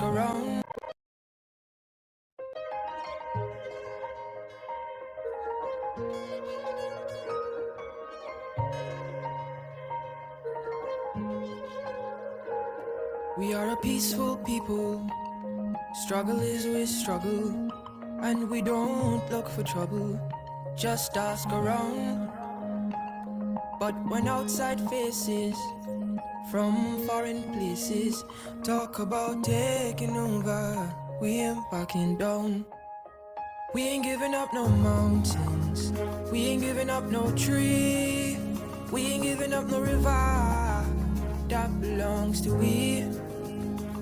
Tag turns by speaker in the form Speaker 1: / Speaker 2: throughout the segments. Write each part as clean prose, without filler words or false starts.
Speaker 1: ask around. We are a peaceful people. Struggle is we struggle, and we don't look for trouble. Just ask around. But when outside faces from foreign places talk about taking over, we ain't backing down. We ain't giving up no mountains, we ain't giving up no tree, we ain't giving up no river that belongs to we.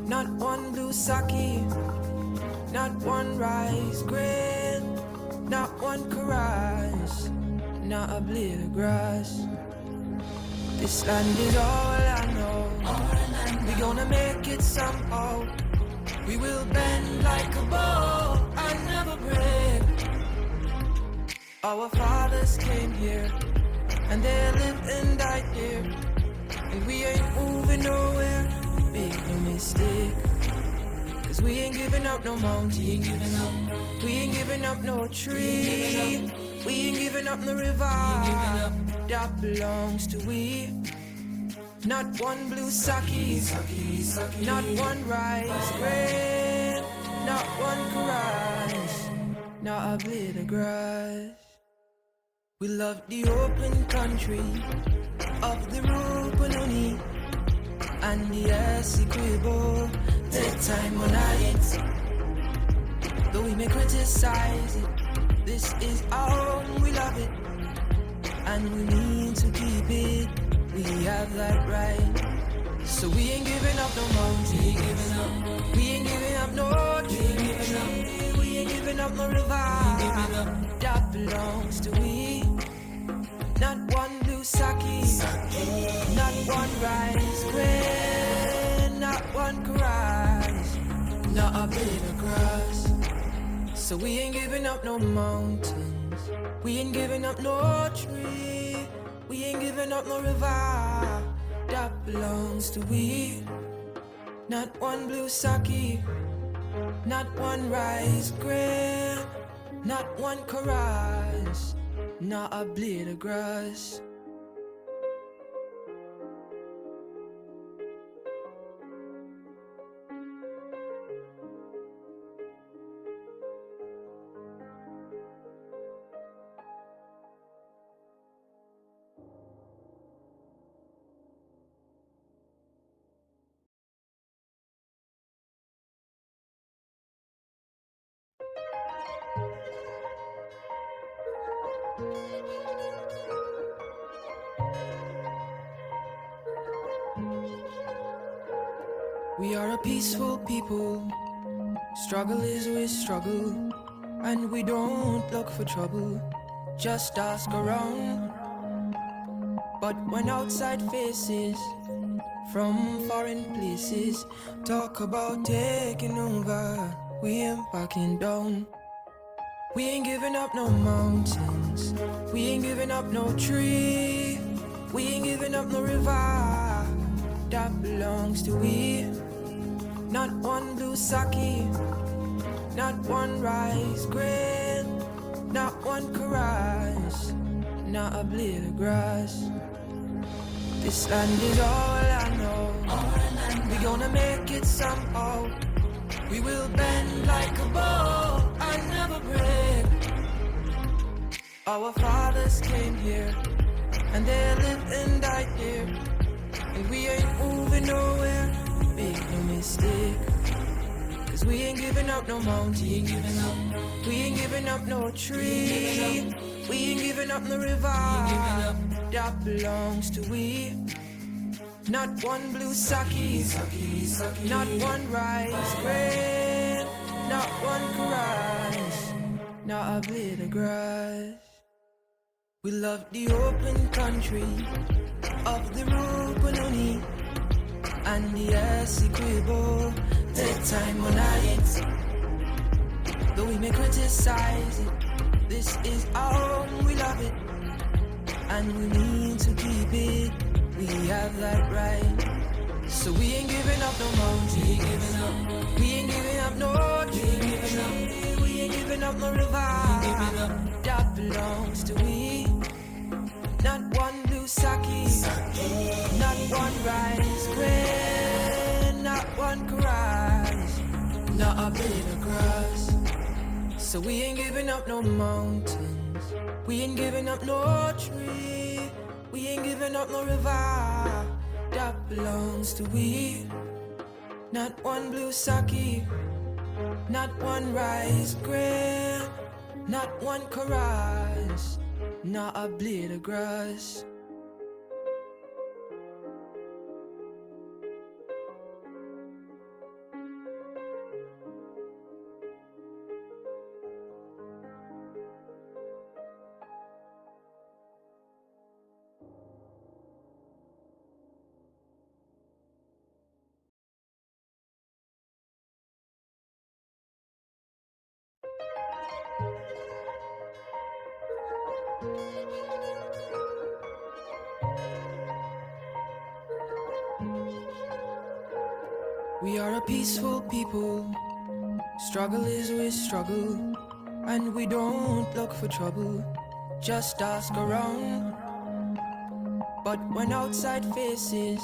Speaker 1: Not one blue sake, not one rice grain, not one caress, not a blade of grass. This land is all I know. We gonna make it somehow. We will bend like a bow and never break. Our fathers came here and they lived and died here, and we ain't moving nowhere. Make no mistake, 'cause we ain't giving up no mountain, we ain't giving up no tree, we ain't giving up no river that belongs to we. Not one blue sake, not one rice grain, not one caress, not a blade of grass. We love the open country of the Rupununi and the Essequibo, the time on it. Though we may criticize it, this is our own, we love it, and we need to keep it. We have that right. So we ain't giving up no mountain, we ain't giving up no tree, we ain't giving up no river that belongs to we. Not one blue sake, not one rice grain, not one caress, not a blade of grass. So we ain't giving up no mountains, we ain't giving up no tree, we ain't giving up no river that belongs to we. Not one blue sake, not one rice grain, not one caress, not a blade of grass. We are a peaceful people. Struggle is we struggle, and we don't look for trouble. Just ask around. But when outside faces from foreign places talk about taking over, we ain't backing down. We ain't giving up no mountains, we ain't giving up no tree, we ain't giving up no river that belongs to we. Not one blue sake, not one rice grain, not one caress, not a blade of grass. This land is all I know. We gonna make it somehow. We will bend like a bow and never break. Our fathers came here and they lived and died here, and we ain't moving nowhere. Make no mistake, 'cause we ain't giving up no mountain, we ain't giving up no tree, we ain't giving up no river that belongs to we. Not one blue sake, not one rice grain, not one caress, not a blade of grass. We love the open country of the Rupununi and the Essequibo, the time on it. Though we may criticize it, this is our own, we love it, and we need to keep it. We have that right. So we ain't giving up no mountains. We ain't giving up no dreams. We ain't giving up no river that belongs to we. Not one blue sake, not one rice grain, not one caress, not a blade of grass. So we ain't giving up no mountains. We ain't giving up no tree. We ain't giving up no river that belongs to we. Not one blue sake, not one rice grain, not one caress, not a blade of grass. We are a peaceful people. Struggle is we struggle, and we don't look for trouble. Just ask around. But when outside faces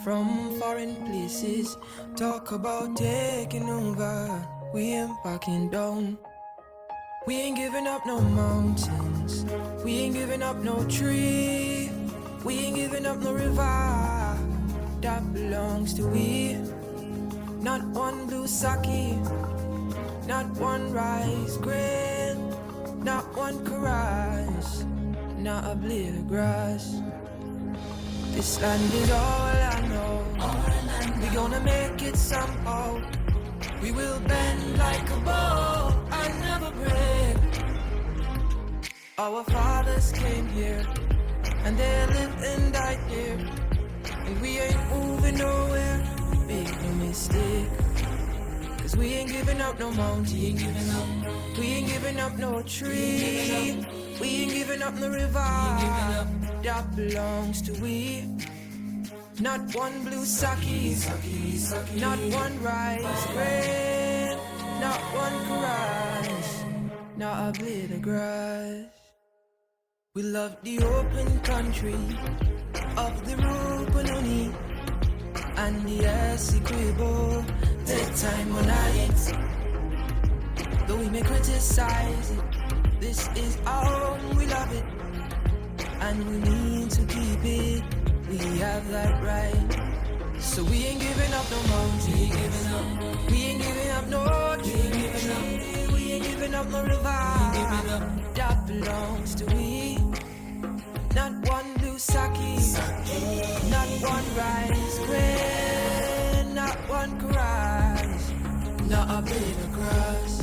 Speaker 1: from foreign places talk about taking over, we ain't backing down. We ain't giving up no mountains. We ain't giving up no tree. We ain't giving up no river that belongs to we. Not one blue sake, not one rice grain, not one caress, not a blade of grass. This land is all I know. We gonna make it somehow. We will bend like a bow and never break. Our fathers came here, and they lived and died here, and we ain't moving nowhere. Make no mistake, 'cause we ain't giving up no mountain. We ain't giving up no tree. We ain't giving up no river that belongs to we. Not one blue sake, not one rice grain, not one caress, not a blade of grass. We love the open country of the Rupununi and the Essequibo, take time on it. Though we may criticize it, this is our own, we love it, and we need to keep it. We have that right. So we ain't giving up no mountain. We ain't giving up no dream. We ain't giving up no river that belongs to we. Not one blue sake, not one rice grain, not one caress, not a blade of grass.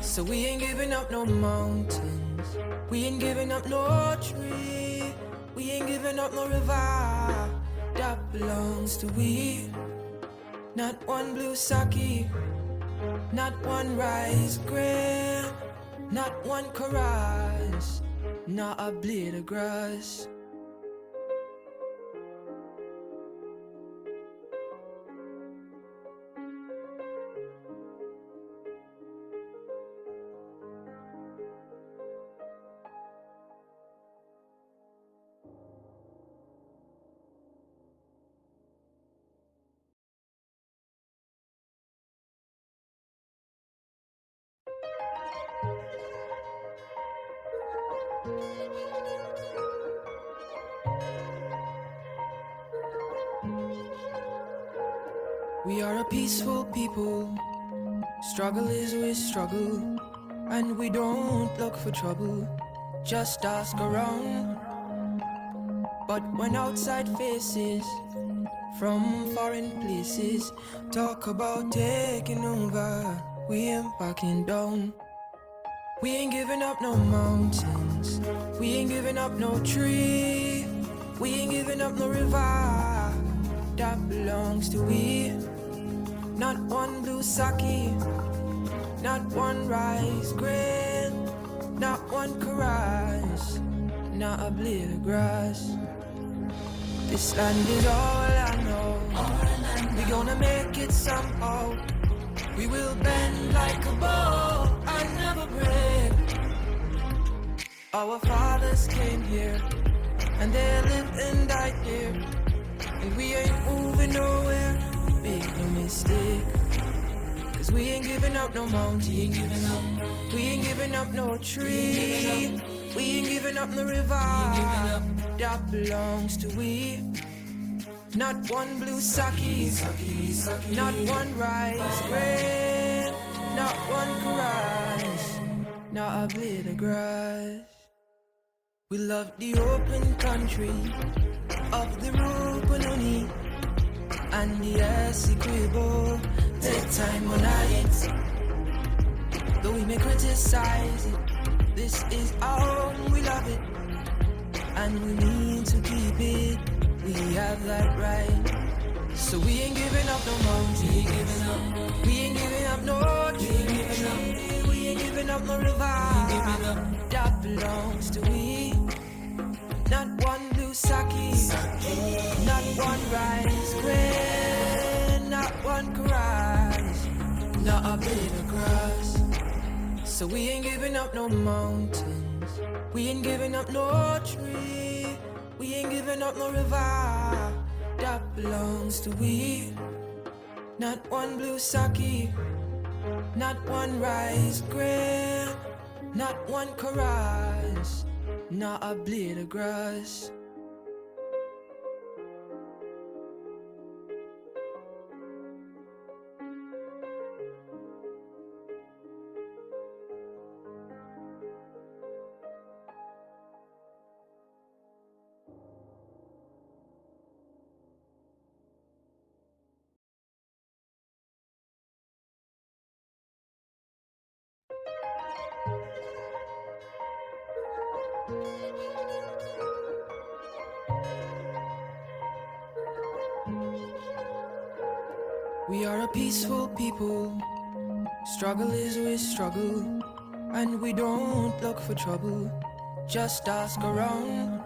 Speaker 1: So we ain't giving up no mountains. We ain't giving up no tree. We ain't giving up no river that belongs to we. Not one blue sake, not one rice grain, not one caress, not a blade of grass. We are a peaceful people. Struggle is we struggle, and we don't look for trouble. Just ask around. But when outside faces from foreign places talk about taking over, we ain't backing down. We ain't giving up no mountains. We ain't giving up no tree. We ain't giving up no river that belongs to we. Not one blue sake, not one rice grain, not one caress, not a blade of grass. This land is all I know. We gonna make it somehow. We will bend like a bow and never break. Our fathers came here and they lived and died here, and we ain't moving nowhere. Make no mistake, 'cause we ain't giving up no mountain. We ain't giving up no tree. We ain't giving up no river that belongs to we. Not one blue sake, not one rice grain, not one rice, not a blade of grass. We love the open country of the Rupununi and the Essequibo. Take time on it, though we may criticize it. This is our own, we love it, and we need to keep it. We have that right, so we ain't giving up no mountain. We ain't giving up no tree. We ain't giving up no river that belongs to we. Not one blue sake, not one rice grain, not one rice, not a blade of grass. So we ain't giving up no mountains. We ain't giving up no tree. We ain't giving up no river that belongs to we. Not one blue sake, not one rice grain, not one rice, not a blade of grass. We are a peaceful people. Struggle is we struggle, and we don't look for trouble. Just ask around.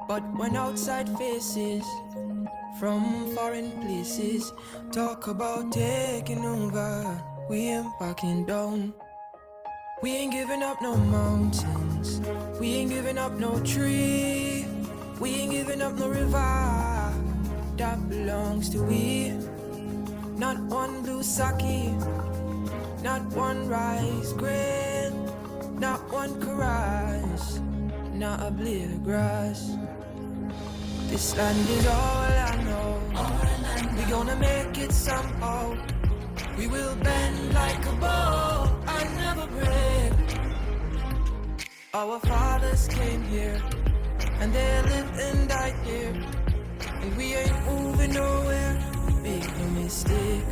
Speaker 1: But when outside faces from foreign places talk about taking over, we ain't backing down. We ain't giving up no mountains. We ain't giving up no tree. We ain't giving up no river that belongs to we. Not one blue sake, not one rice grain, not one rice, not a blade of grass. This land is all I know. We gonna make it somehow. We will bend like a bow and never break. Our fathers came here and they lived and died here, and we ain't moving nowhere. Make no mistake,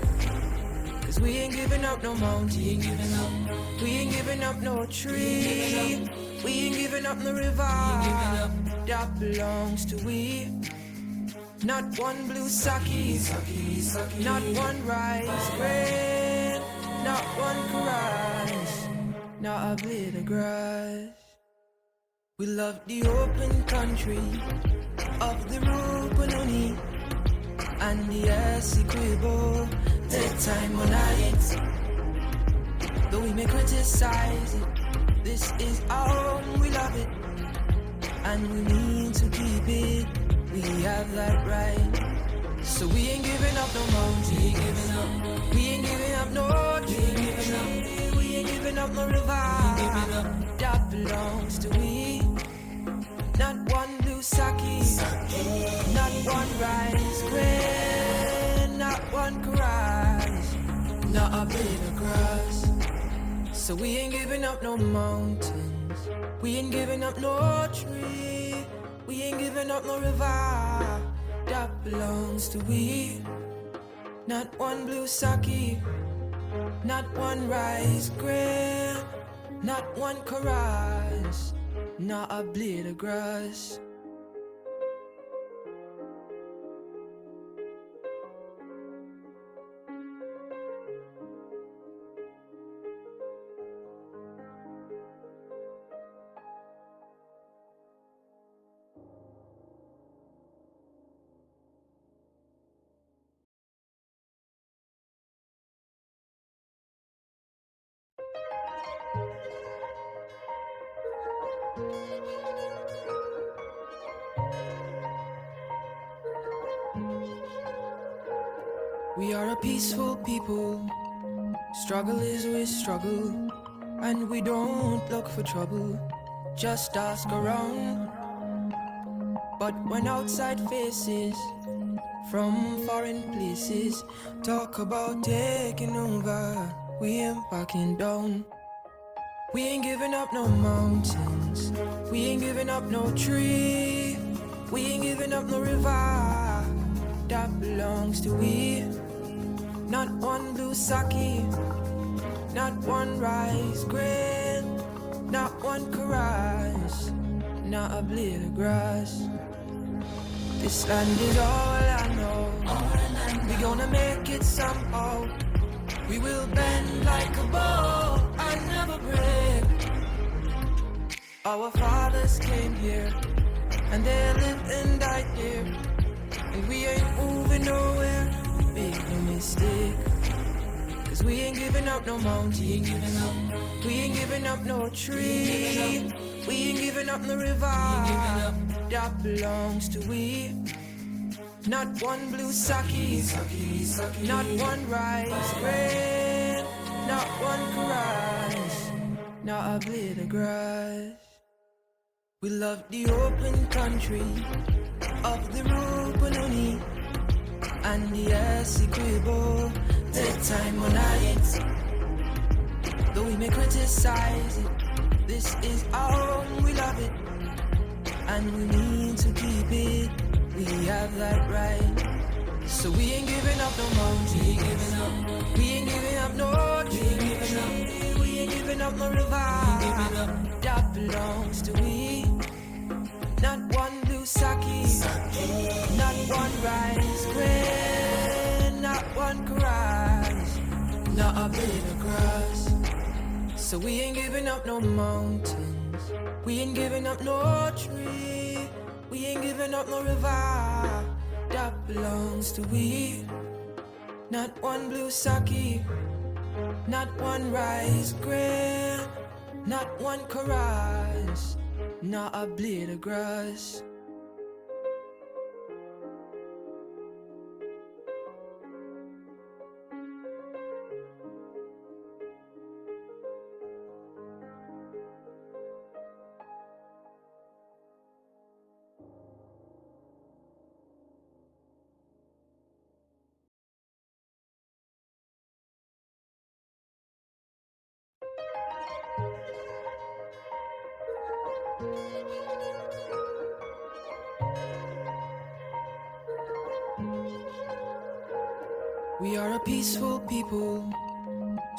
Speaker 1: 'cause we ain't giving up no mountain. We ain't giving up no tree. We ain't giving up no river that belongs to we. Not one blue sake, not one rice grain, not one rice, not a blade of grass. We love the open country of the Rupununi and the Essequibo. Take time on it, though we may criticize it. This is our own, we love it, and we need to keep it. We have that right, so we ain't giving up no mountain. We ain't giving up no tree. We ain't giving up no river that belongs to we. Not one blue sake, not one rice grain, not one rice, not a blade of grass. So we ain't giving up no mountains. We ain't giving up no tree. We ain't giving up no river that belongs to we. Not one blue sake, not one rice grain, not one rice, not a blade of grass. We are a peaceful people. Struggle is we struggle, and we don't look for trouble. Just ask around. But when outside faces from foreign places talk about taking over, we ain't backing down. We ain't giving up no mountains, we ain't giving up no tree, we ain't giving up no river that belongs to we. Not one blue sake, not one rice grain, not one karage, not a blade of grass. This land is all I know. We gonna make it somehow. We will bend like a bow and never break. Our fathers came here and they lived and died here, and we ain't moving nowhere. Make no mistake, 'cause we ain't giving up no mountain, we ain't giving up no tree, we ain't giving up no river that belongs to we. Not one blue sake, not one rice grain, not one karage, not a blade of grass. We love the open country of the Rupununi and the Essequibo. Take time on it, though we may criticize it. This is our home, we love it, and we need to keep it. We have that right. So we ain't giving up no mountain, we ain't giving up no tree, we ain't giving up no river that belongs to we. Not one blue sake, not one rice grain, not one karage, not a blade of grass. So we ain't giving up no mountains, we ain't giving up no tree, we ain't giving up no river that belongs to we. Not one blue sake, not one rice grain, not one karage, not a blade of grass. We are a peaceful people.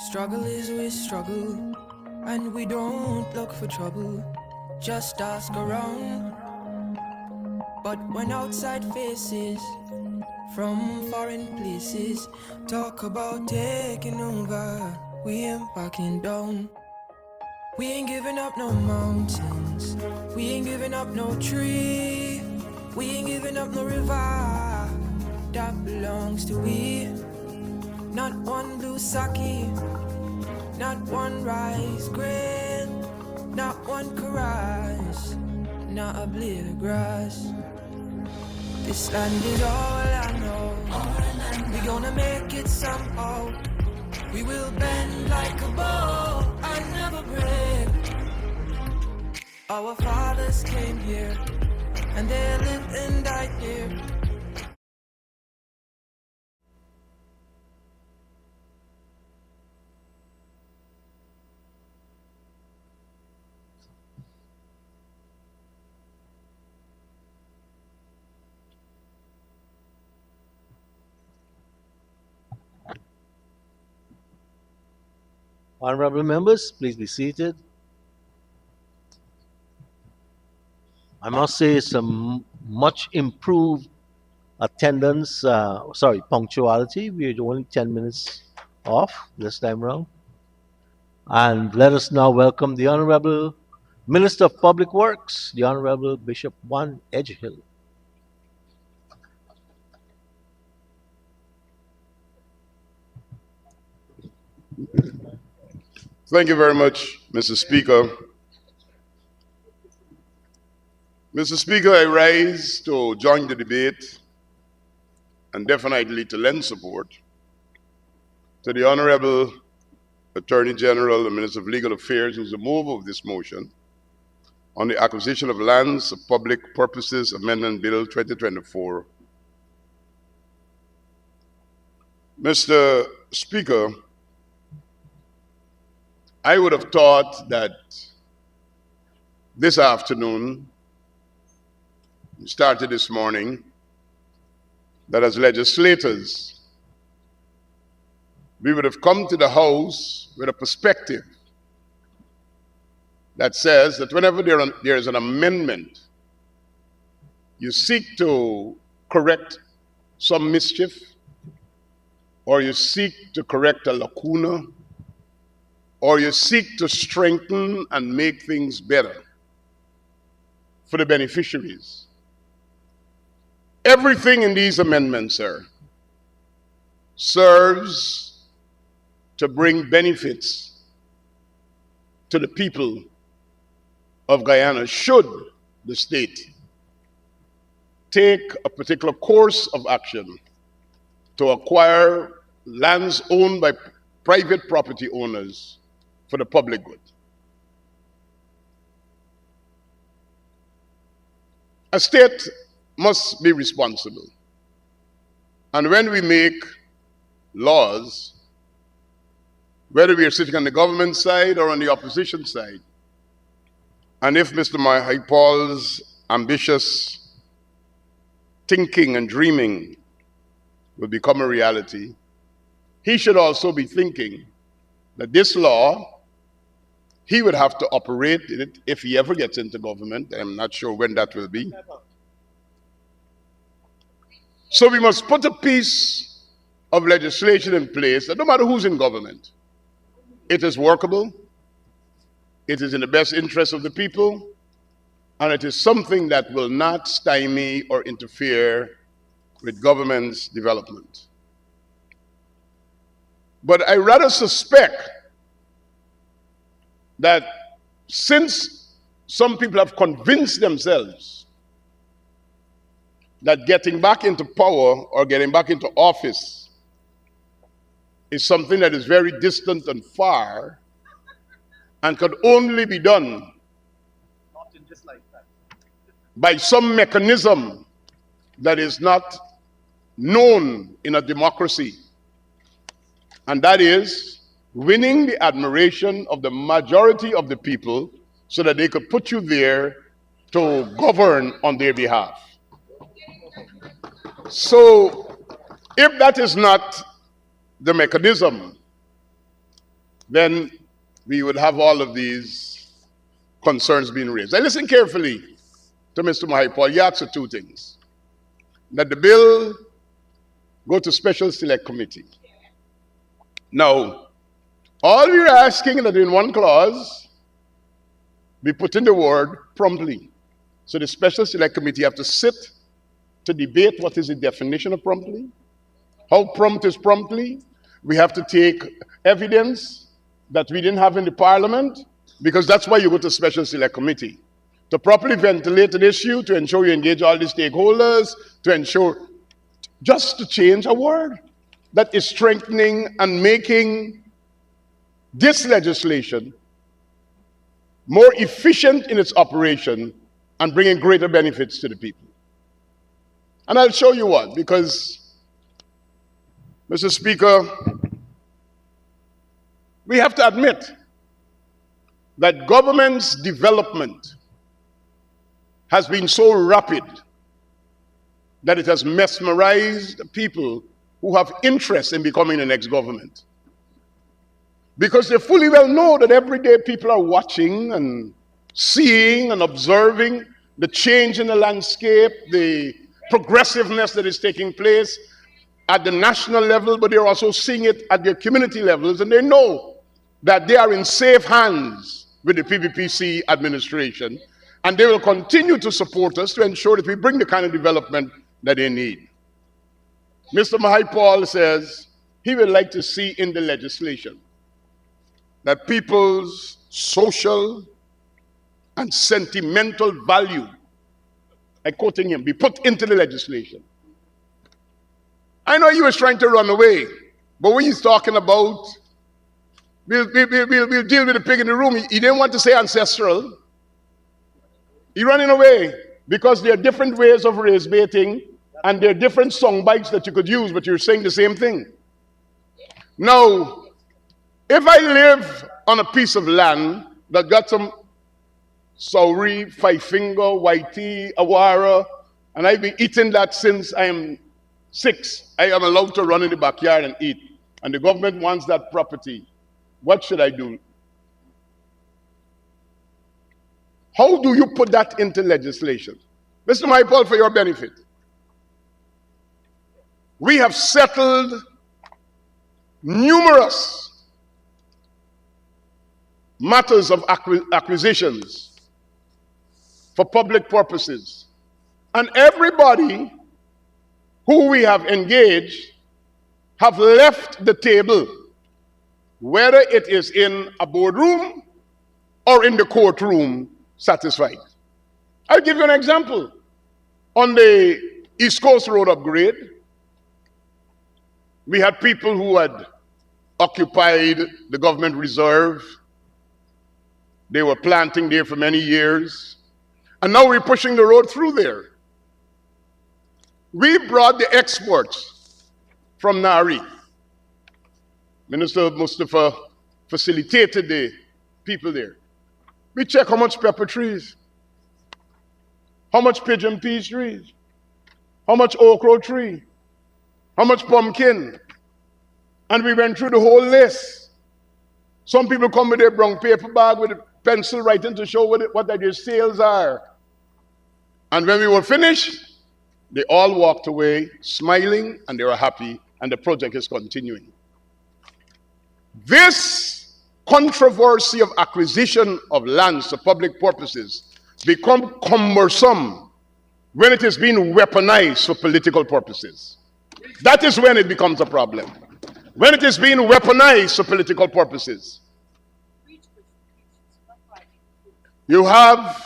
Speaker 1: Struggle is we struggle, and we don't look for trouble. Just ask around. But when outside faces from foreign places talk about taking over, we ain't backing down. We ain't giving up no mountains, we ain't giving up no tree, we ain't giving up no river that belongs to we. Not one blue sake, not one rice grain, not one karage, not a blade of grass. This land is all I know. We gonna make it somehow. We will bend like a bow and never break. Our fathers came here and they lived and died here.
Speaker 2: Honorable members, please be seated. I must say it's a much improved attendance, punctuality. We're only 10 minutes off this time around. And let us now welcome the Honorable Minister of Public Works, the Honorable Bishop Juan Edgehill.
Speaker 3: Thank you very much, Mr. Speaker. Mr. Speaker, I rise to join the debate and definitely to lend support to the Honorable Attorney General and Minister of Legal Affairs, who's the mover of this motion on the acquisition of lands for public purposes Amendment Bill 2024. Mr. Speaker, I would have thought that this afternoon, started this morning, that as legislators, we would have come to the House with a perspective that says that whenever there is an amendment, you seek to correct some mischief, or you seek to correct a lacuna, or you seek to strengthen and make things better for the beneficiaries. Everything in these amendments, sir, serves to bring benefits to the people of Guyana should the state take a particular course of action to acquire lands owned by private property owners for the public good. A state must be responsible. And when we make laws, whether we are sitting on the government side or on the opposition side, and if Mr. Mahaipal's ambitious thinking and dreaming will become a reality, he should also be thinking that this law, he would have to operate in it if he ever gets into government. I'm not sure when that will be. So we must put a piece of legislation in place that no matter who's in government, it is workable, it is in the best interest of the people, and it is something that will not stymie or interfere with government's development. But I rather suspect that since some people have convinced themselves that getting back into power or getting back into office is something that is very distant and far and could only be done by some mechanism that is not known in a democracy, and that is winning the admiration of the majority of the people so that they could put you there to govern on their behalf. So if that is not the mechanism, then we would have all of these concerns being raised. I listened carefully to Mr. Mahaipal. He asked for two things: that the bill go to special select committee. Now, all we're asking is that in one clause, we put in the word promptly. So the special select committee have to sit to debate what is the definition of promptly, how prompt is promptly. We have to take evidence that we didn't have in the parliament, because that's why you go to special select committee, to properly ventilate an issue, to ensure you engage all the stakeholders, to ensure, just to change a word that is strengthening and making this legislation more efficient in its operation and bringing greater benefits to the people. And I'll show you what, because, Mr. Speaker, we have to admit that government's development has been so rapid that it has mesmerized people who have interest in becoming the next government. Because they fully well know that every day people are watching and seeing and observing the change in the landscape, the progressiveness that is taking place at the national level, but they're also seeing it at their community levels, and they know that they are in safe hands with the PVPC administration, and they will continue to support us to ensure that we bring the kind of development that they need. Mr. Mahaipal says he would like to see in the legislation that people's social and sentimental value, I'm quoting him, be put into the legislation. I know he was trying to run away, But when he's talking about, we'll deal with the pig in the room, he didn't want to say ancestral. He's running away because there are different ways of race baiting and there are different song bites that you could use, but you're saying the same thing. Now, if I live on a piece of land that got some sauri, five-finger, whitey, awara, and I've been eating that since I am 6, I am allowed to run in the backyard and eat, and the government wants that property, what should I do? How do you put that into legislation? Mr. Michael, for your benefit, we have settled numerous matters of acquisitions for public purposes. And everybody who we have engaged have left the table, whether it is in a boardroom or in the courtroom, satisfied. I'll give you an example. On the East Coast Road upgrade, we had people who had occupied the government reserve. They were planting there for many years. And now we're pushing the road through there. We brought the exports from Nari. Minister Mustafa facilitated the people there. We check how much pepper trees, how much pigeon peas trees, how much okra tree, how much pumpkin. And we went through the whole list. Some people come with their brown paper bag with a pencil writing to show what their sales are. And when we were finished, they all walked away smiling and they were happy, and the project is continuing. This controversy of acquisition of lands for public purposes become cumbersome when it is being weaponized for political purposes. That is when it becomes a problem. When it is being weaponized for political purposes. You have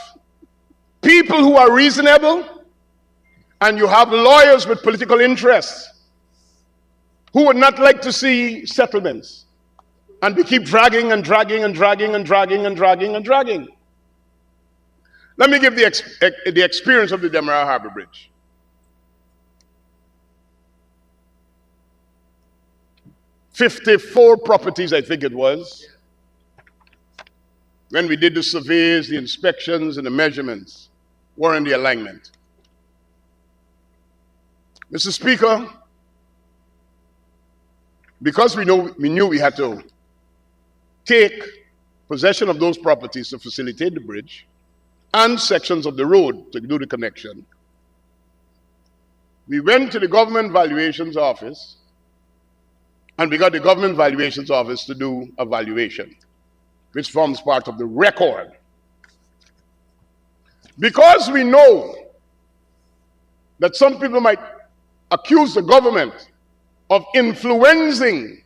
Speaker 3: people who are reasonable, and you have lawyers with political interests who would not like to see settlements. And we keep dragging and dragging and dragging and dragging and dragging and dragging. Let me give the experience of the Demerara Harbor Bridge. "54 properties, I think it was, when we did the surveys, the inspections, and the measurements, were in the alignment. Mr. Speaker, because we knew we had to take possession of those properties to facilitate the bridge and sections of the road to do the connection, we went to the Government Valuations Office and we got the Government Valuations Office to do a valuation, which forms part of the record. Because we know that some people might accuse the government of influencing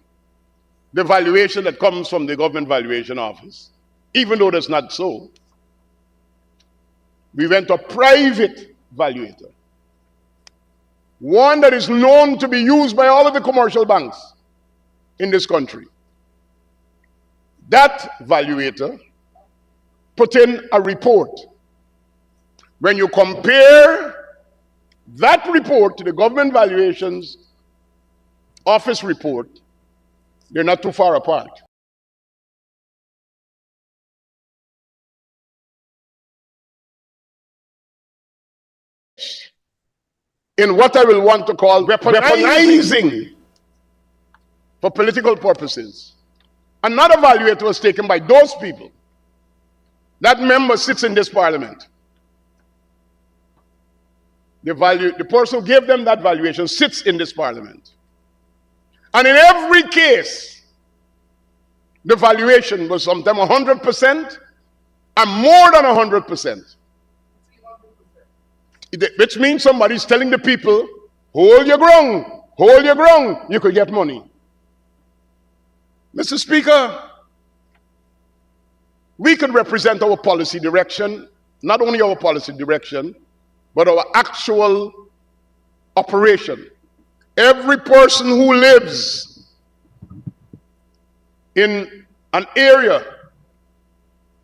Speaker 3: the valuation that comes from the Government Valuation Office, even though that's not so, we went to a private valuator, one that is known to be used by all of the commercial banks in this country. That valuator put in a report. When you compare that report to the Government Valuations Office report, they're not too far apart. In what I will want to call weaponizing for political purposes. Another valuator was taken by those people. That member sits in this parliament. The person who gave them that valuation sits in this parliament. And in every case, the valuation was sometimes 100% and more than 100%. Which means somebody's telling the people, hold your ground, you could get money. Mr. Speaker, we could represent our policy direction, not only our policy direction, but our actual operation. Every person who lives in an area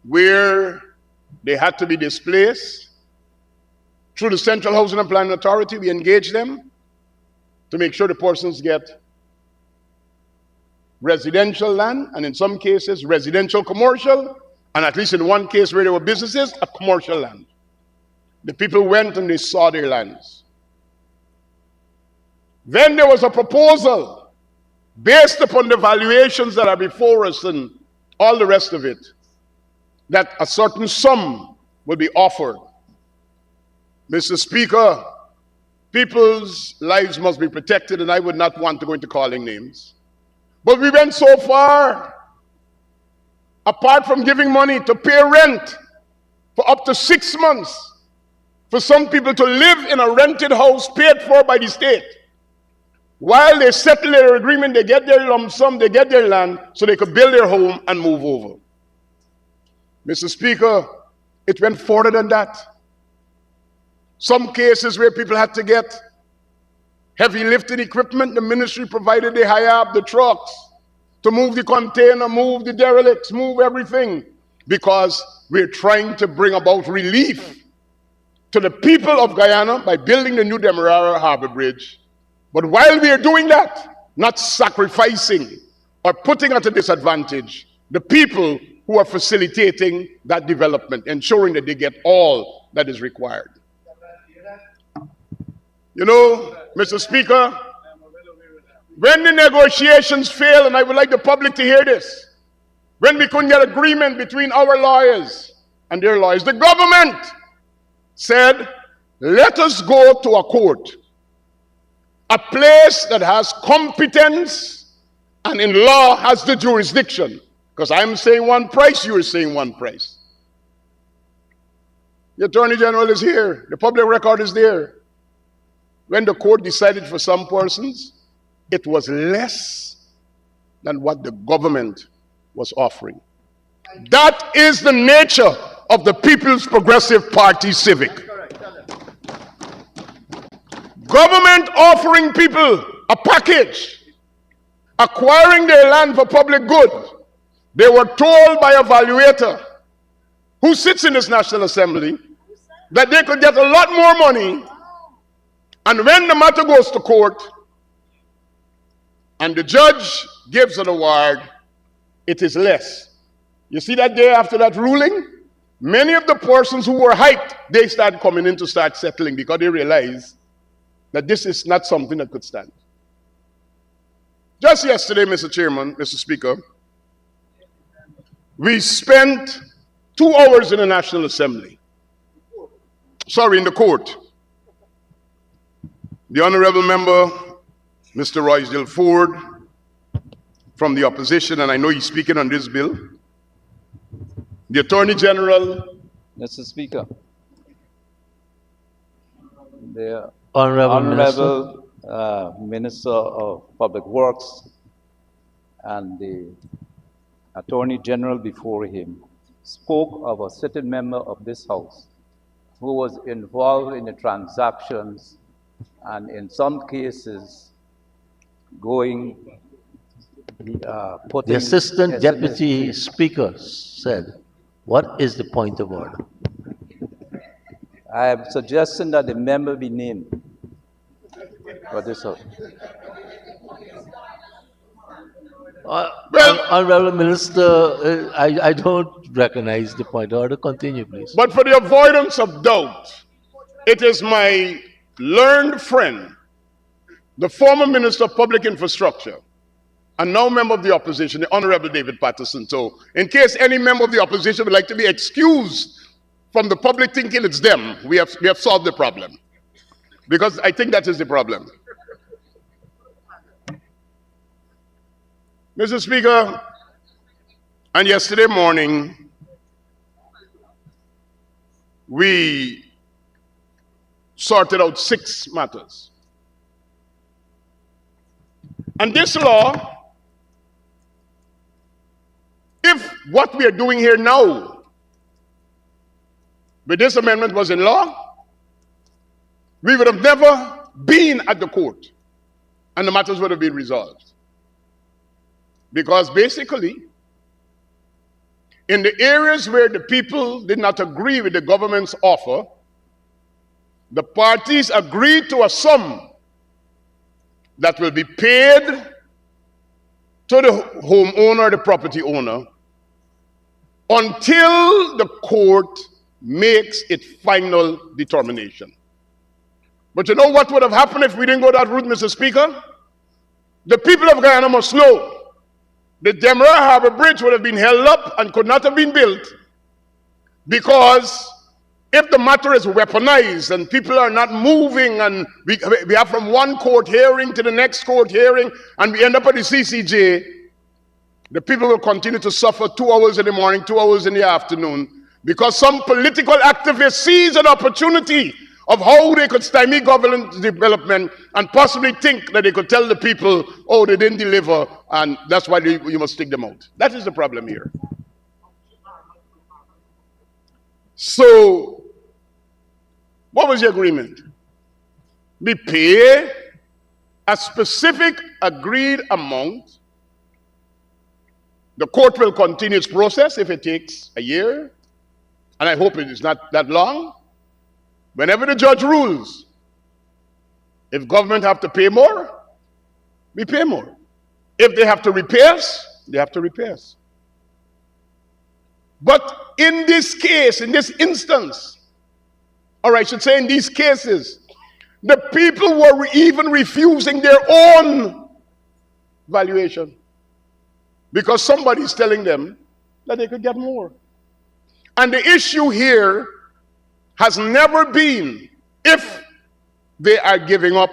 Speaker 3: where they had to be displaced. Through the Central Housing and Planning Authority, we engage them to make sure the persons get residential land, and in some cases, residential commercial, and at least in one case where there were businesses, a commercial land. The people went and they saw their lands. Then there was a proposal based upon the valuations that are before us and all the rest of it, that a certain sum will be offered. Mr. Speaker, people's lives must be protected, and I would not want to go into calling names. But we went so far, apart from giving money to pay rent for up to 6 months, for some people to live in a rented house paid for by the state. While they settle their agreement, they get their lump sum, they get their land, so they could build their home and move over. Mr. Speaker, it went further than that. Some cases where people had to get heavy lifting equipment, the ministry provided they hire up the trucks to move the container, move the derelicts, move everything, because we're trying to bring about relief to the people of Guyana by building the new Demerara Harbor Bridge. But while we are doing that, not sacrificing or putting at a disadvantage the people who are facilitating that development, ensuring that they get all that is required. You know, Mr. Speaker, when the negotiations fail, and I would like the public to hear this, when we couldn't get agreement between our lawyers and their lawyers, the government said, let us go to a court, a place that has competence and in law has the jurisdiction. Because I'm saying one price, you are saying one price. The Attorney General is here. The public record is there. When the court decided for some persons, it was less than what the government was offering. That is the nature of the People's Progressive Party civic. Government offering people a package, acquiring their land for public good. They were told by a valuator who sits in this National Assembly that they could get a lot more money, and when the matter goes to court and the judge gives an award, it is less. You see that day after that ruling, many of the persons who were hyped, they started coming in to start settling because they realized that this is not something that could stand. Just yesterday, Mr. Chairman, Mr. Speaker, we spent 2 hours in the National Assembly. In the court. The Honorable Member, Mr. Roysdale Ford, from the opposition, and I know he's speaking on this bill. The Attorney General.
Speaker 4: Mr. Speaker, the
Speaker 2: Honorable
Speaker 4: Minister of Public Works and the Attorney General before him spoke of a sitting member of this House who was involved in the transactions and in some cases putting...
Speaker 2: The Assistant Deputy Speaker said, what is the point of order?
Speaker 4: I am suggesting that the member be named for this House.
Speaker 2: Honorable Minister, I don't recognize the point of order. Continue, please.
Speaker 3: But for the avoidance of doubt, it is my learned friend, the former Minister of Public Infrastructure, and now member of the opposition, the Honorable David Patterson. So, in case any member of the opposition would like to be excused from the public thinking it's them, we have solved the problem. Because I think that is the problem. Mr. Speaker, and yesterday morning, we sorted out 6 matters. And this law, if what we are doing here now with this amendment was in law, we would have never been at the court and the matters would have been resolved. Because basically, in the areas where the people did not agree with the government's offer, the parties agreed to a sum that will be paid to the homeowner, the property owner, until the court makes its final determination. But you know what would have happened if we didn't go that route, Mr. Speaker? The people of Guyana must know the Demerara Harbor Bridge would have been held up and could not have been built, because if the matter is weaponized and people are not moving, and we have from one court hearing to the next court hearing, and we end up at the CCJ, the people will continue to suffer 2 hours in the morning, 2 hours in the afternoon, because some political activist sees an opportunity of how they could stymie government development and possibly think that they could tell the people, oh, they didn't deliver, and that's why you must take them out. That is the problem here. So, what was the agreement? We pay a specific agreed amount. The court will continue its process if it takes a year, and I hope it is not that long. Whenever the judge rules, if government have to pay more, we pay more. If they have to repairs, they have to repairs. But in this case, in this instance, or I should say in these cases, the people were even refusing their own valuation because somebody is telling them that they could get more. And the issue here has never been if they are giving up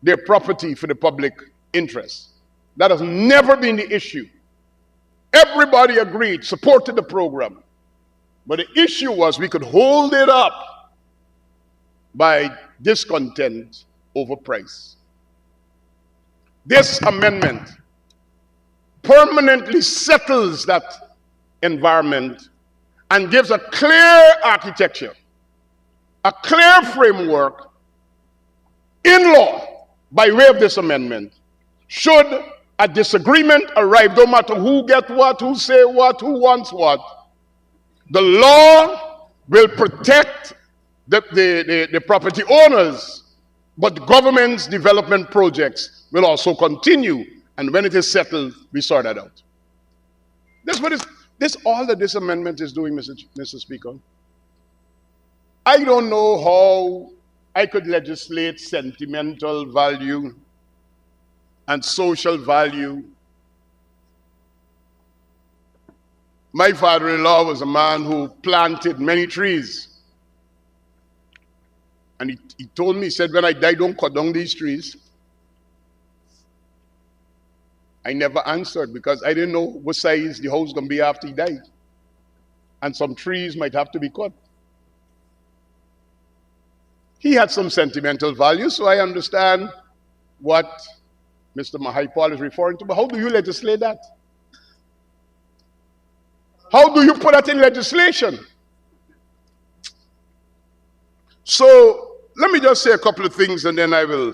Speaker 3: their property for the public interest. That has never been the issue. Everybody agreed, supported the program. But the issue was we could hold it up by discontent over price. This amendment permanently settles that environment and gives a clear architecture, a clear framework in law by way of this amendment. Should a disagreement arrive, no matter who gets what, who say what, who wants what, the law will protect the property owners, but government's development projects will also continue. And when it is settled, we sort that out. That's what this all that this amendment is doing, Mr. Speaker. I don't know how I could legislate sentimental value and social value. My father-in-law was a man who planted many trees. And he told me, he said, when I die, don't cut down these trees. I never answered because I didn't know what size the house was going to be after he died. And some trees might have to be cut. He had some sentimental value, so I understand what Mr. Mahaipal is referring to. But how do you legislate that? How do you put that in legislation? So let me just say a couple of things and then I will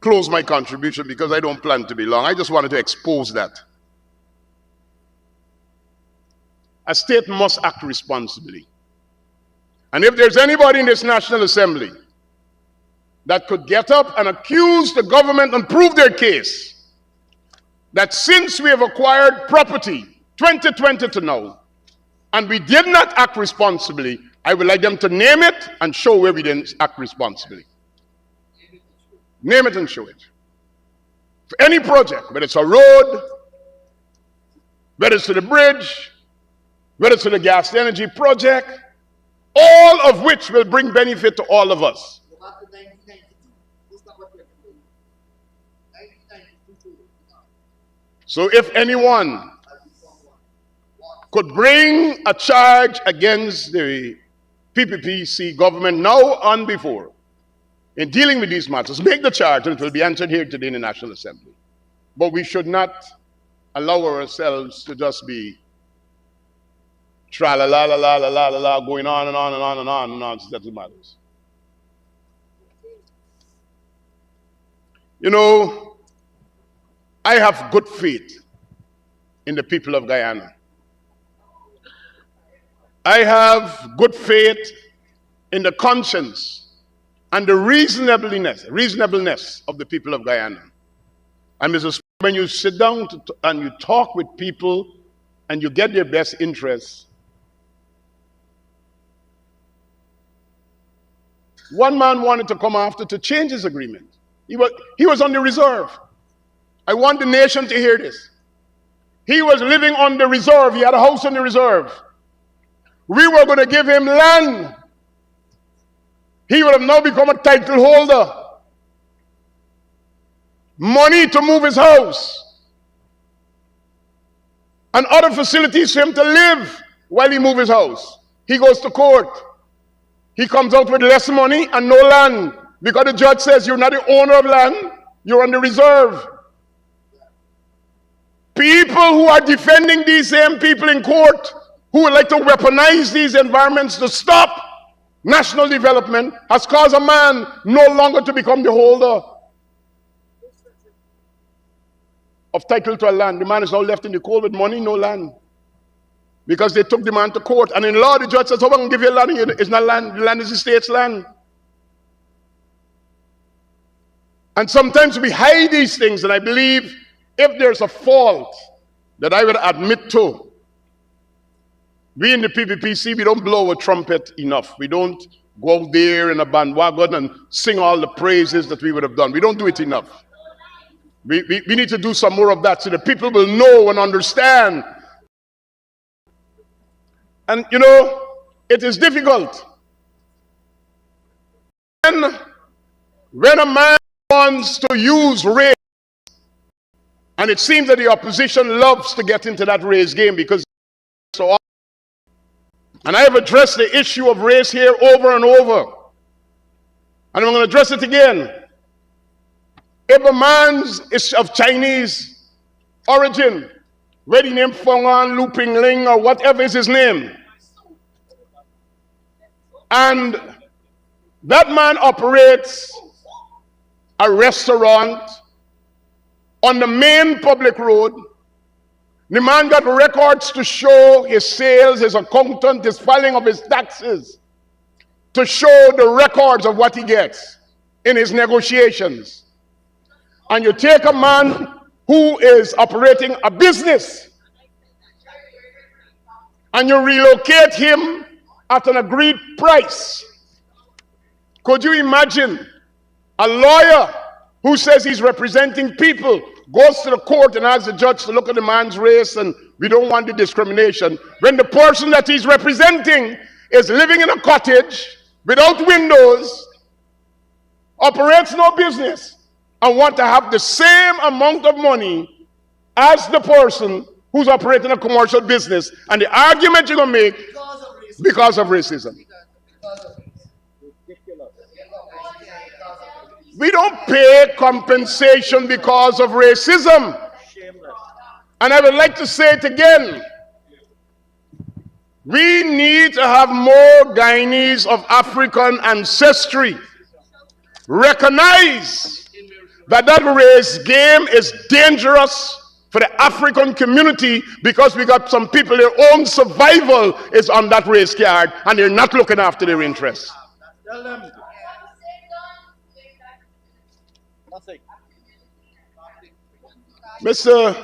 Speaker 3: close my contribution because I don't plan to be long. I just wanted to expose that. A state must act responsibly. And if there's anybody in this National Assembly that could get up and accuse the government and prove their case that since we have acquired property 2020 to now and we did not act responsibly, I would like them to name it and show where we didn't act responsibly. Name it and show it. For any project, whether it's a road, whether it's to the bridge, whether it's to the gas energy project, all of which will bring benefit to all of us. So if anyone could bring a charge against the PPPC government now and before in dealing with these matters, make the charge and it will be answered here today in the National Assembly. But we should not allow ourselves to just be tra-la-la-la-la-la-la-la going on and on and on and on and on to settle matters. You know, I have good faith in the people of Guyana. I have good faith in the conscience and the reasonableness of the people of Guyana. And Mrs. When you sit down and you talk with people and you get their best interests, one man wanted to come after to change his agreement. He was on the reserve. I want the nation to hear this. He was living on the reserve. He had a house on the reserve. We were going to give him land. He would have now become a title holder. Money to move his house. And other facilities for him to live while he moves his house. He goes to court. He comes out with less money and no land. Because the judge says you're not the owner of land, you're on the reserve. People who are defending these same people in court, who would like to weaponize these environments to stop national development, has caused a man no longer to become the holder of title to a land. The man is now left in the cold with money, no land. Because they took the man to court. And in law, the judge says, "How am I going to give you land? It's not land. The land is the state's land." And sometimes we hide these things, and I believe if there's a fault that I would admit to, we in the PPPC, we don't blow a trumpet enough. We don't go out there in a bandwagon and sing all the praises that we would have done. We don't do it enough. We need to do some more of that so that people will know and understand. And you know, it is difficult. When a man wants to use race, and it seems that the opposition loves to get into that race game because so often. And I have addressed the issue of race here over and over. And I'm going to address it again. If a man is of Chinese origin, whether he named Fongan, Lu Ping Ling, or whatever is his name, and that man operates a restaurant on the main public road, the man got records to show his sales, his accountant, his filing of his taxes, to show the records of what he gets in his negotiations. And you take a man who is operating a business and you relocate him at an agreed price. Could you imagine a lawyer who says he's representing people, goes to the court and asks the judge to look at the man's race and we don't want the discrimination, when the person that he's representing is living in a cottage without windows, operates no business, and want to have the same amount of money as the person who's operating a commercial business, and the argument you're going to make because of racism. We don't pay compensation because of racism. And I would like to say it again. We need to have more Guyanese of African ancestry recognize that that race game is dangerous for the African community because we got some people, their own survival is on that race card and they're not looking after their interests. Mr.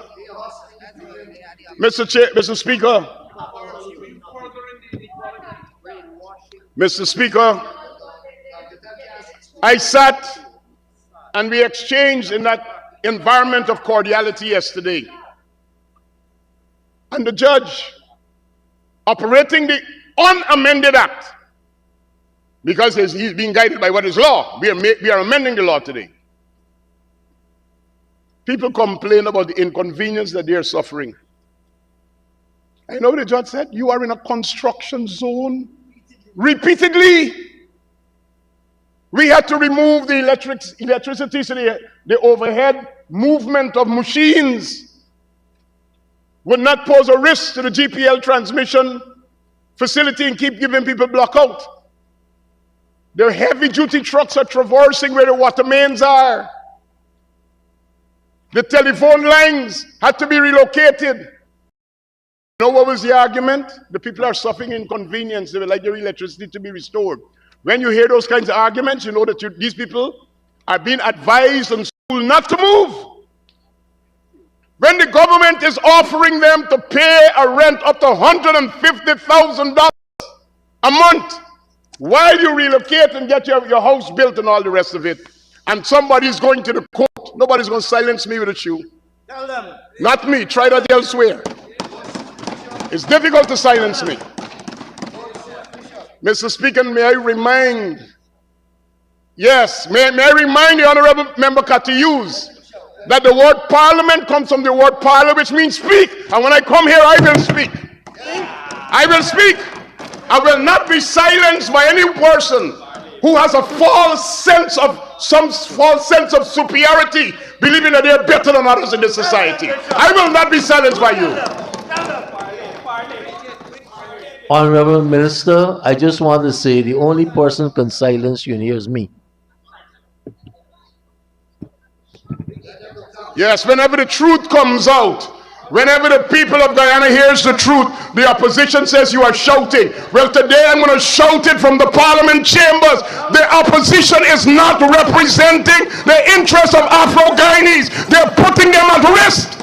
Speaker 3: Speaker, I sat and we exchanged in that environment of cordiality yesterday. And the judge, operating the unamended act, because he's being guided by what is law, we are amending the law today. People complain about the inconvenience that they are suffering. I know the judge said, you are in a construction zone. Repeatedly. We had to remove the electricity so the overhead movement of machines would not pose a risk to the GPL transmission facility and keep giving people blackout. The heavy duty trucks are traversing where the water mains are. The telephone lines had to be relocated. You know what was the argument? The people are suffering inconvenience. They would like their electricity to be restored. When you hear those kinds of arguments, you know that these people are being advised in school not to move. When the government is offering them to pay a rent up to $150,000 a month while you relocate and get your house built and all the rest of it, and somebody's going to the court, nobody's going to silence me with a shoe.
Speaker 5: Tell them.
Speaker 3: Not me. Try that elsewhere. It's difficult to silence me. Mr. Speaker, may I remind the Honorable Member Katiyus that the word parliament comes from the word parlor, which means speak. And when I come here, I will speak. I will speak. I will not be silenced by any person who has a false sense of superiority, believing that they are better than others in this society. I will not be silenced by you.
Speaker 2: Honorable Minister, I just want to say the only person who can silence you here is me.
Speaker 3: Yes, whenever the truth comes out, whenever the people of Guyana hears the truth, the opposition says you are shouting. Well, today I'm going to shout it from the parliament chambers. The opposition is not representing the interests of Afro-Guyanese. They're putting them at risk.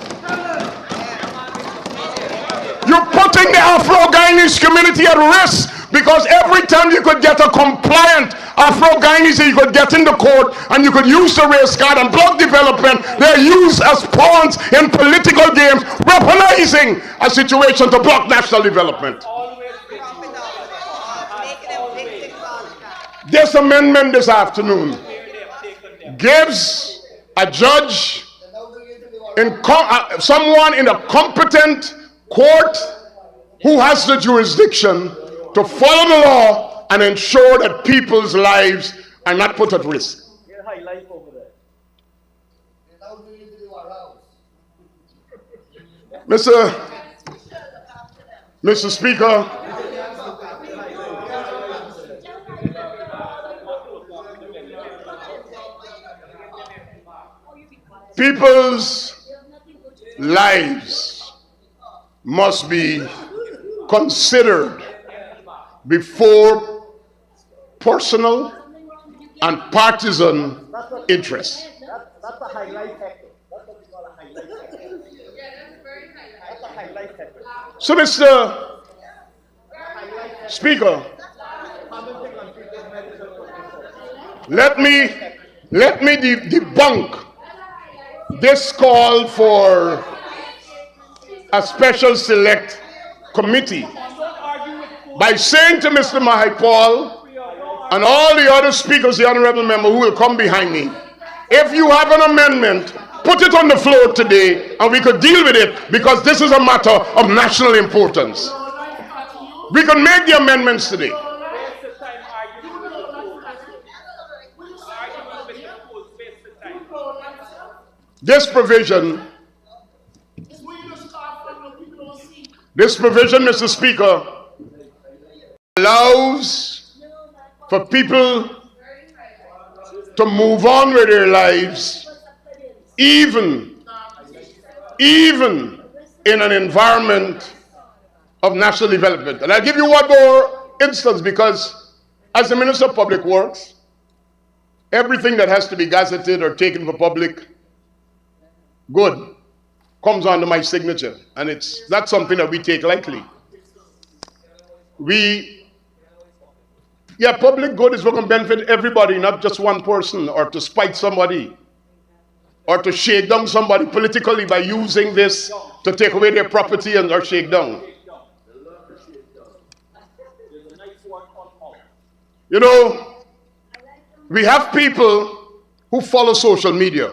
Speaker 3: You're putting the Afro-Guyanese community at risk, because every time you could get a compliant Afro-Guyanese, you could get in the court and you could use the race card and block development, they're used as pawns in political games, weaponizing a situation to block national development. This amendment this afternoon gives a judge, someone in a competent court who has the jurisdiction to follow the law and ensure that people's lives are not put at risk. Mr. Speaker, people's lives must be considered before personal and partisan interests.
Speaker 5: That's a highlight factor. That's what we call a highlight factor. That's a highlight factor.
Speaker 3: So, Mr. Speaker, let me debunk this call for a special select committee by saying to Mr. Mahaipal and all the other speakers, the honorable member who will come behind me, if you have an amendment, put it on the floor today and we could deal with it, because this is a matter of national importance. We can make the amendments today. This provision, Mr. Speaker, allows for people to move on with their lives, even in an environment of national development. And I'll give you one more instance, because as the Minister of Public Works, everything that has to be gazetted or taken for public good comes under my signature, and it's not something that we take lightly. Public good is going to benefit everybody, not just one person, or to spite somebody, or to shake down somebody politically by using this to take away their property and or shake down. You know, we have people who follow social media,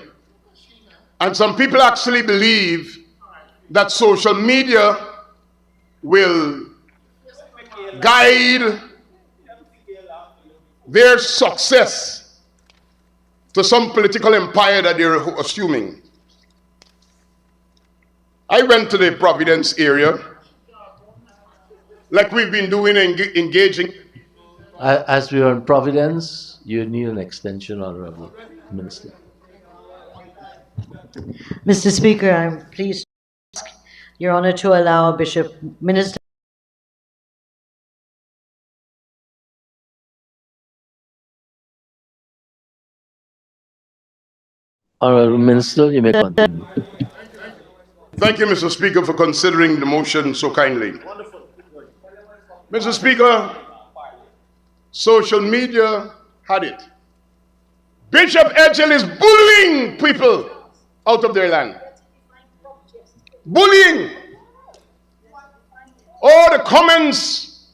Speaker 3: and some people actually believe that social media will guide their success to some political empire that they're assuming. I went to the Providence area, like we've been doing, engaging.
Speaker 2: As we are in Providence, you need an extension, Honorable Minister.
Speaker 6: Mr. Speaker, I'm pleased to ask Your Honor to allow Bishop Minister.
Speaker 2: Honourable Minister, you may continue.
Speaker 3: Thank you, Mr. Speaker, for considering the motion so kindly. Mr. Speaker, social media had it. Bishop Edgell is bullying people out of their land. Bullying. Oh, the comments.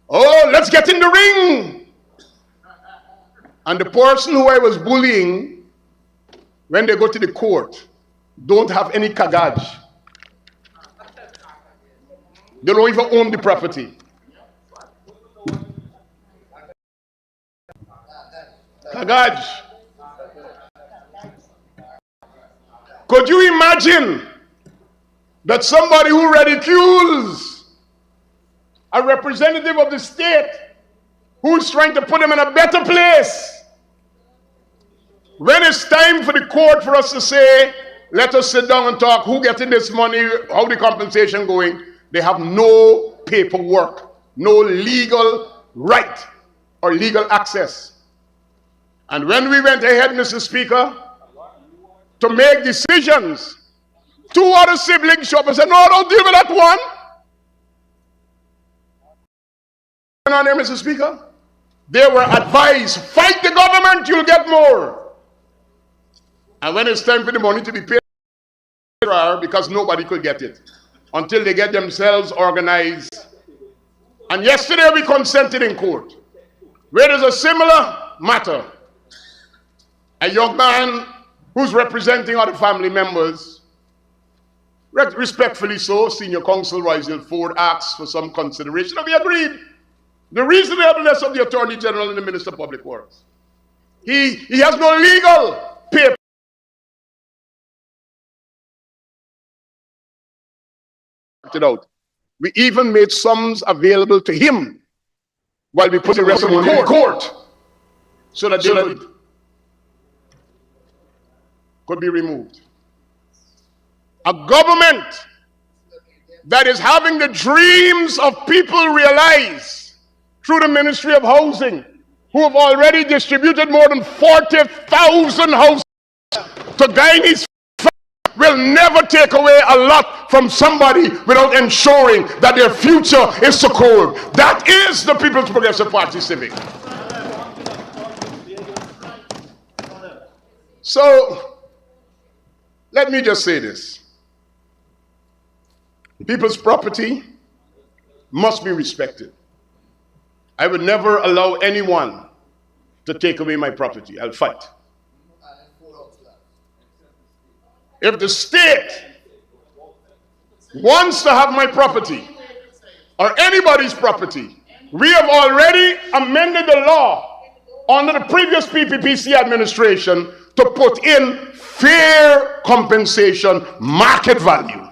Speaker 3: Oh, let's get in the ring. And the person who I was bullying, when they go to the court, don't have any kagaj. They don't even own the property. Kagaj. Could you imagine that somebody who ridicules a representative of the state who's trying to put him in a better place, when it's time for the court for us to say, let us sit down and talk, who getting this money, how the compensation going, they have no paperwork, no legal right or legal access. And when we went ahead, Mr. Speaker, to make decisions, two other siblings showed up and said, no, don't deal with that one. On there, Mr. Speaker, they were advised, fight the government, you'll get more. And when it's time for the money to be paid, because nobody could get it until they get themselves organized. And yesterday we consented in court, where there's a similar matter. A young man who's representing other family members, respectfully so, Senior Counsel Royal Ford asked for some consideration, and we agreed. The reasonableness of the Attorney General and the Minister of Public Works. He has no legal paper. It out. We even made sums available to him while we put the rest of the money in court so that they could be removed. A government that is having the dreams of people realized through the Ministry of Housing, who have already distributed more than 40,000 houses to Guyanese, will never take away a lot from somebody without ensuring that their future is secured. That is the People's Progressive Party Civic. So, let me just say this. People's property must be respected. I would never allow anyone to take away my property. I'll fight. If the state wants to have my property or anybody's property, we have already amended the law under the previous PPPC administration to put in fair compensation, market value.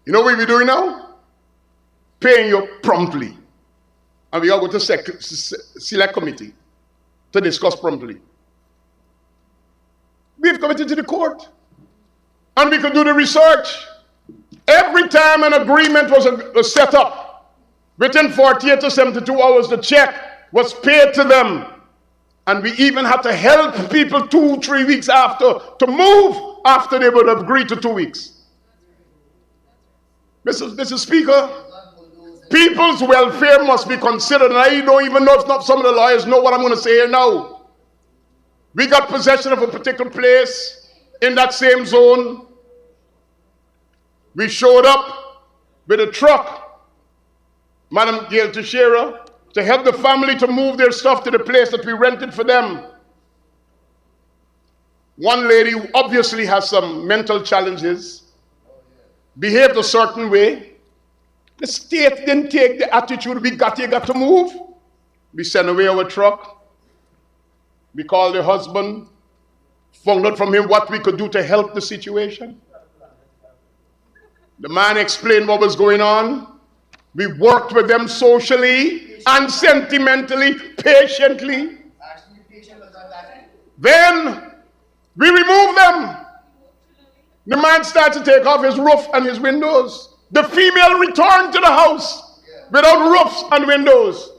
Speaker 3: You know what we're doing now? Paying you promptly. And we are going to select committee to discuss promptly. We've committed to the court. And we could do the research. Every time an agreement was set up, within 48 to 72 hours, the check was paid to them. And we even had to help people 2-3 weeks after to move after they would have agreed to 2 weeks. Mr. Speaker, people's welfare must be considered, and I don't even know if not some of the lawyers know what I'm going to say here now. We got possession of a particular place in that same zone. We showed up with a truck, Madam Gail Teixeira, to help the family to move their stuff to the place that we rented for them. One lady who obviously has some mental challenges behaved a certain way. The state didn't take the attitude, you got to move. We sent away our truck. We called the husband, found out from him what we could do to help the situation. The man explained what was going on. We worked with them socially and sentimentally, patiently. Then we remove them. The man starts to take off his roof and his windows. The female returned to the house without roofs and windows.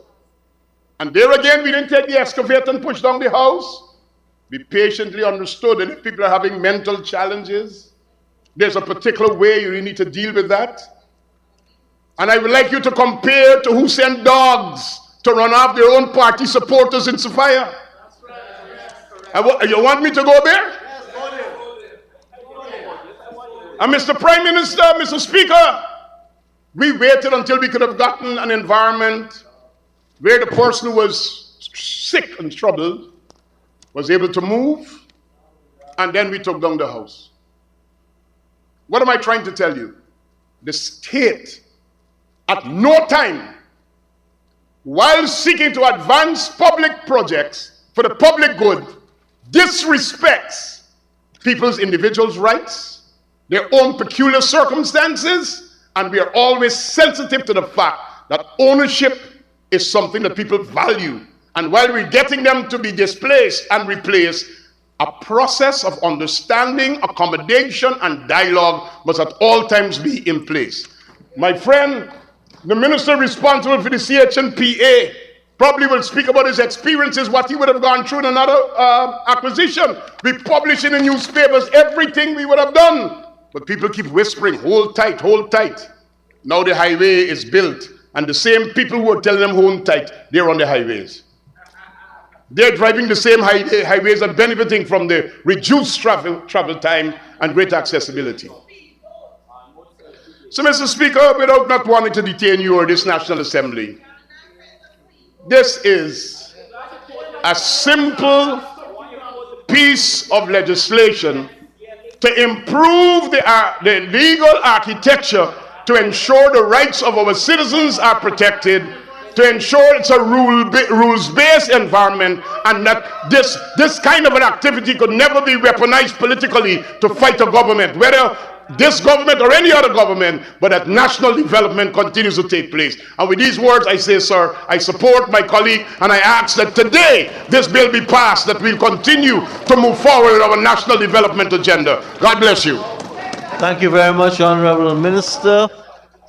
Speaker 3: And there again, we didn't take the excavator and push down the house. We patiently understood that if people are having mental challenges, there's a particular way you need to deal with that. And I would like you to compare to who sent dogs to run off their own party supporters in Sophia. You want me to go there? And Mr. Prime Minister, Mr. Speaker, we waited until we could have gotten an environment where the person who was sick and troubled was able to move, and then we took down the house. What am I trying to tell you? The state, at no time, while seeking to advance public projects for the public good, disrespects people's individual rights, their own peculiar circumstances, and we are always sensitive to the fact that ownership is something that people value. And while we're getting them to be displaced and replaced, a process of understanding, accommodation, and dialogue must at all times be in place. My friend, the minister responsible for the CHNPA probably will speak about his experiences, what he would have gone through in another acquisition. We publish in the newspapers everything we would have done. But people keep whispering, hold tight, hold tight. Now the highway is built, and the same people who are telling them hold tight, they're on the highways. They're driving the same highways and benefiting from the reduced travel time and greater accessibility. So, Mr. Speaker, without not wanting to detain you or this National Assembly, this is a simple piece of legislation to improve the legal architecture to ensure the rights of our citizens are protected, to ensure it's a rules-based environment, and that this kind of an activity could never be weaponized politically to fight a government, whether this government or any other government, but that national development continues to take place. And with these words, I say, sir, I support my colleague, and I ask that today this bill be passed, that we'll continue to move forward with our national development agenda. God bless you.
Speaker 2: Thank you very much, Honorable Minister.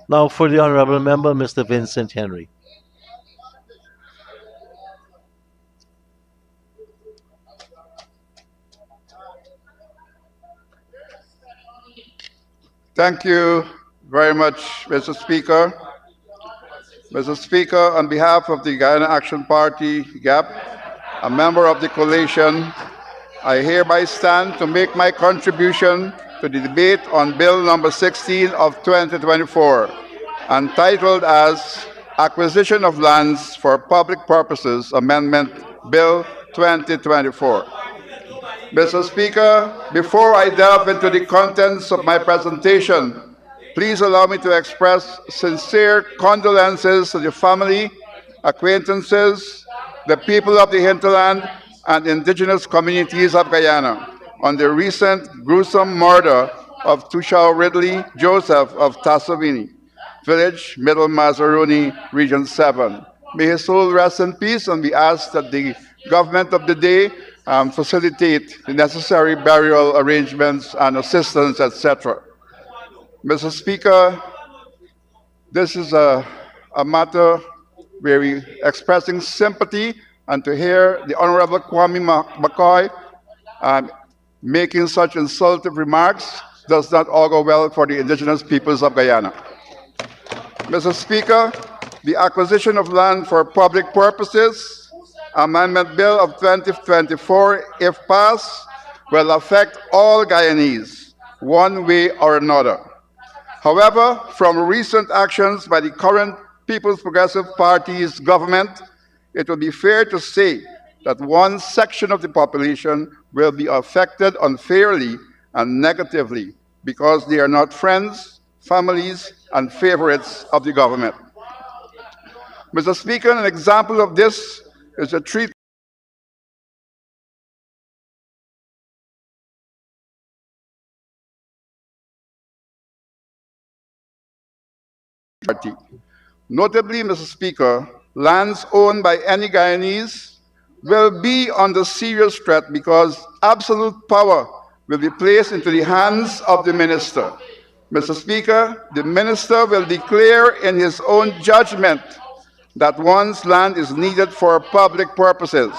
Speaker 2: Now for the Honorable Member, Mr. Vincent Henry.
Speaker 7: Thank you very much, Mr. Speaker. Mr. Speaker, on behalf of the Guyana Action Party, GAP, a member of the coalition, I hereby stand to make my contribution to the debate on Bill number 16 of 2024, entitled as Acquisition of Lands for Public Purposes Amendment Bill 2024. Mr. Speaker, before I delve into the contents of my presentation, please allow me to express sincere condolences to the family, acquaintances, the people of the hinterland, and indigenous communities of Guyana on the recent gruesome murder of Tushar Ridley Joseph of Tassovini, village Middle Mazaruni, Region 7. May his soul rest in peace, and we ask that the government of the day facilitate the necessary burial arrangements and assistance, etc. Mr. Speaker, this is a matter where we expressing sympathy, and to hear the Honorable Kwame McCoy making such insultive remarks does not augur well for the indigenous peoples of Guyana. Mr. Speaker, the acquisition of land for public purposes Amendment Bill of 2024, if passed, will affect all Guyanese, one way or another. However, from recent actions by the current People's Progressive Party's government, it will be fair to say that one section of the population will be affected unfairly and negatively because they are not friends, families, and favorites of the government. Mr. Speaker, an example of this is a treatment party. Notably, Mr. Speaker, lands owned by any Guyanese, will be under serious threat because absolute power will be placed into the hands of the minister. Mr. Speaker, the minister will declare in his own judgment that one's land is needed for public purposes,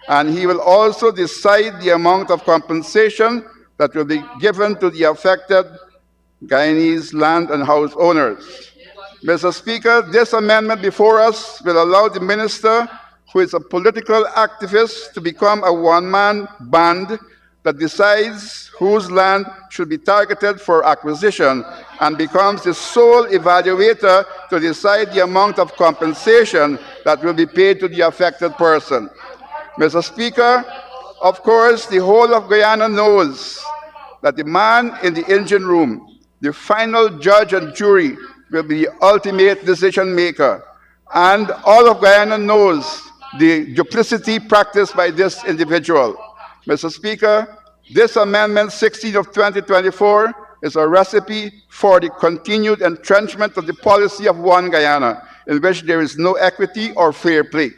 Speaker 7: and he will also decide the amount of compensation that will be given to the affected Guyanese land and house owners. Mr. Speaker, this amendment before us will allow the minister, who is a political activist, to become a one-man band that decides whose land should be targeted for acquisition and becomes the sole evaluator to decide the amount of compensation that will be paid to the affected person. Mr. Speaker, of course, the whole of Guyana knows that the man in the engine room, the final judge and jury, will be the ultimate decision maker. And all of Guyana knows the duplicity practiced by this individual. Mr. Speaker, this Amendment 16 of 2024 is a recipe for the continued entrenchment of the policy of one Guyana, in which there is no equity or fair play.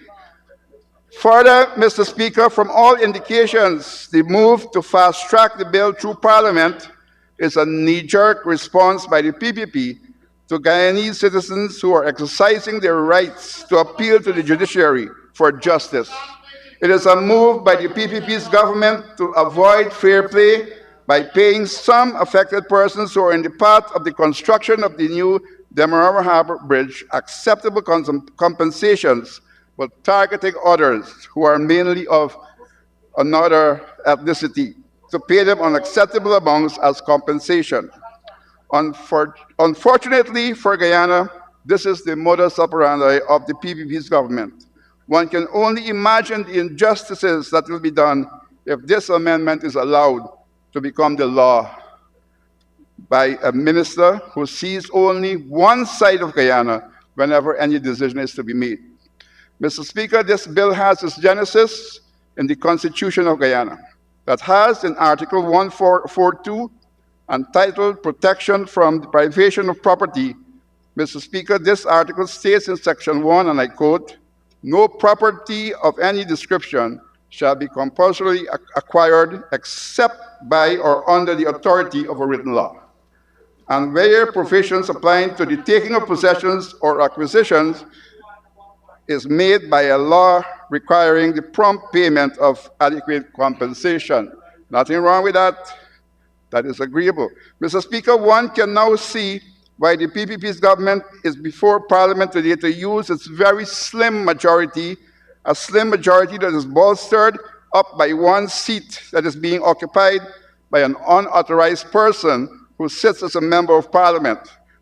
Speaker 7: Further, Mr. Speaker, from all indications, the move to fast-track the bill through Parliament is a knee-jerk response by the PPP to Guyanese citizens who are exercising their rights to appeal to the judiciary for justice. It is a move by the PPP's government to avoid fair play by paying some affected persons who are in the path of the construction of the new Demerara Harbor Bridge acceptable compensations, but targeting others who are mainly of another ethnicity to pay them unacceptable amounts as compensation. Unfortunately for Guyana, this is the modus operandi of the PPP's government. One can only imagine the injustices that will be done if this amendment is allowed to become the law by a minister who sees only one side of Guyana whenever any decision is to be made. Mr. Speaker, this bill has its genesis in the Constitution of Guyana, that has in Article 1442, entitled Protection from the Privation of Property. Mr. Speaker, this article states in Section 1, and I quote, "No property of any description shall be compulsorily acquired except by or under the authority of a written law. And where provisions applying to the taking of possessions or acquisitions is made by a law requiring the prompt payment of adequate compensation." Nothing wrong with that. That is agreeable. Mr. Speaker, one can now see why the PPP's government is before Parliament today to use its very slim majority, a slim majority that is bolstered up by one seat that is being occupied by an unauthorized person who sits as a member of Parliament,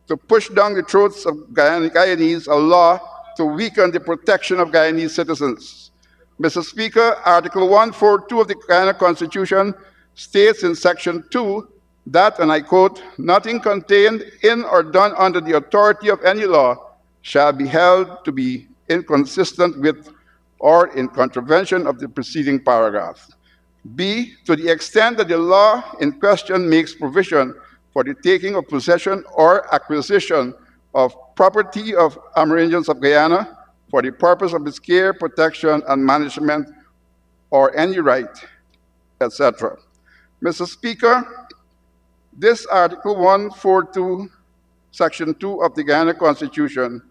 Speaker 7: to push down the throats of Guyanese a law to weaken the protection of Guyanese citizens. Mr. Speaker, Article 142 of the Guyana Constitution states in Section 2 that, and I quote, "Nothing contained in or done under the authority of any law shall be held to be inconsistent with or in contravention of the preceding paragraph." B, to the extent that the law in question makes provision for the taking of possession or acquisition of property of Amerindians of Guyana for the purpose of its care, protection, and management, or any right, etc. Mr. Speaker, this Article 142, Section 2 of the Guyana Constitution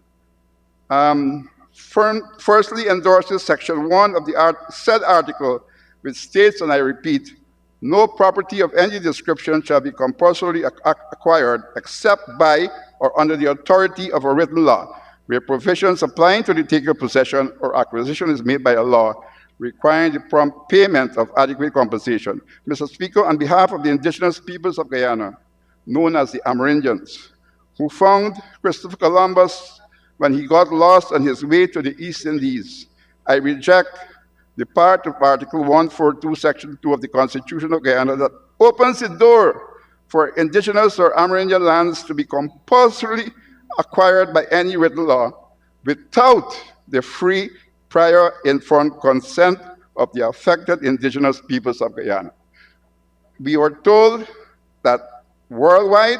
Speaker 7: firstly endorses Section 1 of the said article, which states, and I repeat, "No property of any description shall be compulsorily acquired except by or under the authority of a written law, where provisions applying to the taking of possession or acquisition is made by a law requiring the prompt payment of adequate compensation." Mr. Speaker, on behalf of the indigenous peoples of Guyana, known as the Amerindians, who found Christopher Columbus when he got lost on his way to the East Indies, I reject the part of Article 142, Section 2 of the Constitution of Guyana that opens the door for indigenous or Amerindian lands to be compulsorily acquired by any written law without the free, prior, informed consent of the affected indigenous peoples of Guyana. We were told that worldwide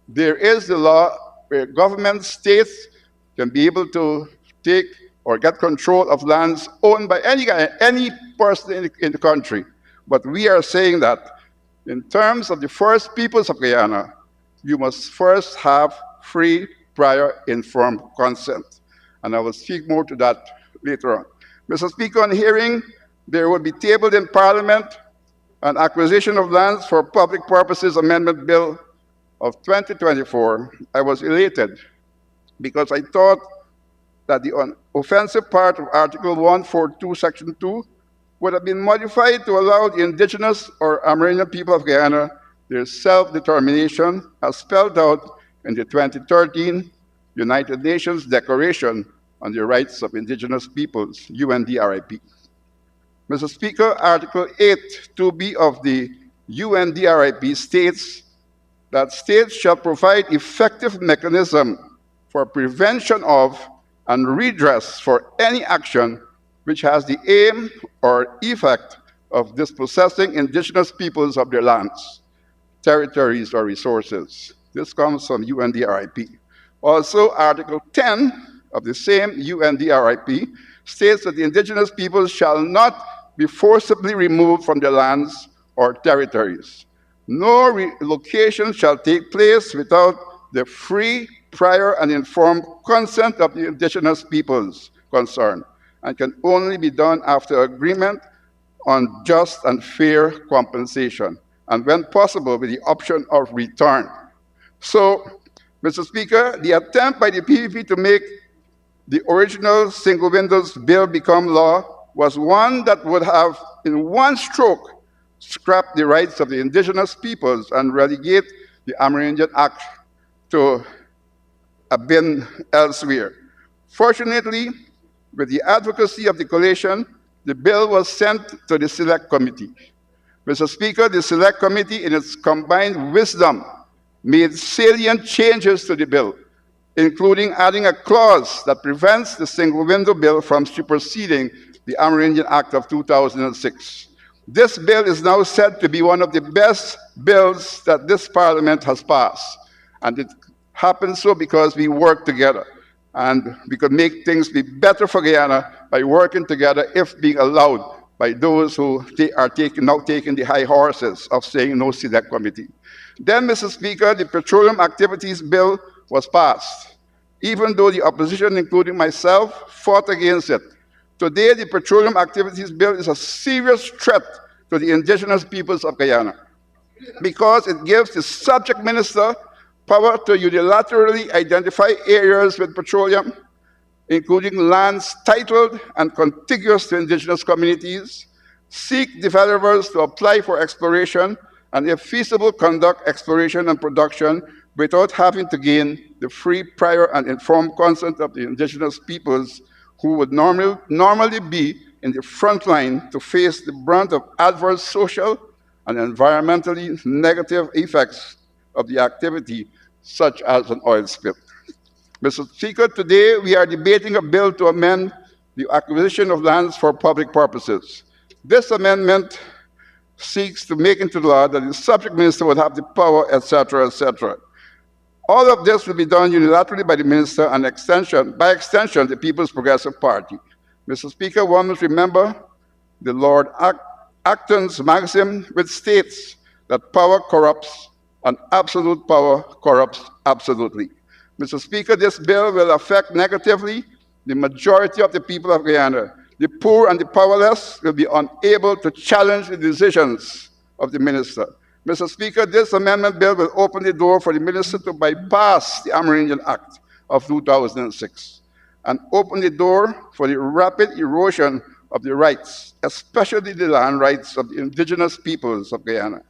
Speaker 7: there is the law where government states can be able to take or get control of lands owned by any person in the country. But we are saying that in terms of the first peoples of Guyana, you must first have free, prior, informed consent. And I will speak more to that later on. Mr. Speaker, on hearing, there will be tabled in Parliament an acquisition of lands for public purposes amendment bill of 2024. I was elated because I thought that the offensive part of Article 142, Section 2 would have been modified to allow the indigenous or Amerindian people of Guyana their self-determination as spelled out in the 2013 United Nations Declaration on the Rights of Indigenous Peoples, UNDRIP. Mr. Speaker, Article 8, 2B of the UNDRIP states that states shall provide effective mechanism for prevention of and redress for any action which has the aim or effect of dispossessing indigenous peoples of their lands, territories, or resources. This comes from UNDRIP. Also, Article 10 of the same UNDRIP states that the indigenous peoples shall not be forcibly removed from their lands or territories. No relocation shall take place without the free, prior, and informed consent of the indigenous peoples concerned, and can only be done after agreement on just and fair compensation, and when possible, with the option of return. So, Mr. Speaker, the attempt by the PPP to make the original Single Windows Bill become law was one that would have, in one stroke, scrapped the rights of the indigenous peoples and relegate the Amerindian Act to a bin elsewhere. Fortunately, with the advocacy of the coalition, the bill was sent to the Select Committee. Mr. Speaker, the Select Committee, in its combined wisdom, made salient changes to the bill, including adding a clause that prevents the Single Window Bill from superseding the Amerindian Act of 2006. This bill is now said to be one of the best bills that this Parliament has passed. And it happens so because we work together. And we could make things be better for Guyana by working together if being allowed by those who are now taking the high horses of saying no Select Committee. Then, Mr. Speaker, the Petroleum Activities Bill was passed, even though the opposition, including myself, fought against it. Today, the Petroleum Activities Bill is a serious threat to the indigenous peoples of Guyana because it gives the subject minister power to unilaterally identify areas with petroleum, including lands titled and contiguous to indigenous communities, seek developers to apply for exploration, and if feasible, conduct exploration and production without having to gain the free, prior, and informed consent of the indigenous peoples who would normally be in the front line to face the brunt of adverse social and environmentally negative effects of the activity, such as an oil spill. Mr. Speaker, today we are debating a bill to amend the acquisition of lands for public purposes. This amendment seeks to make into law that the subject minister would have the power, etc., etc. All of this will be done unilaterally by the minister and by extension, the People's Progressive Party. Mr. Speaker, one must remember the Lord Acton's maxim, which states that power corrupts and absolute power corrupts absolutely. Mr. Speaker, this bill will affect negatively the majority of the people of Guyana. The poor and the powerless will be unable to challenge the decisions of the minister. Mr. Speaker, this amendment bill will open the door for the minister to bypass the Amerindian Act of 2006 and open the door for the rapid erosion of the rights, especially the land rights of the indigenous peoples of Guyana.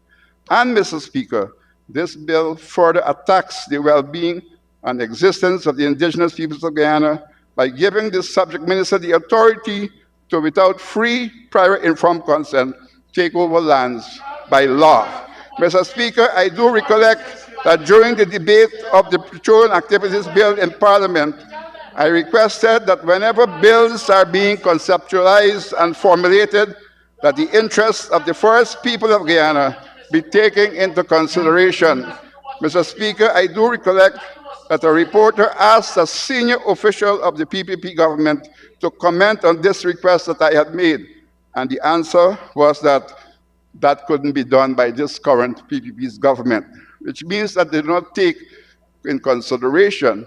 Speaker 7: And, Mr. Speaker, this bill further attacks the well-being and existence of the indigenous peoples of Guyana by giving the subject minister the authority to, without free, prior, informed consent, take over lands by law. Mr. Speaker, I do recollect that during the debate of the Petroleum Activities Bill in Parliament, I requested that whenever bills are being conceptualized and formulated, that the interests of the first people of Guyana be taken into consideration. Mr. Speaker, I do recollect that a reporter asked a senior official of the PPP government to comment on this request that I had made. And the answer was that that couldn't be done by this current PPP's government, which means that they do not take in consideration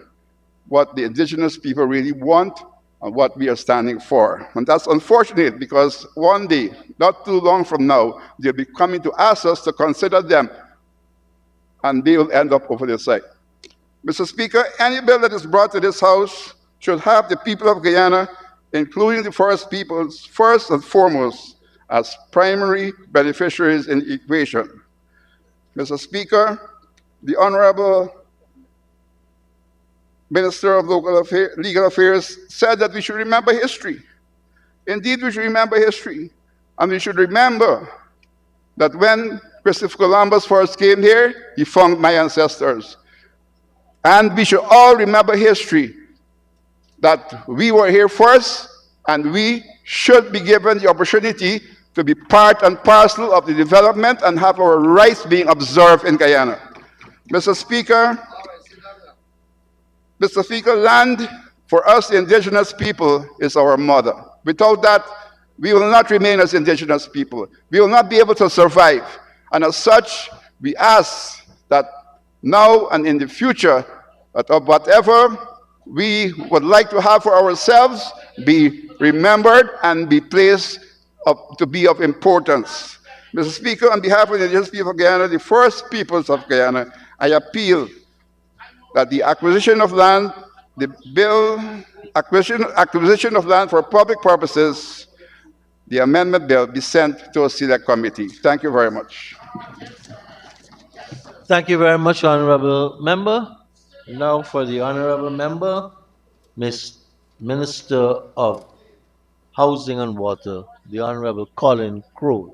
Speaker 7: what the indigenous people really want and what we are standing for. And that's unfortunate because one day, not too long from now, they'll be coming to ask us to consider them, and they will end up over their side. Mr. Speaker, any bill that is brought to this House should have the people of Guyana, including the First Peoples, first and foremost as primary beneficiaries in the equation. Mr. Speaker, the Honorable Minister of Legal Affairs said that we should remember history. Indeed, we should remember history. And we should remember that when Christopher Columbus first came here, he found my ancestors. And we should all remember history, that we were here first, and we should be given the opportunity to be part and parcel of the development and have our rights being observed in Guyana. Mr. Speaker, land for us, the indigenous people, is our mother. Without that, we will not remain as indigenous people. We will not be able to survive. And as such, we ask that now and in the future, that of whatever we would like to have for ourselves be remembered and be placed to be of importance. Mr. Speaker, on behalf of the indigenous people of Guyana, the First Peoples of Guyana, I appeal that the acquisition of land, the bill, acquisition of land for public purposes, the amendment bill be sent to a select committee. Thank you very much.
Speaker 2: Thank you very much, Honorable Member. Now for the Honorable Member, Miss Minister of Housing and Water, the Honorable Colin Crowe.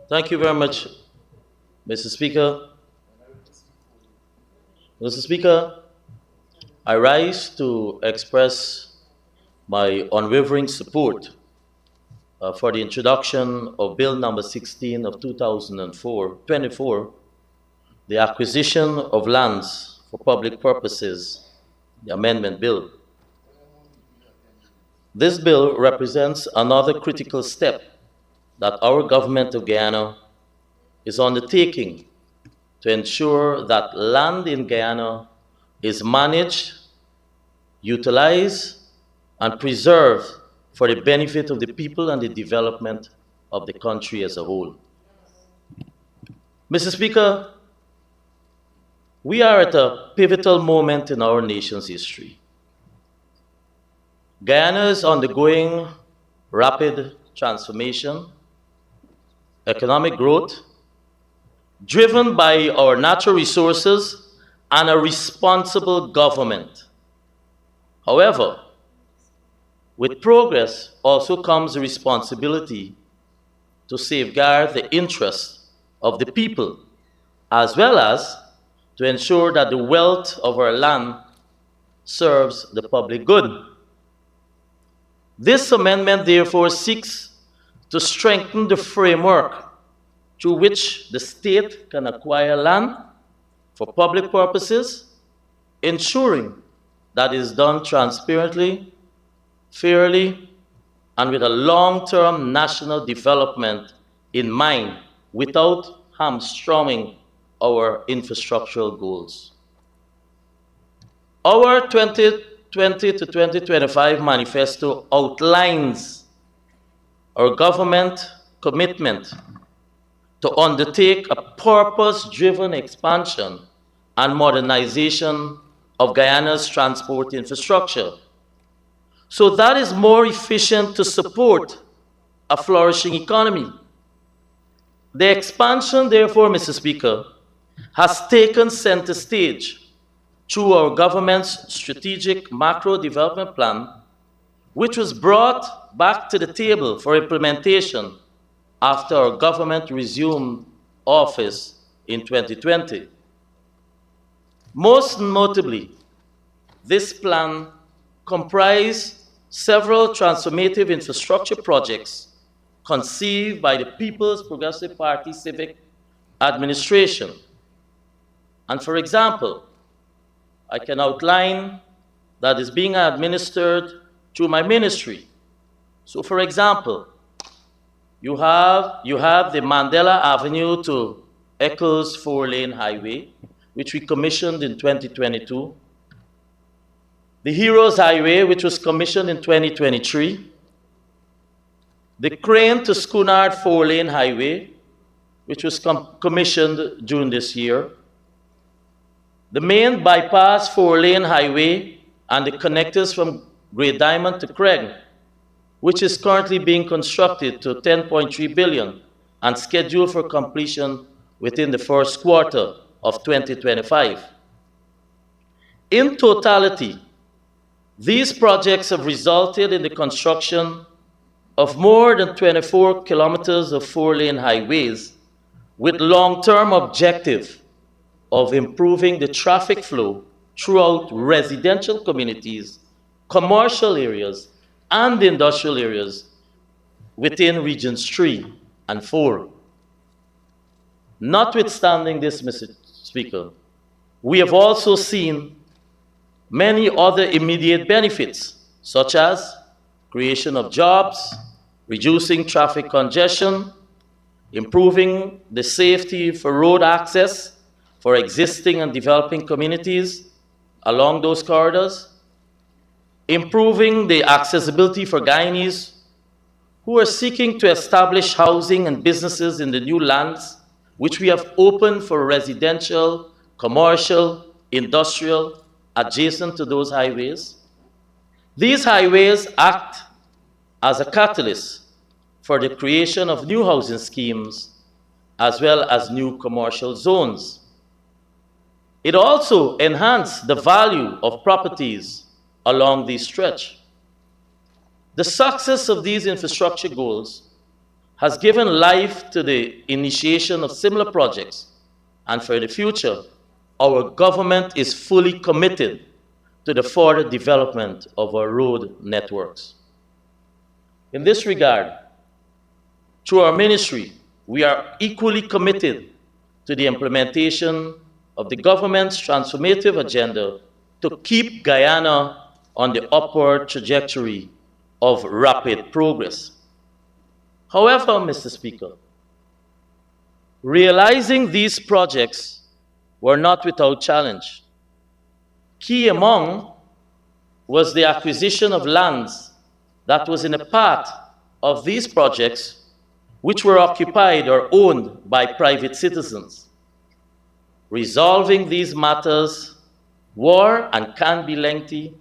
Speaker 8: Thank you very much, Mr. Speaker. Mr. Speaker, I rise to express my unwavering support for the introduction of Bill number 16 of 2024, the acquisition of lands for public purposes, the amendment bill. This bill represents another critical step that our government of Guyana is undertaking to ensure that land in Guyana is managed, utilized, and preserved for the benefit of the people and the development of the country as a whole. Mr. Speaker, we are at a pivotal moment in our nation's history. Guyana is undergoing rapid transformation, economic growth, driven by our natural resources and a responsible government. However, with progress also comes the responsibility to safeguard the interests of the people, as well as to ensure that the wealth of our land serves the public good. This amendment therefore seeks to strengthen the framework through which the state can acquire land for public purposes, ensuring that it is done transparently, fairly, and with a long-term national development in mind without hamstringing our infrastructural goals. Our 2020 to 2025 manifesto outlines our government commitment to undertake a purpose-driven expansion and modernization of Guyana's transport infrastructure, so that is more efficient to support a flourishing economy. The expansion, therefore, Mr. Speaker, has taken center stage through our government's strategic macro development plan, which was brought back to the table for implementation after our government resumed office in 2020. Most notably, this plan comprise several transformative infrastructure projects conceived by the People's Progressive Party Civic Administration. And for example, I can outline that is being administered through my ministry. So for example, you have the Mandela Avenue to Eccles 4-lane highway, which we commissioned in 2022. The Heroes Highway, which was commissioned in 2023. The Crane to Schoonard 4-lane highway, which was commissioned June this year. The main bypass 4-lane highway and the connectors from Great Diamond to Craig, which is currently being constructed to 10.3 billion and scheduled for completion within the first quarter of 2025. In totality, these projects have resulted in the construction of more than 24 kilometers of 4-lane highways with long-term objective of improving the traffic flow throughout residential communities, commercial areas, and industrial areas within Regions 3 and 4. Notwithstanding this, Mr. Speaker, we have also seen many other immediate benefits, such as creation of jobs, reducing traffic congestion, improving the safety for road access for existing and developing communities along those corridors, improving the accessibility for Guyanese who are seeking to establish housing and businesses in the new lands which we have opened for residential, commercial, industrial, adjacent to those highways. These highways act as a catalyst for the creation of new housing schemes as well as new commercial zones. It also enhanced the value of properties along this stretch. The success of these infrastructure goals has given life to the initiation of similar projects, and for the future, our government is fully committed to the further development of our road networks. In this regard, through our ministry, we are equally committed to the implementation of the government's transformative agenda to keep Guyana on the upward trajectory of rapid progress. However, Mr. Speaker, realizing these projects were not without challenge. Key among was the acquisition of lands that was in a part of these projects which were occupied or owned by private citizens. Resolving these matters were and can be lengthy.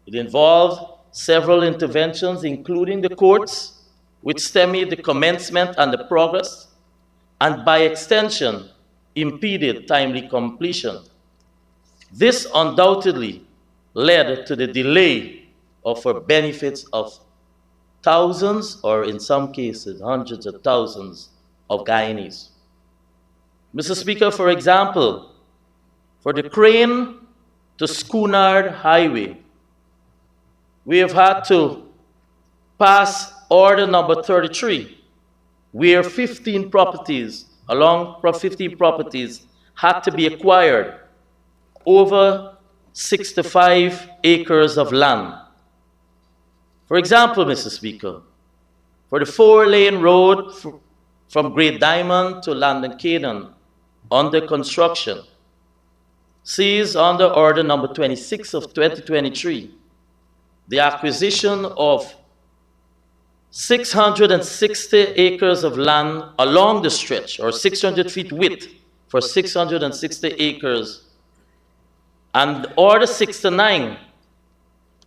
Speaker 8: It involved several interventions, including the courts, which stymied the commencement and the progress, and by extension, impeded timely completion. This undoubtedly led to the delay for benefits of thousands, or in some cases, hundreds of thousands of Guyanese. Mr. Speaker, for example, for the Crane to Schoonard Highway, we have had to pass Order number 33, where 15 properties had to be acquired over 65 acres of land. For example, Mr. Speaker, for the 4-lane road from Great Diamond to London Canaan under construction, seized under Order number 26 of 2023, the acquisition of 660 acres of land along the stretch, or 600 feet width for 660 acres, and Order 69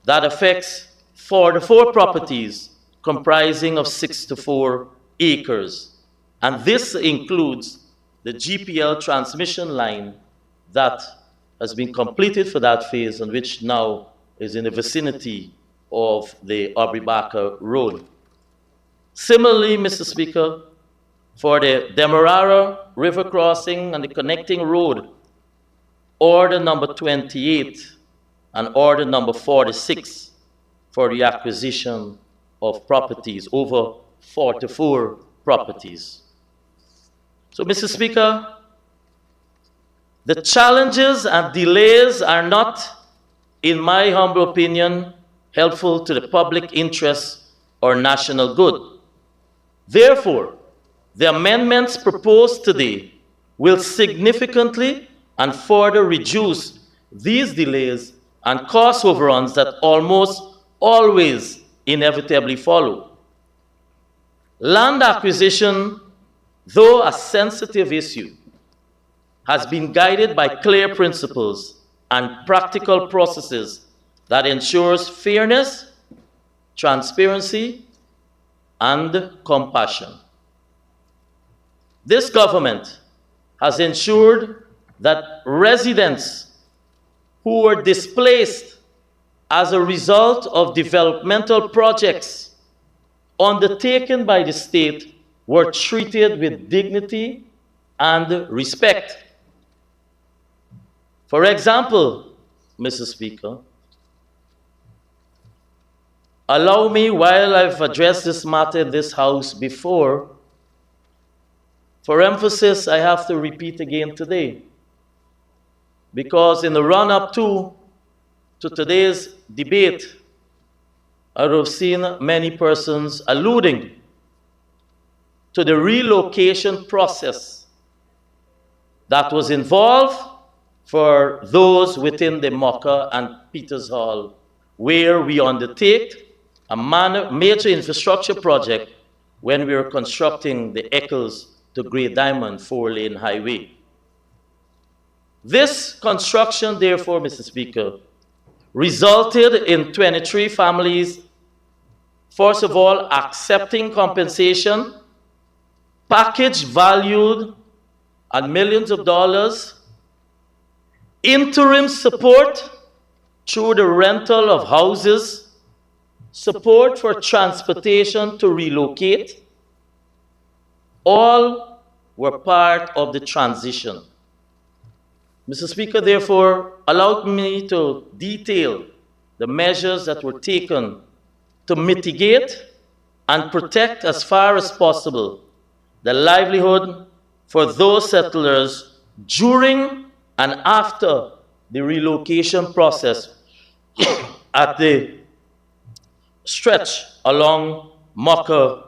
Speaker 8: that affects 44 properties comprising of 64 acres. And this includes the GPL transmission line that has been completed for that phase and which now is in the vicinity of the Abribaka Road. Similarly, Mr. Speaker, for the Demerara River crossing and the connecting road, Order number 28 and Order Number 46 for the acquisition of properties, over 44 properties. So, Mr. Speaker, the challenges and delays are not, in my humble opinion, helpful to the public interest or national good. Therefore, the amendments proposed today will significantly and further reduce these delays and cost overruns that almost always inevitably follow. Land acquisition, though a sensitive issue, has been guided by clear principles and practical processes that ensures fairness, transparency, and compassion. This government has ensured that residents who were displaced as a result of developmental projects undertaken by the state were treated with dignity and respect. For example, Mr. Speaker, allow me, while I've addressed this matter in this House before, for emphasis, I have to repeat again today. Because in the run-up to today's debate, I have seen many persons alluding to the relocation process that was involved for those within the Mocha and Peters Hall, where we undertake a major infrastructure project when we were constructing the Eccles to Great Diamond 4-lane highway. This construction, therefore, Mr. Speaker, resulted in 23 families, first of all, accepting compensation, package valued at millions of dollars, interim support through the rental of houses, support for transportation to relocate, all were part of the transition. Mr. Speaker, therefore, allow me to detail the measures that were taken to mitigate and protect as far as possible the livelihood for those settlers during and after the relocation process at the stretch along Mocha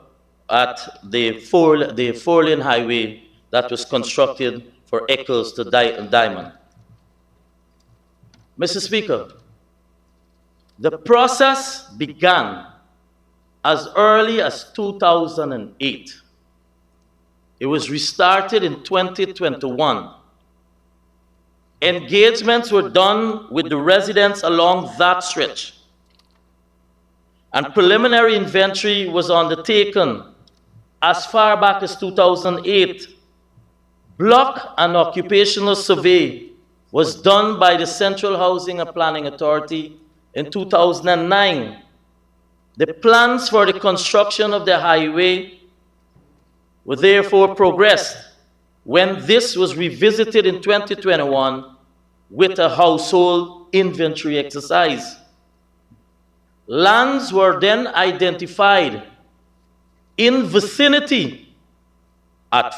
Speaker 8: at the four-lane highway that was constructed for Eccles to Diamond. Mr. Speaker, the process began as early as 2008. It was restarted in 2021. Engagements were done with the residents along that stretch, and preliminary inventory was undertaken as far back as 2008. Block and occupational survey was done by the Central Housing and Planning Authority in 2009. The plans for the construction of the highway were therefore progressed when this was revisited in 2021 with a household inventory exercise. Lands were then identified in vicinity at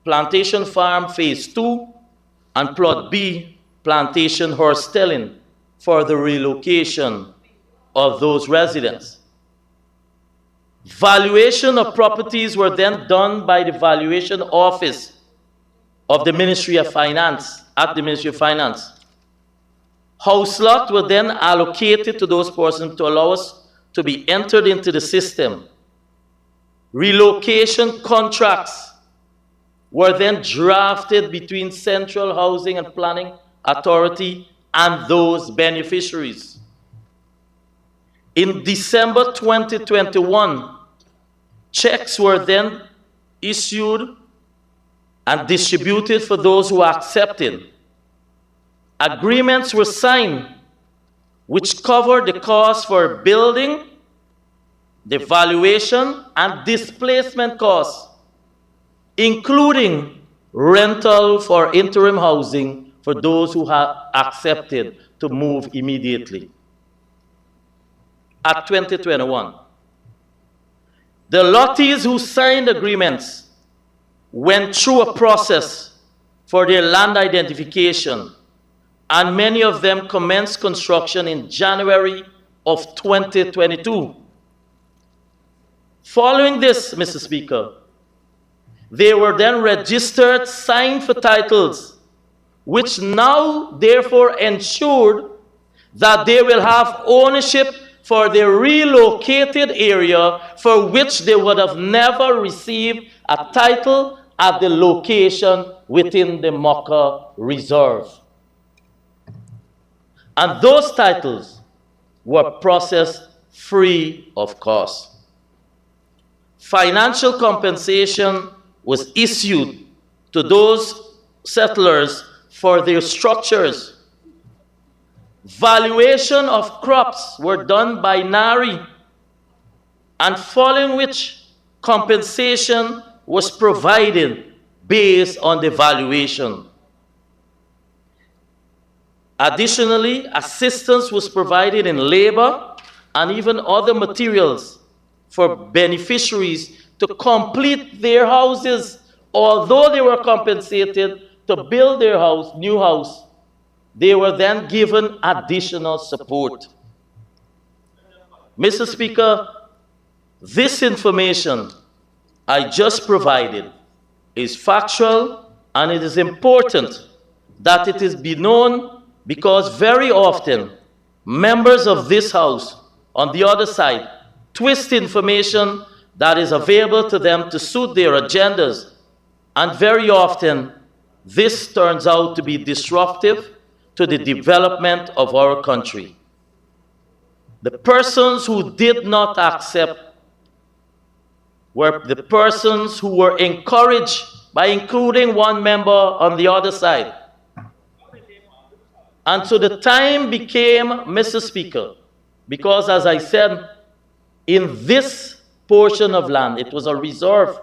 Speaker 8: Plantation Farm Phase 2 and Plot B, Plantation Horstelling, for the relocation of those residents. Valuation of properties were then done by the Valuation Office of the Ministry of Finance, at the Ministry of Finance. House lots were then allocated to those persons to allow us to be entered into the system. Relocation contracts were then drafted between Central Housing and Planning Authority and those beneficiaries. In December 2021, checks were then issued and distributed for those who accepted. Agreements were signed which covered the cost for building, the valuation, and displacement costs, including rental for interim housing for those who accepted to move immediately. At 2021, the lottees who signed agreements went through a process for their land identification, and many of them commenced construction in January of 2022. Following this, Mr. Speaker, they were then registered, signed for titles, which now therefore ensured that they will have ownership for the relocated area for which they would have never received a title at the location within the Mocha Reserve. And those titles were processed free of cost. Financial compensation was issued to those settlers for their structures. Valuation of crops were done by NARI, and following which compensation was provided based on the valuation. Additionally, assistance was provided in labor and even other materials for beneficiaries to complete their houses. Although they were compensated to build their house, new house, they were then given additional support. Mr. Speaker, this information I just provided is factual, and it is important that it is be known, because very often members of this House on the other side twist information that is available to them to suit their agendas, and very often this turns out to be disruptive to the development of our country. The persons who did not accept were the persons who were encouraged by including one member on the other side. And so the time became, Mr. Speaker, because as I said, in this portion of land, it was a reserve,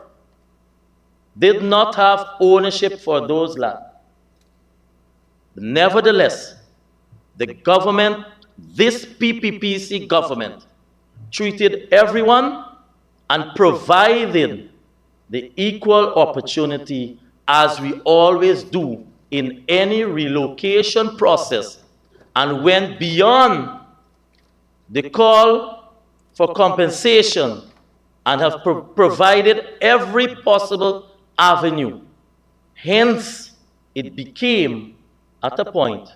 Speaker 8: did not have ownership for those land. Nevertheless, the government, this PPPC government, treated everyone and provided the equal opportunity, as we always do in any relocation process, and went beyond the call for compensation and have provided every possible avenue. Hence, it became at a point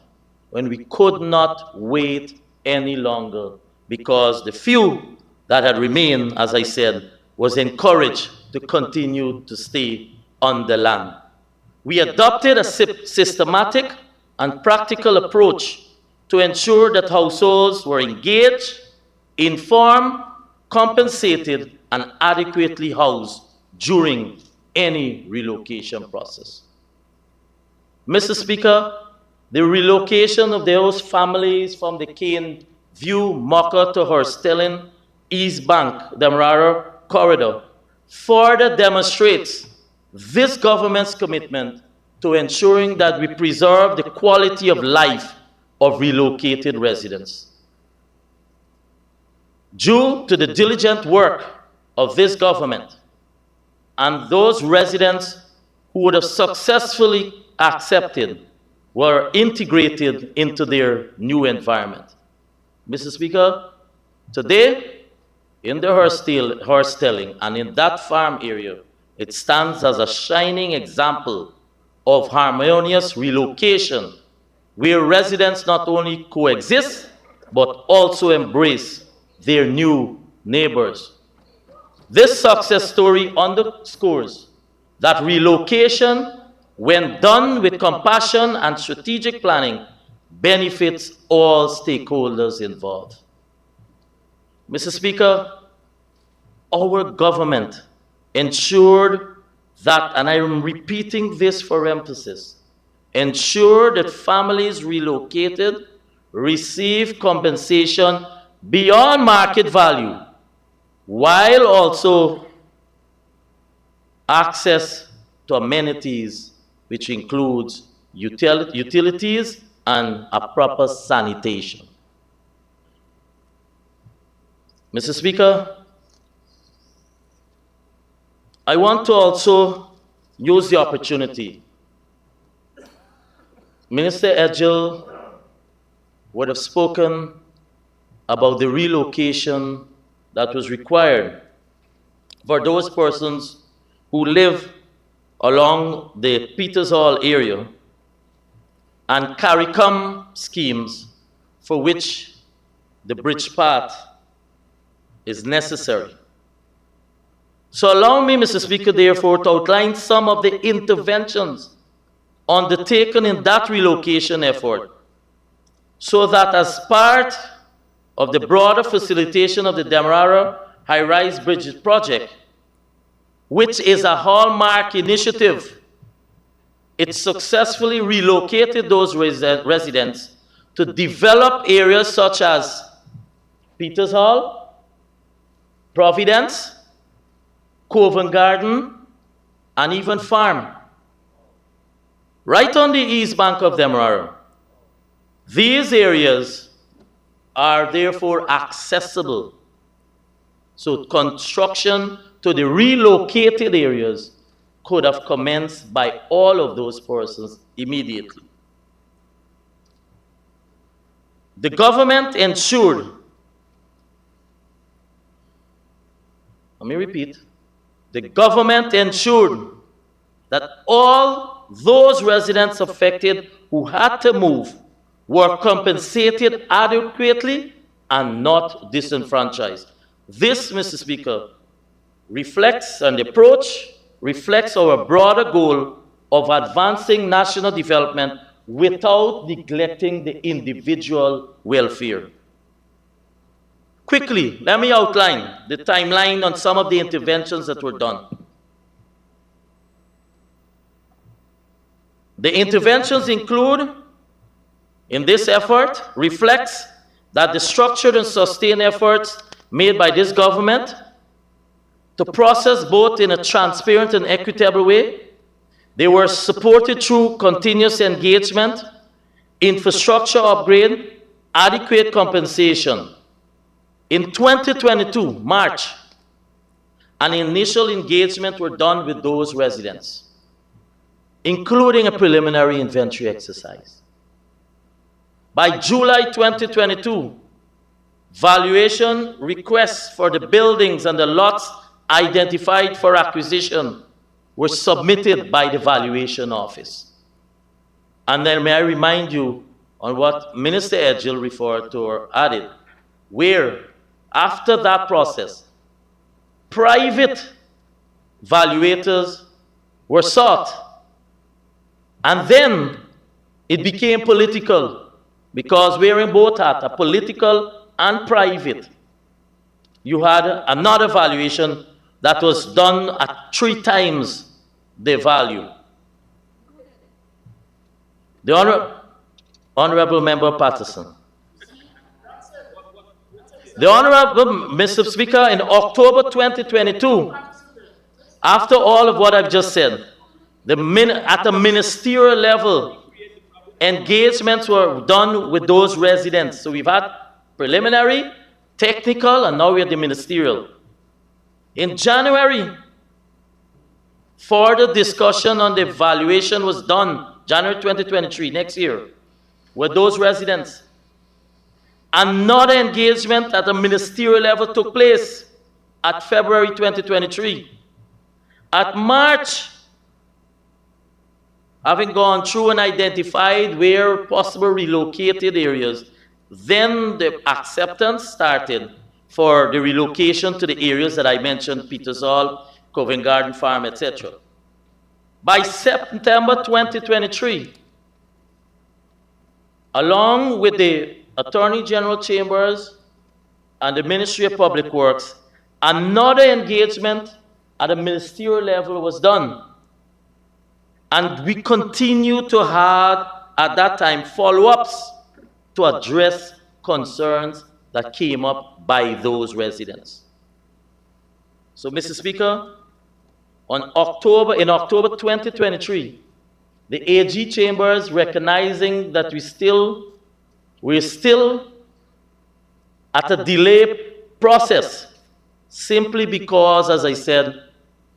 Speaker 8: when we could not wait any longer, because the few that had remained, as I said, was encouraged to continue to stay on the land. We adopted a systematic and practical approach to ensure that households were engaged, informed, compensated, and adequately housed during any relocation process. Mr. Speaker, the relocation of those families from the Cane View, Mocha to Horstelling, East Bank, Demerara corridor further demonstrates this government's commitment to ensuring that we preserve the quality of life of relocated residents. Due to the diligent work of this government and those residents who would have successfully accepted were integrated into their new environment. Mr. Speaker, today, in the Horstelling and in that farm area, it stands as a shining example of harmonious relocation, where residents not only coexist, but also embrace their new neighbors. This success story underscores that relocation, when done with compassion and strategic planning, benefits all stakeholders involved. Mr. Speaker, our government ensured that, and I am repeating this for emphasis, ensure that families relocated receive compensation beyond market value, while also access to amenities, which includes utilities and a proper sanitation. Mr. Speaker, I want to also use the opportunity. Minister Edgell would have spoken about the relocation that was required for those persons who live along the Peters Hall area and CARICOM schemes for which the bridge path is necessary. So allow me, Mr. Speaker, therefore, to outline some of the interventions undertaken in that relocation effort, so that as part of the broader facilitation of the Demerara High-Rise Bridge project, which is a hallmark initiative, it successfully relocated those residents to develop areas such as Peters Hall, Providence, Covent Garden, and even Farm, right on the east bank of Demerara. These areas are therefore accessible. So construction to the relocated areas could have commenced by all of those persons immediately. The government ensured, let me repeat, the government ensured that all those residents affected who had to move were compensated adequately and not disenfranchised. This, Mr. Speaker, reflects, and the approach reflects our broader goal of advancing national development without neglecting the individual welfare. Quickly, let me outline the timeline on some of the interventions that were done. The interventions include, in this effort, reflects that the structured and sustained efforts made by this government to process both in a transparent and equitable way. They were supported through continuous engagement, infrastructure upgrade, adequate compensation. In 2022, March, an initial engagement were done with those residents, including a preliminary inventory exercise. By July 2022, valuation requests for the buildings and the lots identified for acquisition were submitted by the Valuation Office. And then may I remind you on what Minister Edgell referred to or added, where after that process, private valuators were sought. And then it became political, because wearing both hats, a political and private. You had another valuation that was done at 3 times the value. The Honorable Member Patterson. The Honorable Mr. Speaker, in October 2022, after all of what I've just said, at the ministerial level, engagements were done with those residents. So we've had preliminary, technical, and now we're at the ministerial. In January, further discussion on the valuation was done, January 2023, next year, with those residents. Another engagement at the ministerial level took place at February 2023. At March, having gone through and identified where possible relocated areas, then the acceptance started for the relocation to the areas that I mentioned, Peters Hall, Covent Garden Farm, etc. By September 2023, along with the Attorney General Chambers and the Ministry of Public Works, another engagement at the ministerial level was done. And we continue to have, at that time, follow-ups to address concerns that came up by those residents. So, Mr. Speaker, in October 2023, the AG chambers recognizing that we're still at a delay process simply because, as I said,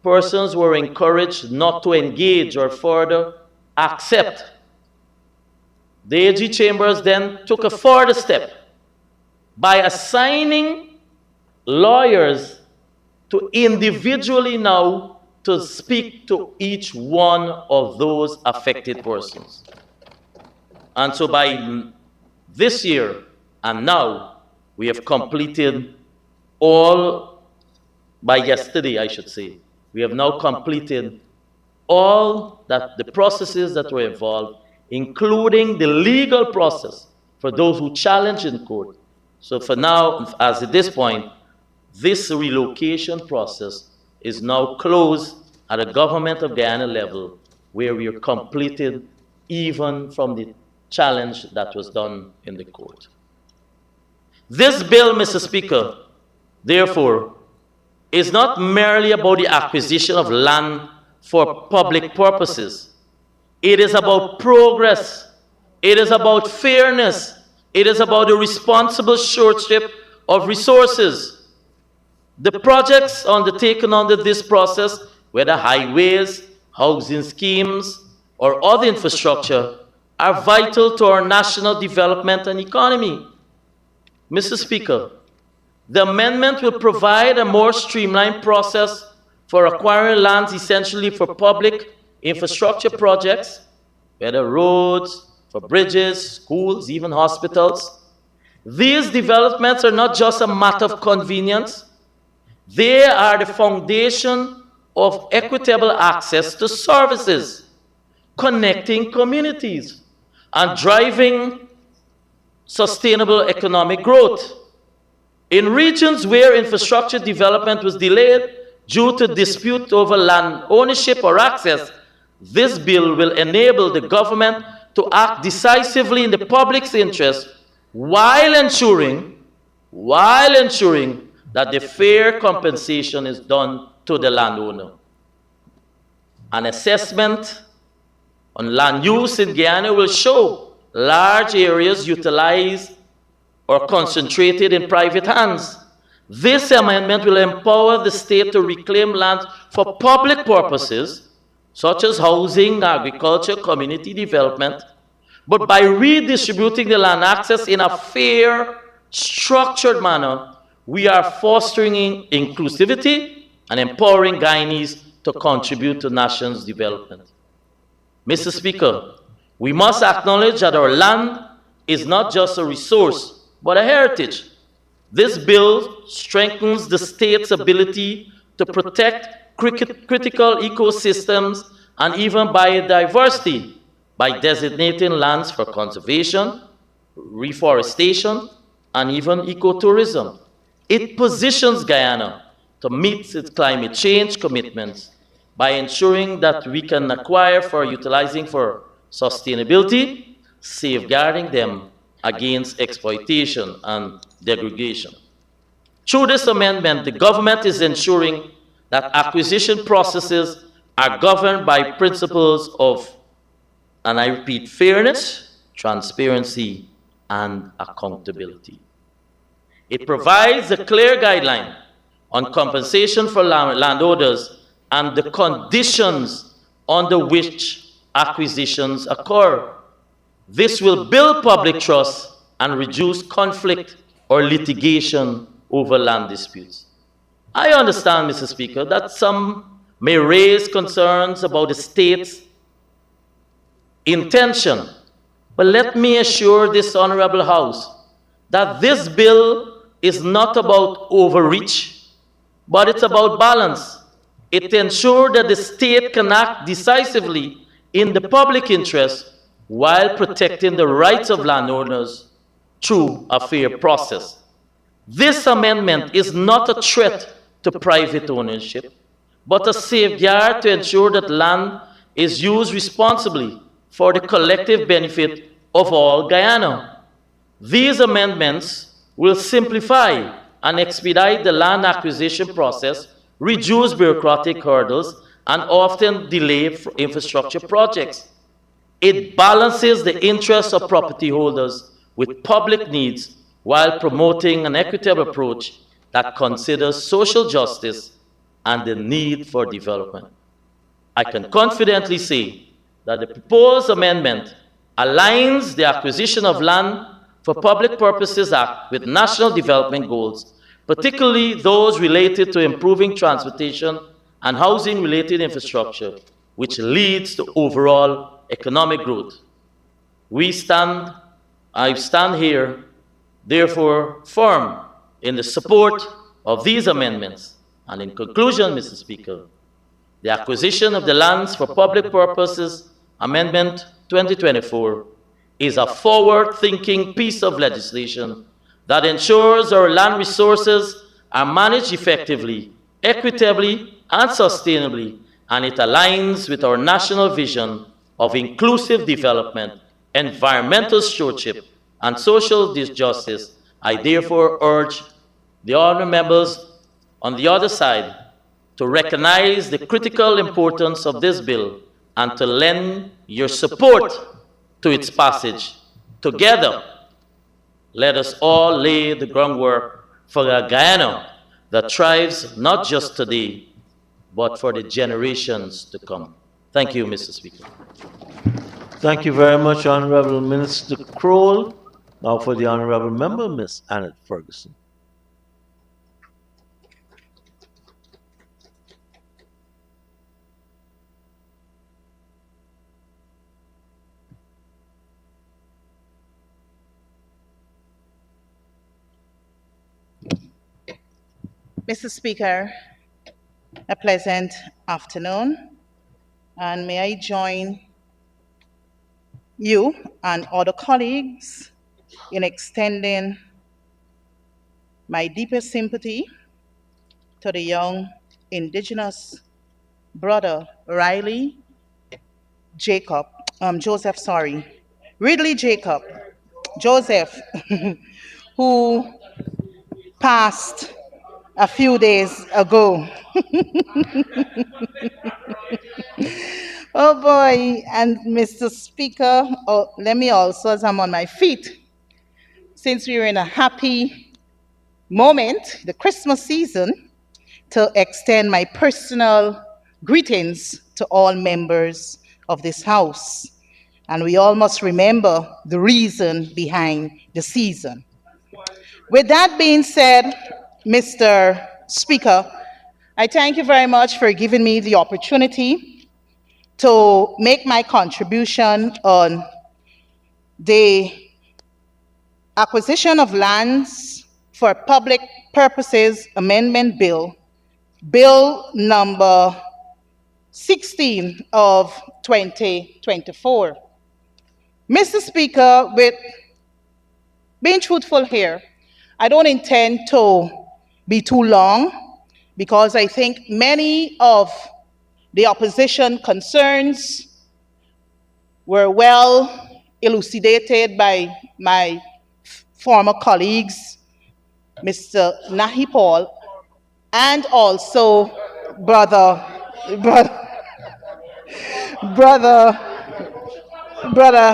Speaker 8: persons were encouraged not to engage or further accept. The AG chambers then took a further step by assigning lawyers to individually now to speak to each one of those affected persons. And so by this year and now, we have completed all, by yesterday I should say, we have now completed all that the processes that were involved, including the legal process for those who challenge in court. So for now, as at this point, this relocation process is now closed at a government of Guyana level, where we are completed even from the challenge that was done in the court. This bill, Mr. Speaker, therefore, is not merely about the acquisition of land for public purposes. It is about progress. It is about fairness. It is about the responsible stewardship of resources. The projects undertaken under this process, whether highways, housing schemes, or other infrastructure, are vital to our national development and economy. Mr. Speaker, the amendment will provide a more streamlined process for acquiring lands essentially for public infrastructure projects, whether roads, for bridges, schools, even hospitals. These developments are not just a matter of convenience. They are the foundation of equitable access to services, connecting communities, and driving sustainable economic growth. In regions where infrastructure development was delayed due to dispute over land ownership or access, this bill will enable the government to act decisively in the public's interest while ensuring that the fair compensation is done to the landowner. An assessment on land use in Guyana will show large areas utilized or concentrated in private hands. This amendment will empower the state to reclaim land for public purposes, such as housing, agriculture, community development, but by redistributing the land access in a fair, structured manner, we are fostering inclusivity and empowering Guyanese to contribute to nation's development. Mr. Speaker, we must acknowledge that our land is not just a resource, but a heritage. This bill strengthens the state's ability to protect critical ecosystems and even biodiversity by designating lands for conservation, reforestation, and even ecotourism. It positions Guyana to meet its climate change commitments by ensuring that we can acquire for utilizing for sustainability, safeguarding them against exploitation and degradation. Through this amendment, the government is ensuring that acquisition processes are governed by principles of, and I repeat, fairness, transparency, and accountability. It provides a clear guideline on compensation for landowners and the conditions under which acquisitions occur. This will build public trust and reduce conflict or litigation over land disputes. I understand, Mr. Speaker, that some may raise concerns about the state's intention, but let me assure this honorable House that this bill is not about overreach, but it's about balance. It ensures that the state can act decisively in the public interest while protecting the rights of landowners through a fair process. This amendment is not a threat to private ownership, but a safeguard to ensure that land is used responsibly for the collective benefit of all Guyana. These amendments will simplify and expedite the land acquisition process, reduce bureaucratic hurdles, and often delay infrastructure projects. It balances the interests of property holders with public needs while promoting an equitable approach that considers social justice and the need for development. I can confidently say that the proposed amendment aligns the Acquisition of Land for Public Purposes Act with national development goals, particularly those related to improving transportation and housing-related infrastructure, which leads to overall economic growth. I stand here, therefore, firm in the support of these amendments. And in conclusion, Mr. Speaker, the Acquisition of the Lands for Public Purposes Amendment 2024 is a forward-thinking piece of legislation that ensures our land resources are managed effectively, equitably, and sustainably, and it aligns with our national vision of inclusive development, environmental stewardship, and social justice. I therefore urge the honourable members on the other side to recognize the critical importance of this bill and to lend your support to its passage. Together, let us all lay the groundwork for a Guyana that thrives not just today, but for the generations to come. Thank you, Mr. Speaker.
Speaker 2: Thank you very much, Honorable Minister Kroll. Now for the Honorable Member, Ms. Annette Ferguson.
Speaker 9: Mr. Speaker, a pleasant afternoon, and may I join you and other colleagues in extending my deepest sympathy to the young Indigenous brother Ridley Joseph, who passed a few days ago. Oh boy, and Mr. Speaker, let me also, as I'm on my feet, since we're in a happy moment, the Christmas season, to extend my personal greetings to all members of this House. And we all must remember the reason behind the season. With that being said, Mr. Speaker, I thank you very much for giving me the opportunity to make my contribution on the Acquisition of Lands for Public Purposes Amendment Bill, Bill number 16 of 2024. Mr. Speaker, with being truthful here, I don't intend to be too long because I think many of the opposition concerns were well elucidated by my former colleagues, Mr. Nahi Paul, and also Brother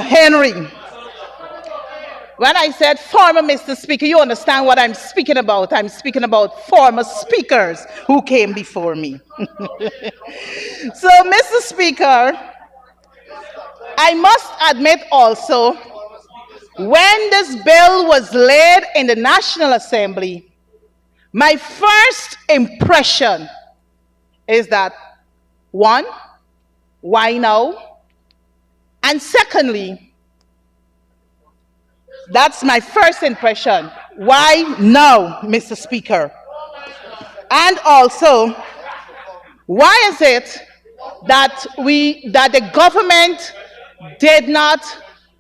Speaker 9: Henry. When I said former, Mr. Speaker, you understand what I'm speaking about. I'm speaking about former speakers who came before me. So, Mr. Speaker, I must admit also, when this bill was laid in the National Assembly, my first impression is that, one, why now? And secondly, that's my first impression. Why now, Mr. Speaker? And also, why is it that the government did not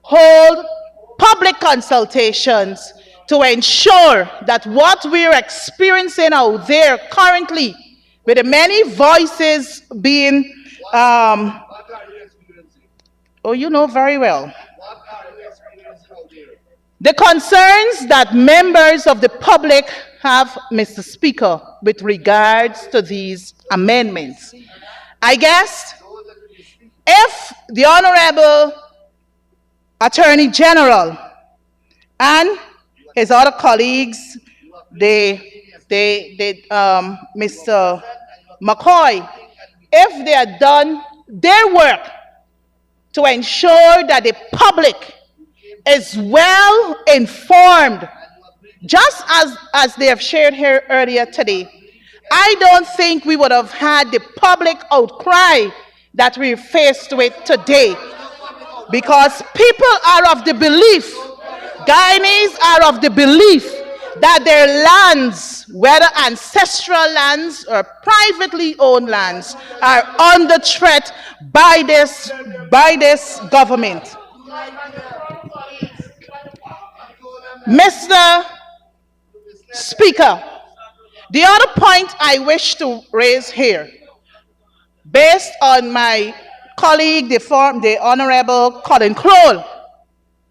Speaker 9: hold public consultations to ensure that what we're experiencing out there currently, with the many voices being, you know very well, the concerns that members of the public have, Mr. Speaker, with regards to these amendments. I guess if the Honorable Attorney General and his other colleagues, Mr. McCoy, if they had done their work to ensure that the public is well informed, just as they have shared here earlier today, I don't think we would have had the public outcry that we're faced with today, because people are of the belief, Guyanese are of the belief, that their lands, whether ancestral lands or privately owned lands, are under threat by this government. Mr. Speaker, the other point I wish to raise here, based on my colleague, the Honorable Colin Crowell,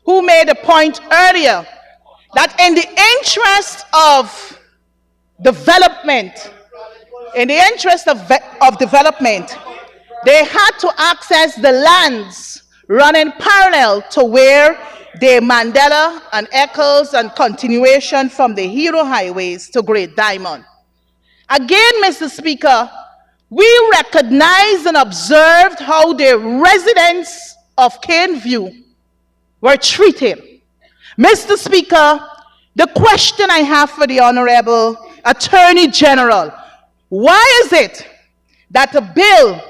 Speaker 9: who made a point earlier that in the interest of development, they had to access the lands running parallel to where the Mandela and Eccles and continuation from the Hero Highways to Great Diamond. Again, Mr. Speaker, we recognized and observed how the residents of Caneview were treated. Mr. Speaker, the question I have for the Honorable Attorney General, why is it that the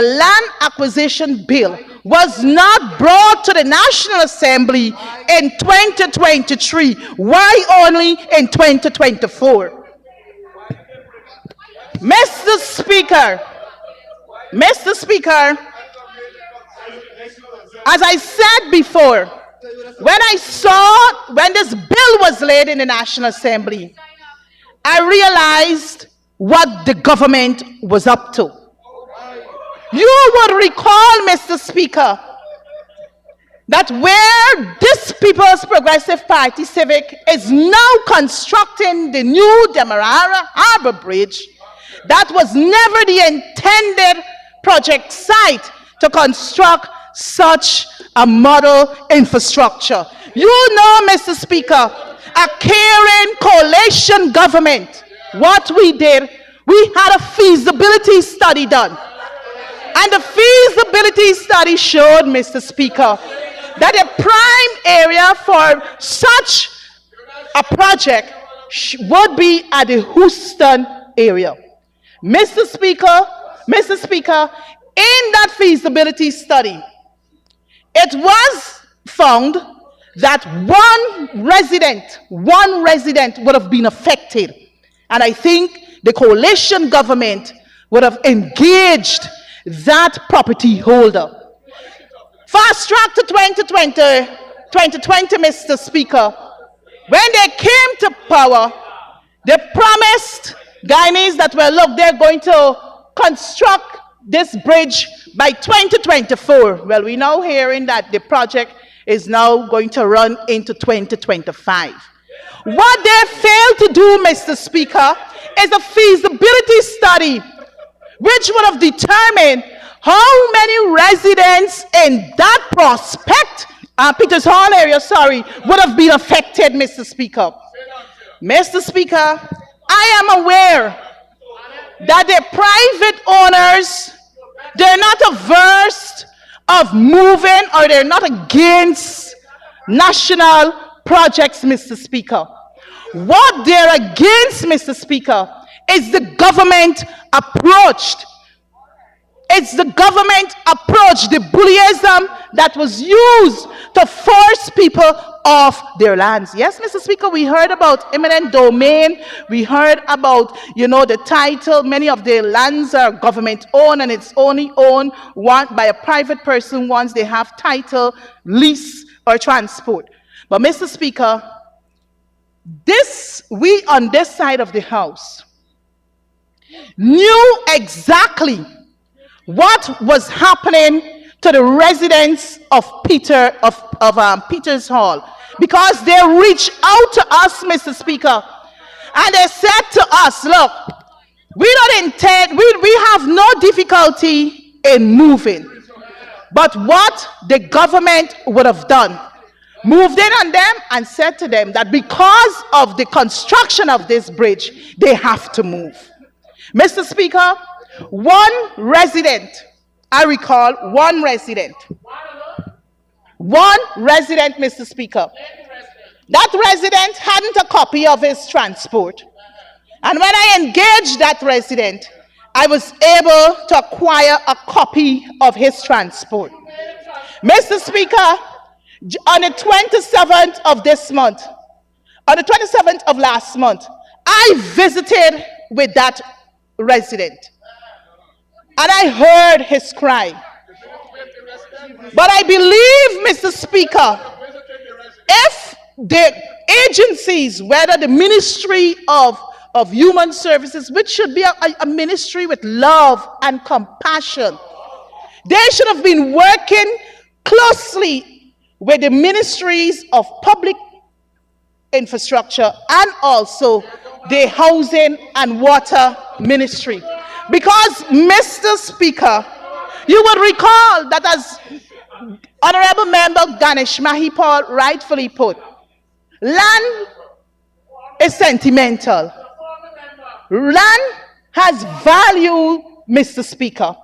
Speaker 9: land acquisition bill, was not brought to the National Assembly in 2023? Why only in 2024? Mr. Speaker, as I said before, when this bill was laid in the National Assembly, I realized what the government was up to. You would recall, Mr. Speaker, that where this People's Progressive Party Civic is now constructing the new Demerara Harbor Bridge, that was never the intended project site to construct such a model infrastructure. You know, Mr. Speaker, a caring coalition government, what we did, we had a feasibility study done. And the feasibility study showed, Mr. Speaker, that a prime area for such a project would be at the Houston area. Mr. Speaker, in that feasibility study, it was found that one resident would have been affected. And I think the coalition government would have engaged that property holder. Fast track to 2020, Mr. Speaker. When they came to power, they promised Guyanese that, well, look, they're going to construct this bridge by 2024. Well, we're now hearing that the project is now going to run into 2025. What they failed to do, Mr. Speaker, is a feasibility study which would have determined how many residents in that prospect, Peters Hall area, would have been affected, Mr. Speaker. Mr. Speaker, I am aware that the private owners, they're not averse of moving, or they're not against national projects, Mr. Speaker. What they're against, Mr. Speaker, is the government approach. It's the government approach, the bullyism that was used to force people off their lands. Yes, Mr. Speaker, we heard about eminent domain. We heard about, the title. Many of the lands are government owned, and it's only owned by a private person once they have title, lease, or transport. But Mr. Speaker, we on this side of the House knew exactly what was happening to the residents of Peters Hall, because they reached out to us, Mr. Speaker, and they said to us, look, we have no difficulty in moving, But what the government would have done, moved in on them and said to them that because of the construction of this bridge, they have to move. Mr. Speaker, one resident, I recall one resident, Mr. Speaker, that resident hadn't a copy of his transport. And when I engaged that resident, I was able to acquire a copy of his transport. Mr. Speaker, on the 27th of this month, on the 27th of last month, I visited with that resident. And I heard his cry. But I believe, Mr. Speaker, if the agencies, whether the Ministry of Human Services, which should be a ministry with love and compassion, they should have been working closely with the ministries of public infrastructure and also the housing and water ministry. Because, Mr. Speaker, you would recall that, as Honorable Member Ganesh Mahipal rightfully put, land is sentimental. Land has value, Mr. Speaker.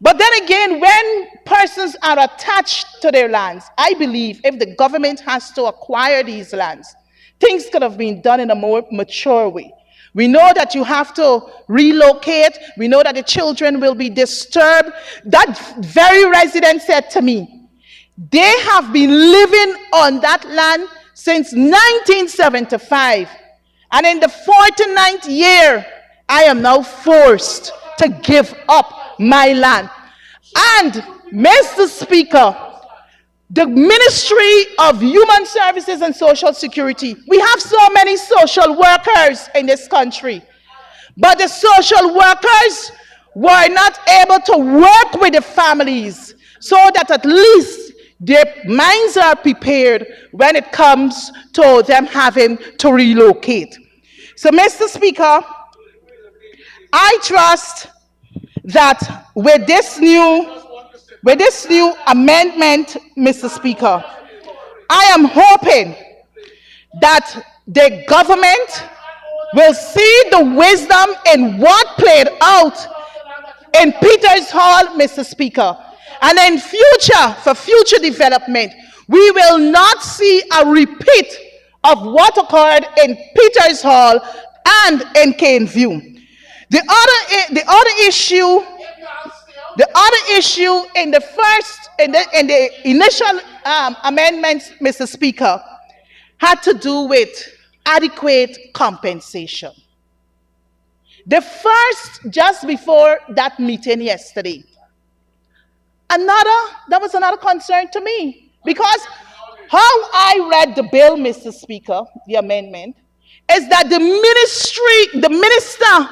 Speaker 9: But then again, when persons are attached to their lands, I believe if the government has to acquire these lands, things could have been done in a more mature way. We know that you have to relocate. We know that the children will be disturbed. That very resident said to me, they have been living on that land since 1975. And in the 49th year, I am now forced to give up my land. And, Mr. Speaker, the Ministry of Human Services and Social Security, we have so many social workers in this country, but the social workers were not able to work with the families so that at least their minds are prepared when it comes to them having to relocate. So, Mr. Speaker, I trust that with this new amendment, Mr. Speaker, I am hoping that the government will see the wisdom in what played out in Peters Hall, Mr. Speaker. And in future, for future development, we will not see a repeat of what occurred in Peters Hall and in Caneview. The other issue in the initial amendments, Mr. Speaker, had to do with adequate compensation. The first, just before that meeting yesterday, that was another concern to me, because how I read the bill, Mr. Speaker, the amendment, is that the Minister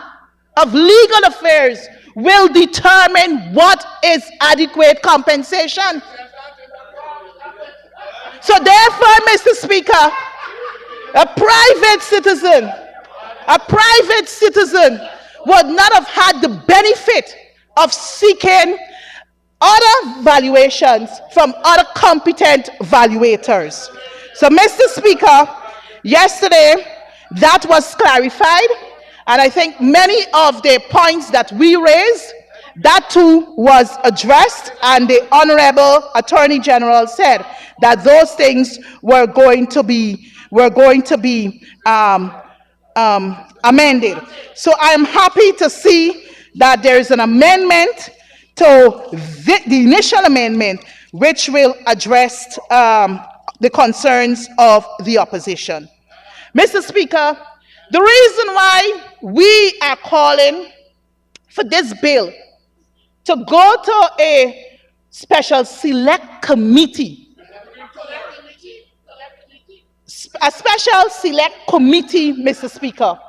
Speaker 9: of Legal Affairs will determine what is adequate compensation. So therefore, Mr. Speaker, a private citizen would not have had the benefit of seeking other valuations from other competent valuators. So, Mr. Speaker, yesterday that was clarified, and I think many of the points that we raised, that too was addressed, and the Honorable Attorney General said that those things were going to be amended. So I am happy to see that there is an amendment to the initial amendment, which will address the concerns of the opposition. Mr. Speaker, the reason why we are calling for this bill to go to a special select committee, Mr. Speaker,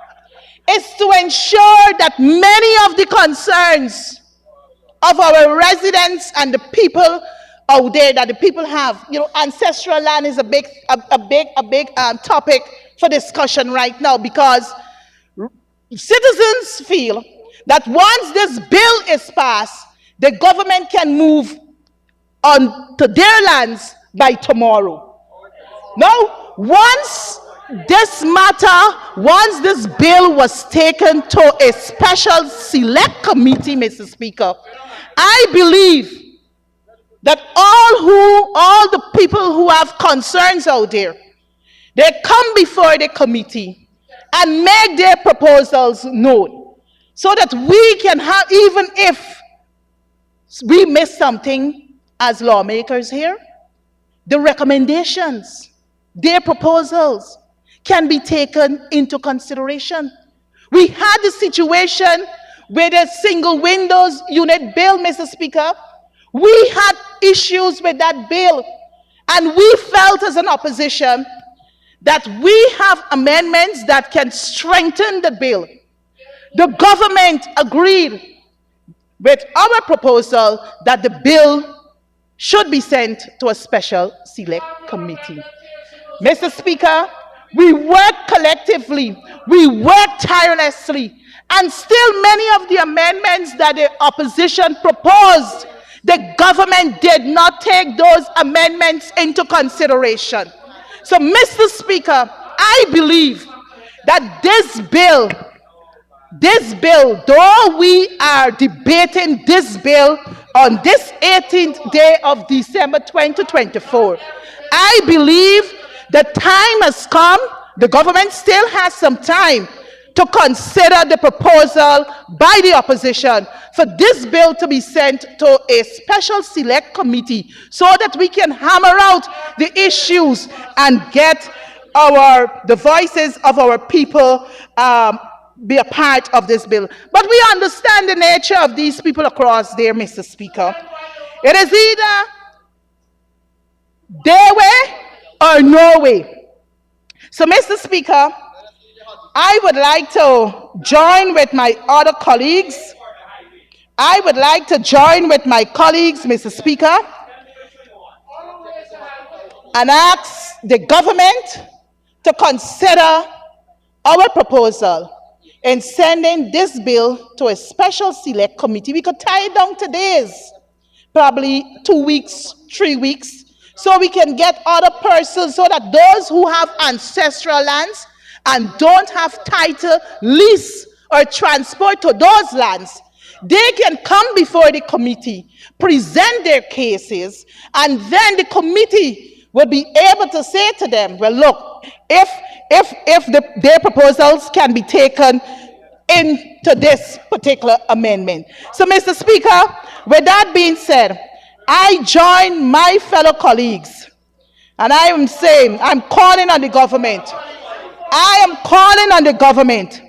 Speaker 9: is to ensure that many of the concerns of our residents and the people out there that the people have, ancestral land is a big topic for discussion right now, because citizens feel that once this bill is passed, the government can move onto their lands by tomorrow. Now, once this bill was taken to a special select committee, Mr. Speaker, I believe that all the people who have concerns out there, they come before the committee and make their proposals known so that we can have, even if we miss something as lawmakers here, the recommendations, their proposals can be taken into consideration. We had the situation with the single windows unit bill, Mr. Speaker. We had issues with that bill, and we felt as an opposition that we have amendments that can strengthen the bill. The government agreed with our proposal that the bill should be sent to a special select committee. Mr. Speaker, we work collectively, we work tirelessly, and still many of the amendments that the opposition proposed, the government did not take those amendments into consideration. So, Mr. Speaker, I believe that this bill, though we are debating this bill on this 18th day of December 2024, I believe the time has come, the government still has some time to consider the proposal by the opposition for this bill to be sent to a special select committee so that we can hammer out the issues and get the voices of our people be a part of this bill. But we understand the nature of these people across there, Mr. Speaker. It is either their way or no way. So, Mr. Speaker, I would like to join with my other colleagues. I would like to join with my colleagues, Mr. Speaker, and ask the government to consider our proposal in sending this bill to a special select committee. We could tie it down to days, probably 2 weeks, 3 weeks, so we can get other persons, so that those who have ancestral lands and don't have title, lease, or transport to those lands, they can come before the committee, present their cases, and then the committee will be able to say to them, well, look, if their proposals can be taken into this particular amendment. So, Mr. Speaker, with that being said, I join my fellow colleagues, and I am saying, I'm calling on the government. I am calling on the government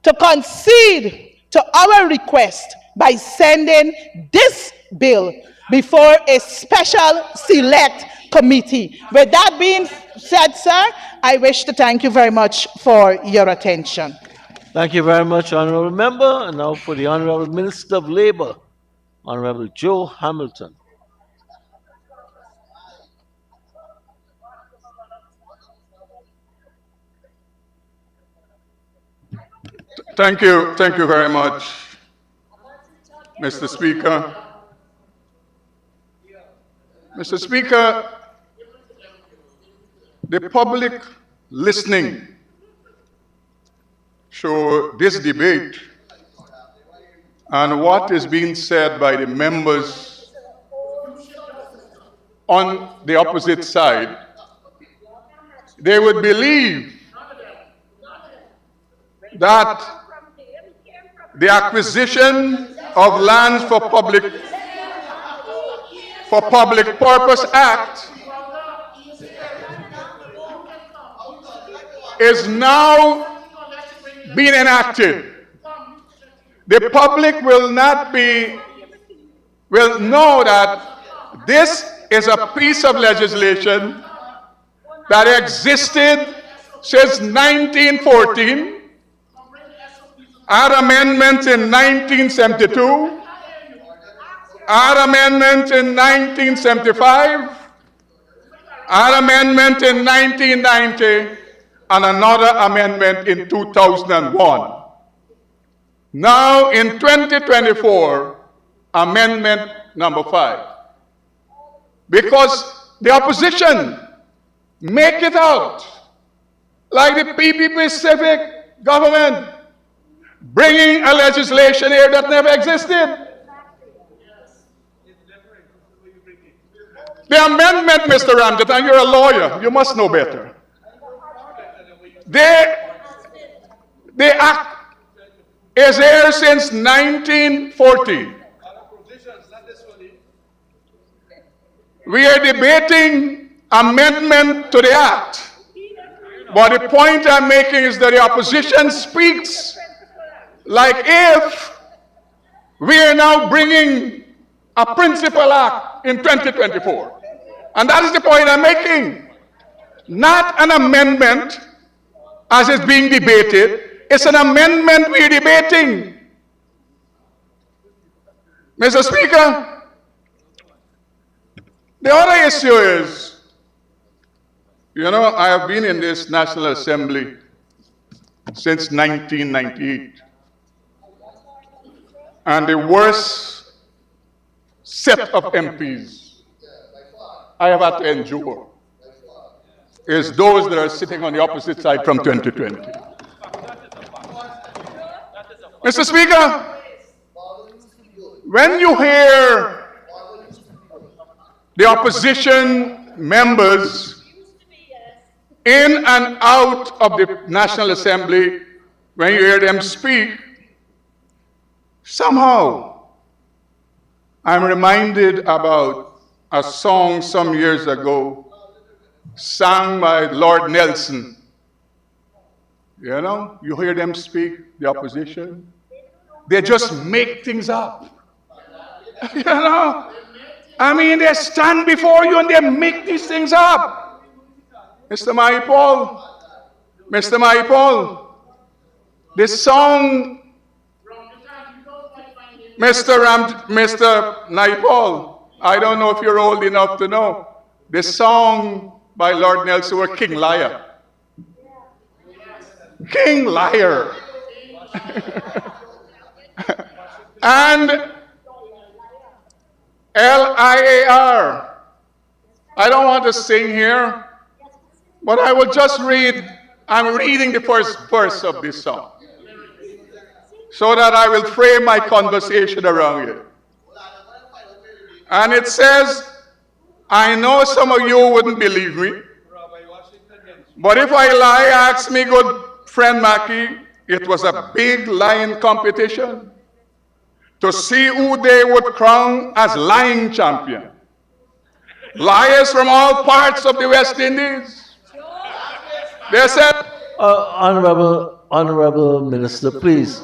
Speaker 9: to concede to our request by sending this bill before a special select committee. With that being said, sir, I wish to thank you very much for your attention.
Speaker 2: Thank you very much, Honorable Member. And now for the Honorable Minister of Labor, Honorable Joe Hamilton.
Speaker 7: Thank you very much, Mr. Speaker. Mr. Speaker, the public listening to this debate and what is being said by the members on the opposite side, they would believe that the acquisition of lands for public purpose act is now being enacted. The public will know that this is a piece of legislation that existed since 1914, had amendments in 1972, had amendment in 1975, had amendment in 1990, and another amendment in 2001. Now in 2024, amendment number 5. because the opposition make it out like the PPP civic government bringing a legislation here that never existed. The amendment, Mr. Ramjet, and you're a lawyer, you must know better. The act is here since 1940. We are debating amendment to the act. But the point I'm making is that the opposition speaks like if we are now bringing a principal act in 2024. And that is the point I'm making. Not an amendment as is being debated. It's an amendment we're debating. Mr. Speaker, the other issue is, you know, I have been in this National Assembly since 1998. And the worst set of MPs I have had to endure is those that are sitting on the opposite side from 2020. Mr. Speaker, when you hear the opposition members in and out of the National Assembly, when you hear them speak, somehow I'm reminded about a song some years ago sung by Lord Nelson. You know, you hear them speak, the opposition, they just make things up. You know, I mean, they stand before you and they make these things up. Mr. Maipol, this song, Mr. Naipol, I don't know if you're old enough to know, the song by Lord Nelson was King Liar. King Liar. And Liar. I don't want to sing here, but I will just read, I'm reading the first verse of this song, so that I will frame my conversation around it. And it says, I know some of you wouldn't believe me, but if I lie, ask me, good friend Mackie, it was a big lying competition to see who they would crown as lying champion. Liars from all parts of the West Indies. They said,
Speaker 2: Honorable Minister, please.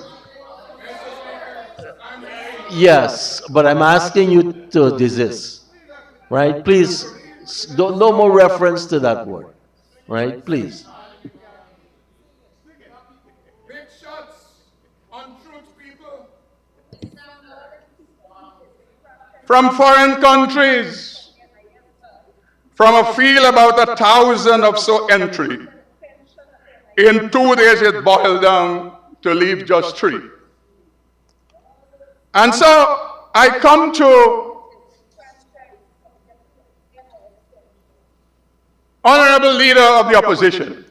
Speaker 2: Yes, but I'm asking you to desist, right? Please, no more reference to that word, right? Please.
Speaker 3: Big shots on truth, people.
Speaker 7: from foreign countries, from a field about 1,000 or so entry. In 2 days it boiled down to leave just 3. And so I come to honorable leader of the opposition.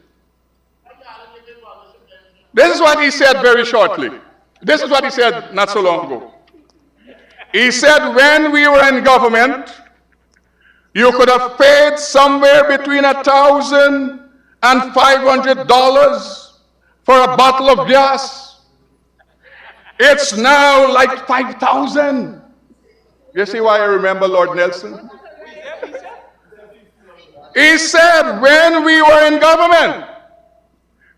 Speaker 7: This is what he said very shortly. This is what he said not so long ago. He said, when we were in government, you could have paid somewhere between $1,000 and $500 for a bottle of gas. It's now like 5,000. You see why I remember Lord Nelson? He said, when we were in government,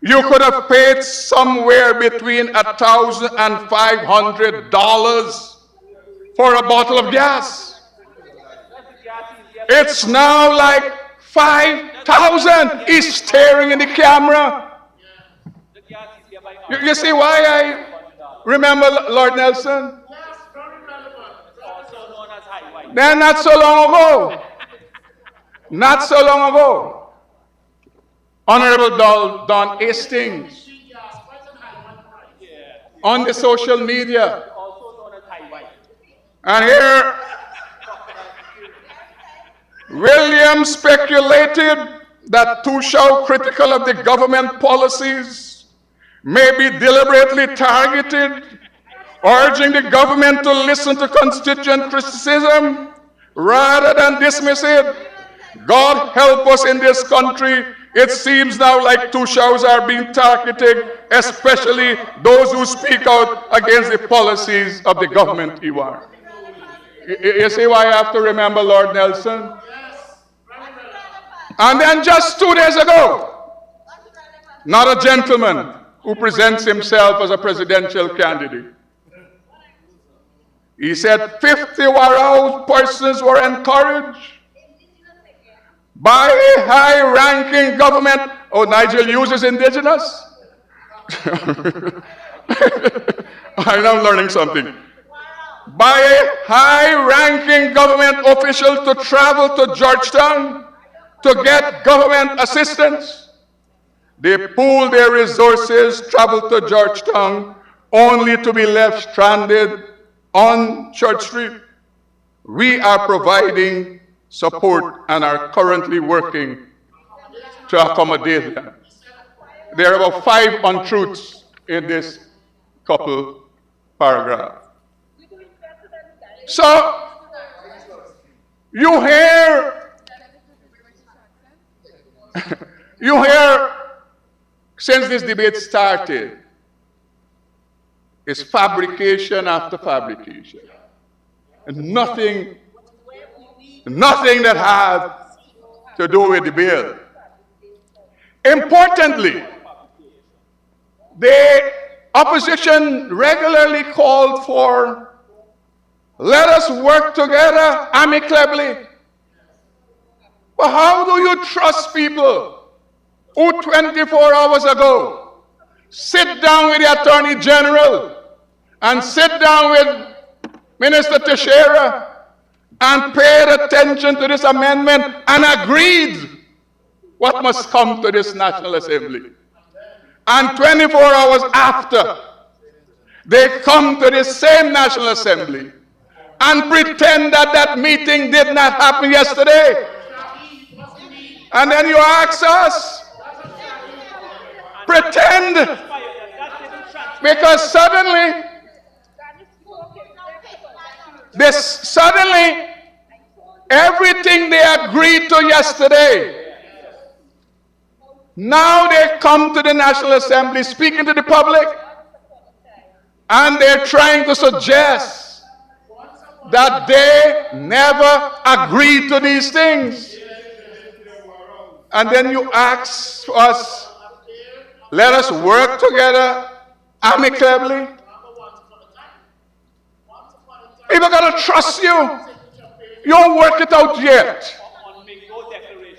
Speaker 7: you could have paid somewhere between $1,000 and $500 for a bottle of gas. It's now like 5,000. He's staring in the camera. You see why I remember Lord Nelson? Then not so long ago, Honorable Don Hastings on the social media. And here,
Speaker 10: William speculated that Tushaw, critical of the government policies, may be deliberately targeted, urging the government to listen to constituent criticism rather than dismiss it. God help us in this country. It seems now like Tushaws are being targeted, especially those who speak out against the policies of the government. You see why I have to remember Lord Nelson? And then just 2 days ago, not a gentleman who presents himself as a presidential candidate. He said 50 Warao persons were encouraged by a high-ranking government. Oh, Nigel uses indigenous? I'm learning something. By a high-ranking government official to travel to Georgetown to get government assistance. They pooled their resources, traveled to Georgetown, only to be left stranded on Church Street. We are providing support and are currently working to accommodate them. There are about 5 untruths in this couple paragraph. So, you hear, since this debate started, it's fabrication after fabrication. And nothing that has to do with the bill. Importantly, the opposition regularly called for, let us work together amicably. But how do you trust people who 24 hours ago sit down with the Attorney General and sit down with Minister Teixeira and paid attention to this amendment and agreed what must come to this National Assembly? And 24 hours after, they come to this same National Assembly and pretend that that meeting did not happen yesterday. And then you ask us, pretend, because suddenly, everything they agreed to yesterday, now they come to the National Assembly speaking to the public, and they're trying to suggest that they never agreed to these things. And then you ask us, let us work together amicably. People gotta trust you. You don't work it out yet.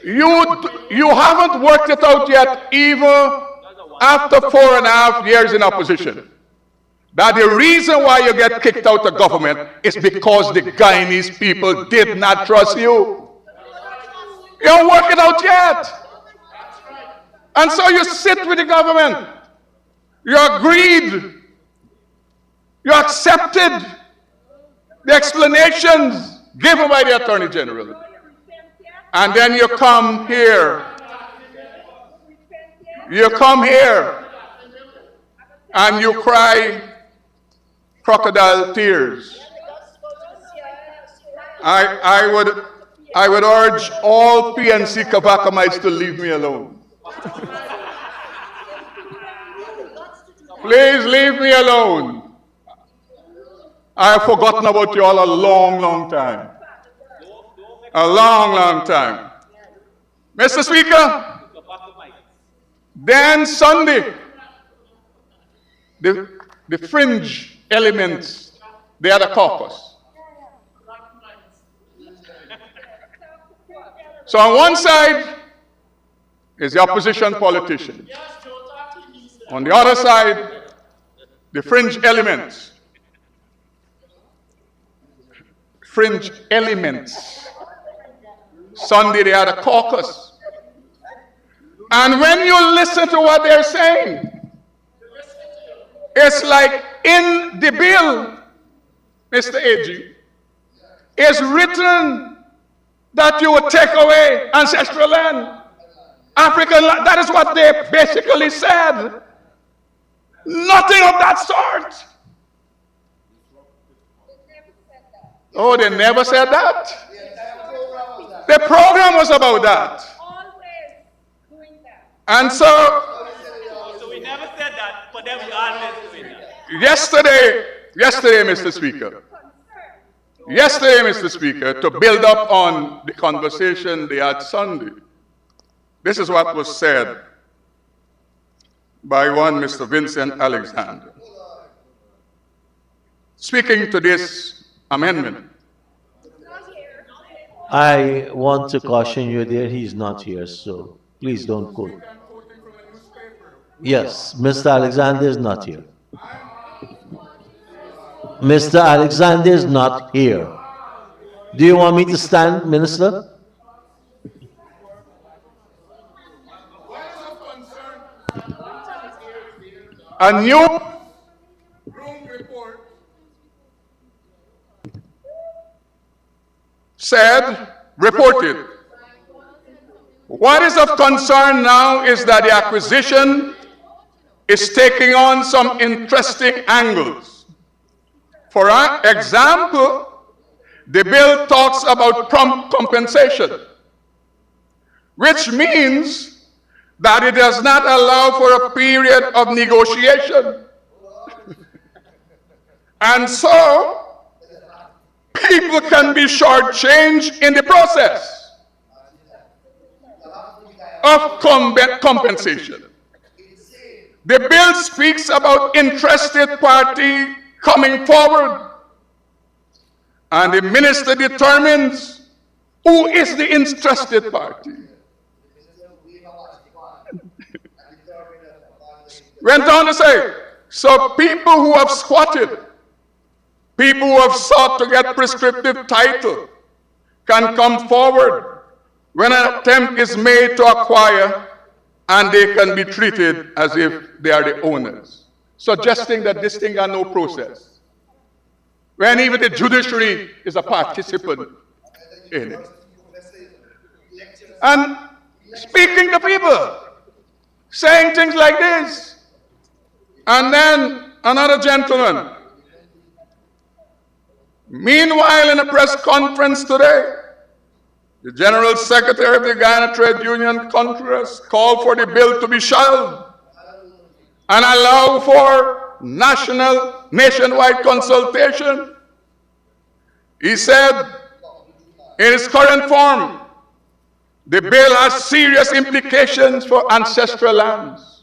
Speaker 10: You haven't worked it out yet, even after 4.5 years in opposition. That the reason why you get kicked out of government is because the Guyanese people did not trust you. You don't work it out yet. And so you sit with the government. You agreed. You accepted the explanations given by the Attorney General. And then you come here. You come here and you cry crocodile tears. I would urge all PNC Kabakamites to leave me alone. Please leave me alone. I have forgotten about you all a long, long time. A long, long time. Mr. Speaker, then Sunday, the fringe elements, they are the caucus. So on one side is the opposition politicians. On the other side, the fringe elements. Fringe elements. Sunday they had a caucus. And when you listen to what they're saying, it's like in the bill, Mr. AG, is written that you would take away ancestral land, African land. That is what they basically said. Nothing of that sort. Oh, they never said that? The program was about that. And so
Speaker 11: we never said that, but then we always doing that.
Speaker 10: yesterday, Mr. Speaker, to build up on the conversation they had Sunday, this is what was said by one Mr. Vincent Alexander, speaking to this amendment.
Speaker 2: I want to caution you there, he's not here, so please don't quote. Yes, Mr. Alexander is not here. Mr. Alexander is not here. Do you want me to stand, Minister?
Speaker 10: A new room report reported, what is of concern now is that the acquisition is taking on some interesting angles. For example, the bill talks about prompt compensation, which means that it does not allow for a period of negotiation. And so, people can be shortchanged in the process of compensation. The bill speaks about interested party coming forward, and the minister determines who is the interested party. Went on to say, so people who have squatted, people who have sought to get prescriptive title can come forward when an attempt is made to acquire, and they can be treated as if they are the owners, suggesting that this thing got no process, when even the judiciary is a participant in it. And speaking to people, saying things like this. And then another gentleman. Meanwhile, in a press conference today, the General Secretary of the Guyana Trade Union Congress called for the bill to be shelved and allow for nationwide consultation. He said, in its current form, the bill has serious implications for ancestral lands.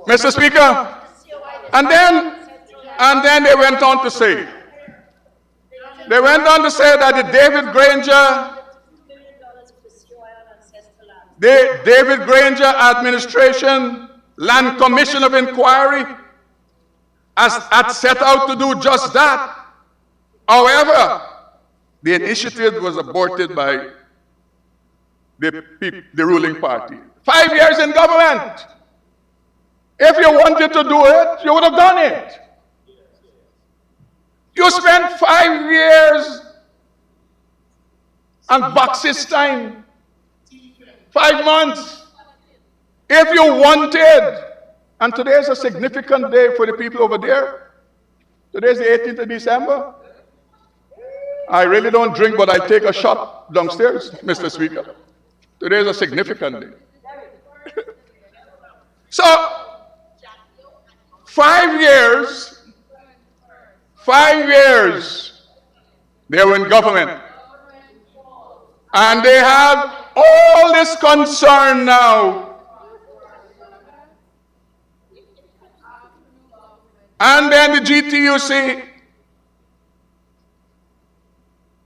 Speaker 10: Mr. Speaker, and then they went on to say that the David Granger administration Land Commission of Inquiry had set out to do just that. However, the initiative was aborted by the ruling party. 5 years in government. If you wanted to do it, you would have done it. You spent 5 years and boxes time. 5 months. If you wanted, and today is a significant day for the people over there. Today is the 18th of December. I really don't drink, but I take a shot downstairs, Mr. Speaker. Today is a significant day. So, 5 years, they were in government. And they have all this concern now. And then the GTUC,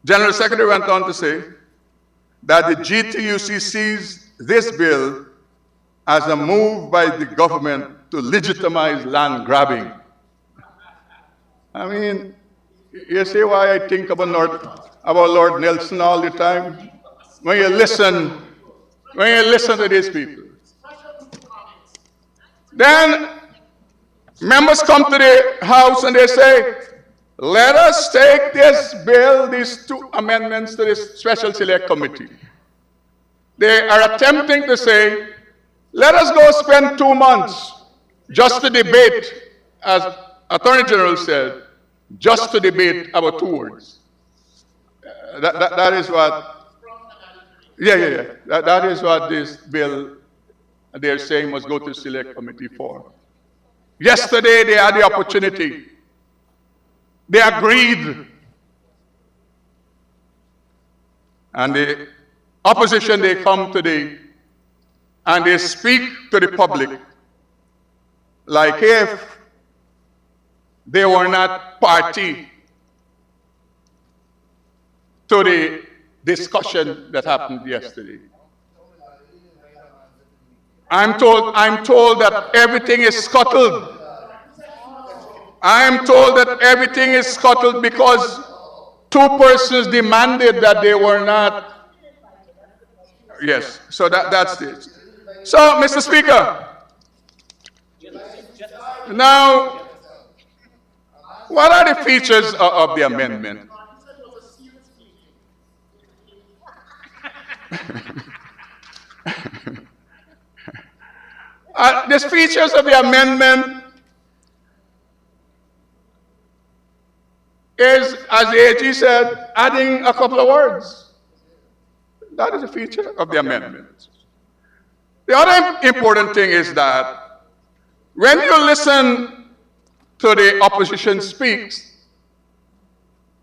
Speaker 10: General Secretary went on to say that the GTUC sees this bill as a move by the government to legitimize land grabbing. I mean, you see why I think about Lord Nelson all the time? When you listen to these people. Then members come to the House and they say, let us take this bill, these two amendments to this Special Select Committee. They are attempting to say, let us go spend 2 months just to debate, as Attorney General said, just to debate about 2 words. That is what, that is what this bill, they're saying, must go to Select Committee for. Yesterday, they had the opportunity. They agreed. And the opposition, they come today and they speak to the public like if they were not party to the discussion that happened yesterday. I'm told that everything is scuttled. I'm told that everything is scuttled because 2 persons demanded that they were not. Yes, so that's it. So, Mr. Speaker, now, what are the features of the amendment? The features of the amendment is, as the AG said, adding a couple of words. That is a feature of the amendment. The other important thing is that when you listen to the opposition speaks,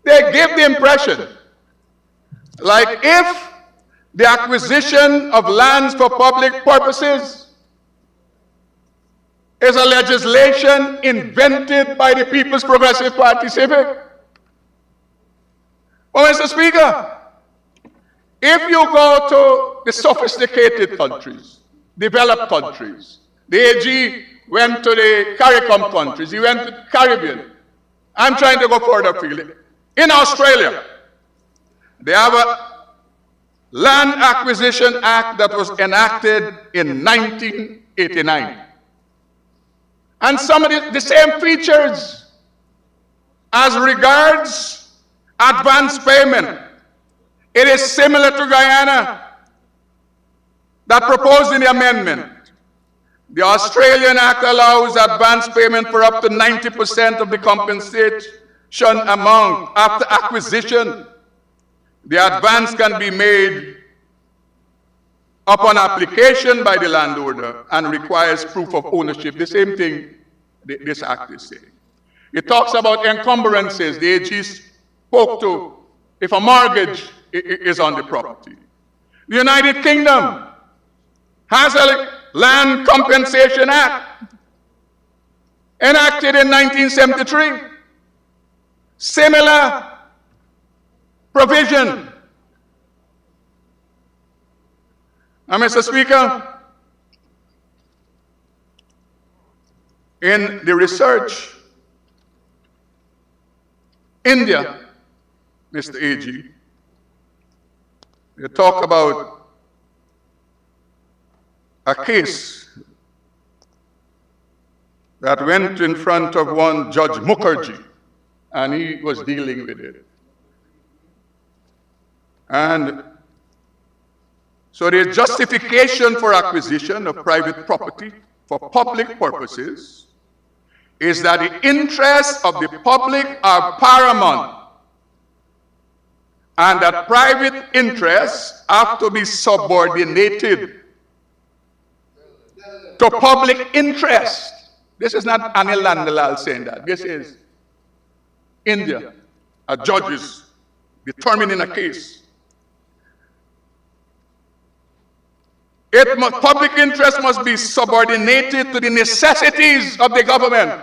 Speaker 10: they give the impression like if the acquisition of lands for public purposes is a legislation invented by the People's Progressive Party Civic. Well, Mr. Speaker, if you go to the sophisticated countries, developed countries, the AG went to the CARICOM countries, he went to the Caribbean. I'm trying to go further afield. In Australia, they have a Land Acquisition Act that was enacted in 1989. And some of the same features as regards advance payment. It is similar to Guyana that proposed in the amendment. The Australian Act allows advance payment for up to 90% of the compensation amount after acquisition. The advance can be made upon application by the landowner and requires proof of ownership. The same thing this act is saying. It talks about encumbrances. The AG spoke to if a mortgage is on the property. The United Kingdom has a Land Compensation Act enacted in 1973. Similar provision. And Mr. Speaker, in the research, India, Mr. AG, they talk about a case that went in front of one Judge Mukherjee, and he was dealing with it. And so the justification for acquisition of private property for public purposes is that the interests of the public are paramount and that private interests have to be subordinated to public interest. This is not Anil Nandalal saying that. This is India, a judges determining a case. Public interest must be subordinated to the necessities of the government.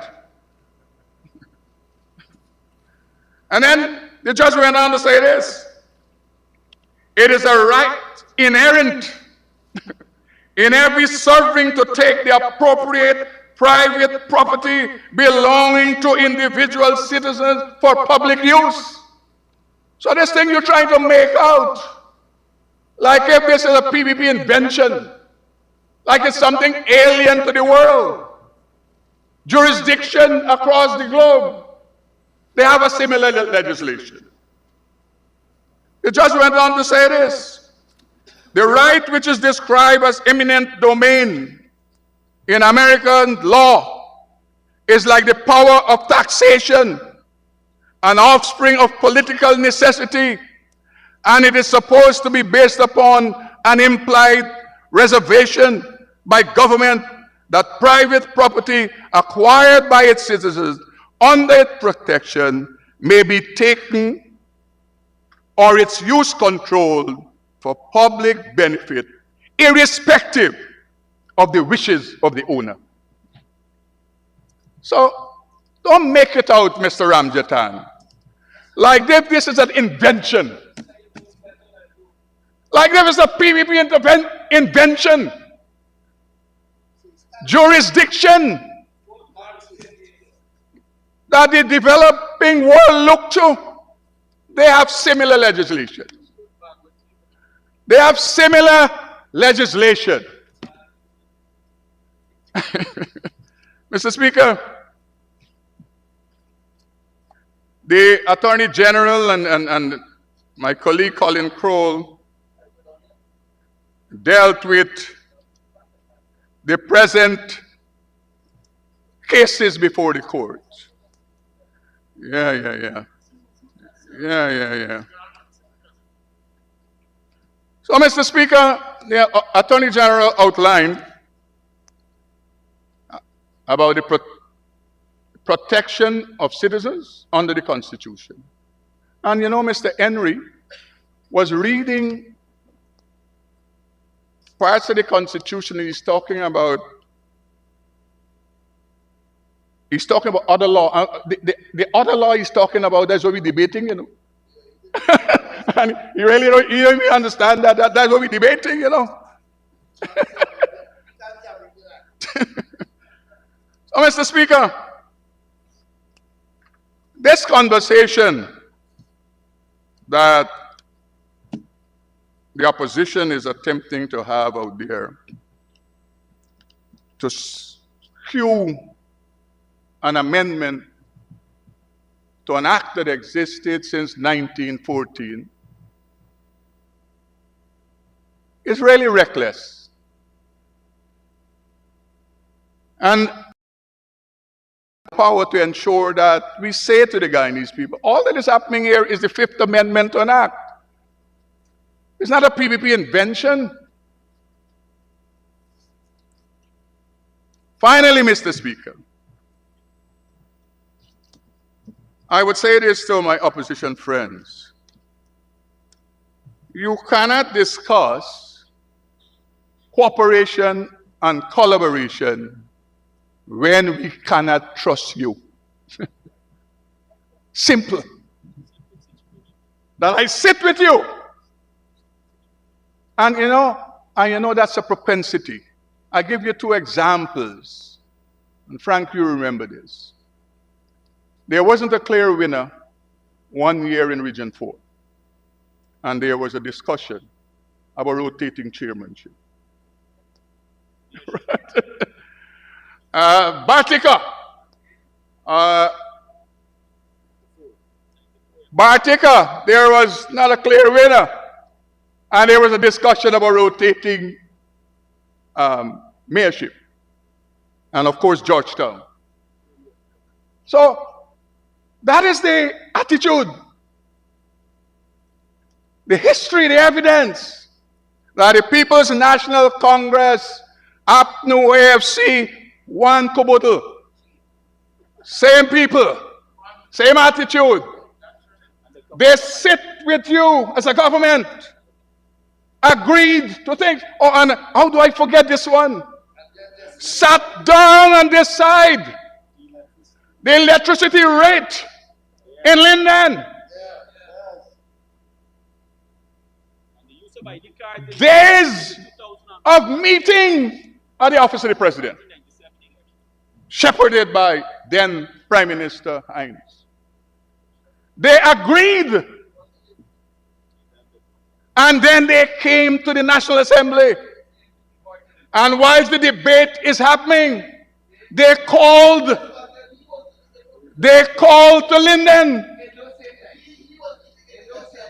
Speaker 10: And then the judge went on to say this: it is a right inherent in every sovereign to take the appropriate private property belonging to individual citizens for public use. So this thing you're trying to make out, like if this is a PPP invention, like it's something alien to the world, jurisdiction across the globe. They have a similar legislation. The judge went on to say this: the right which is described as eminent domain in American law is like the power of taxation, an offspring of political necessity, and it is supposed to be based upon an implied reservation by government that private property acquired by its citizens under its protection may be taken or its use controlled for public benefit, irrespective of the wishes of the owner. So don't make it out, Mr. Ramjatan, like this is an invention. Like there is a PVP invention. Jurisdiction that the developing world look to. They have similar legislation. They have similar legislation. Mr. Speaker, the Attorney General and my colleague Colin Crowell dealt with the present cases before the court. Yeah. So, Mr. Speaker, the Attorney General outlined about the protection of citizens under the Constitution. And you know, Mr. Henry was reading parts of the Constitution, and he's talking about other law. The other law he's talking about, that's what we're debating, you know. And you really don't understand that that's what we're debating, you know. So, Mr. Speaker, this conversation that the opposition is attempting to have out there to skew an amendment to an act that existed since 1914 is really reckless. And power to ensure that we say to the Guyanese people, all that is happening here is the Fifth Amendment to an act. It's not a PVP invention. Finally, Mr. Speaker, I would say this to my opposition friends. You cannot discuss cooperation and collaboration when we cannot trust you. Simple. That I sit with you. And you know that's a propensity. I give you two examples. And Frank, you remember this. There wasn't a clear winner one year in Region 4. And there was a discussion about rotating chairmanship. Bartica. Bartica, there was not a clear winner. And there was a discussion about rotating mayorship. And of course, Georgetown. So, that is the attitude, the history, the evidence that the People's National Congress, APNU, AFC, one Kubutu, same people, same attitude. They sit with you as a government, agreed to things. Oh, and how do I forget this one? Sat down and decide the electricity rate in Linden. Days of meeting at the office of the president, shepherded by then Prime Minister Hines. They agreed. And then they came to the National Assembly. And whilst the debate is happening, they called They call to Linden.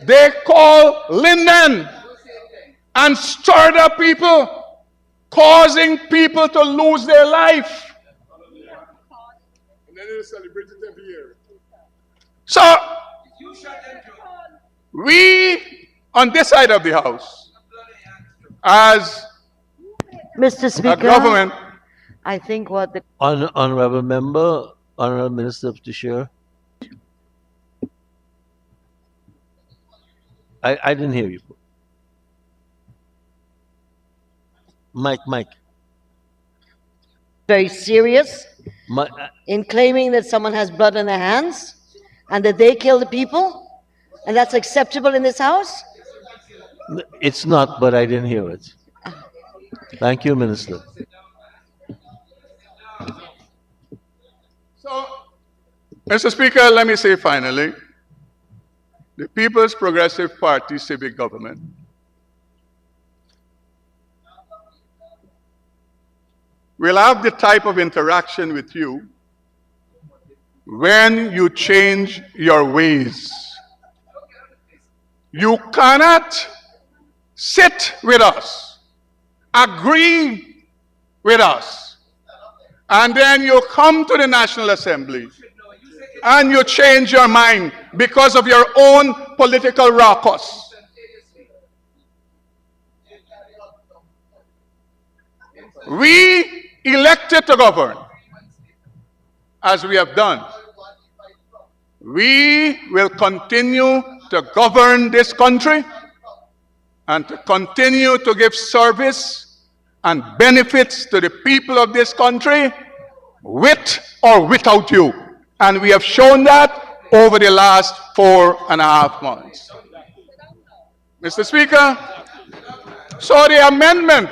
Speaker 10: They call Linden and stirred up people, causing people to lose their life.
Speaker 3: And then they celebrate it every year.
Speaker 10: So, we on this side of the house, as
Speaker 6: Mr.
Speaker 10: a
Speaker 6: Speaker,
Speaker 10: government,
Speaker 6: I think what the
Speaker 2: Honorable member, Honorable Minister of Judicial. I didn't hear you. Mike.
Speaker 6: very serious
Speaker 2: Mike,
Speaker 6: in claiming that someone has blood on their hands and that they killed the people, and that's acceptable in this house?
Speaker 2: it's not, but I didn't hear it. Thank you, Minister.
Speaker 10: so, Mr. Speaker, let me say finally, the People's Progressive Party civic government will have the type of interaction with you when you change your ways. You cannot sit with us, agree with us, and then you come to the National Assembly and you change your mind because of your own political raucous. We elected to govern, as we have done. We will continue to govern this country and to continue to give service and benefits to the people of this country, with or without you. And we have shown that over the last 4.5 months. Mr. Speaker, so the amendment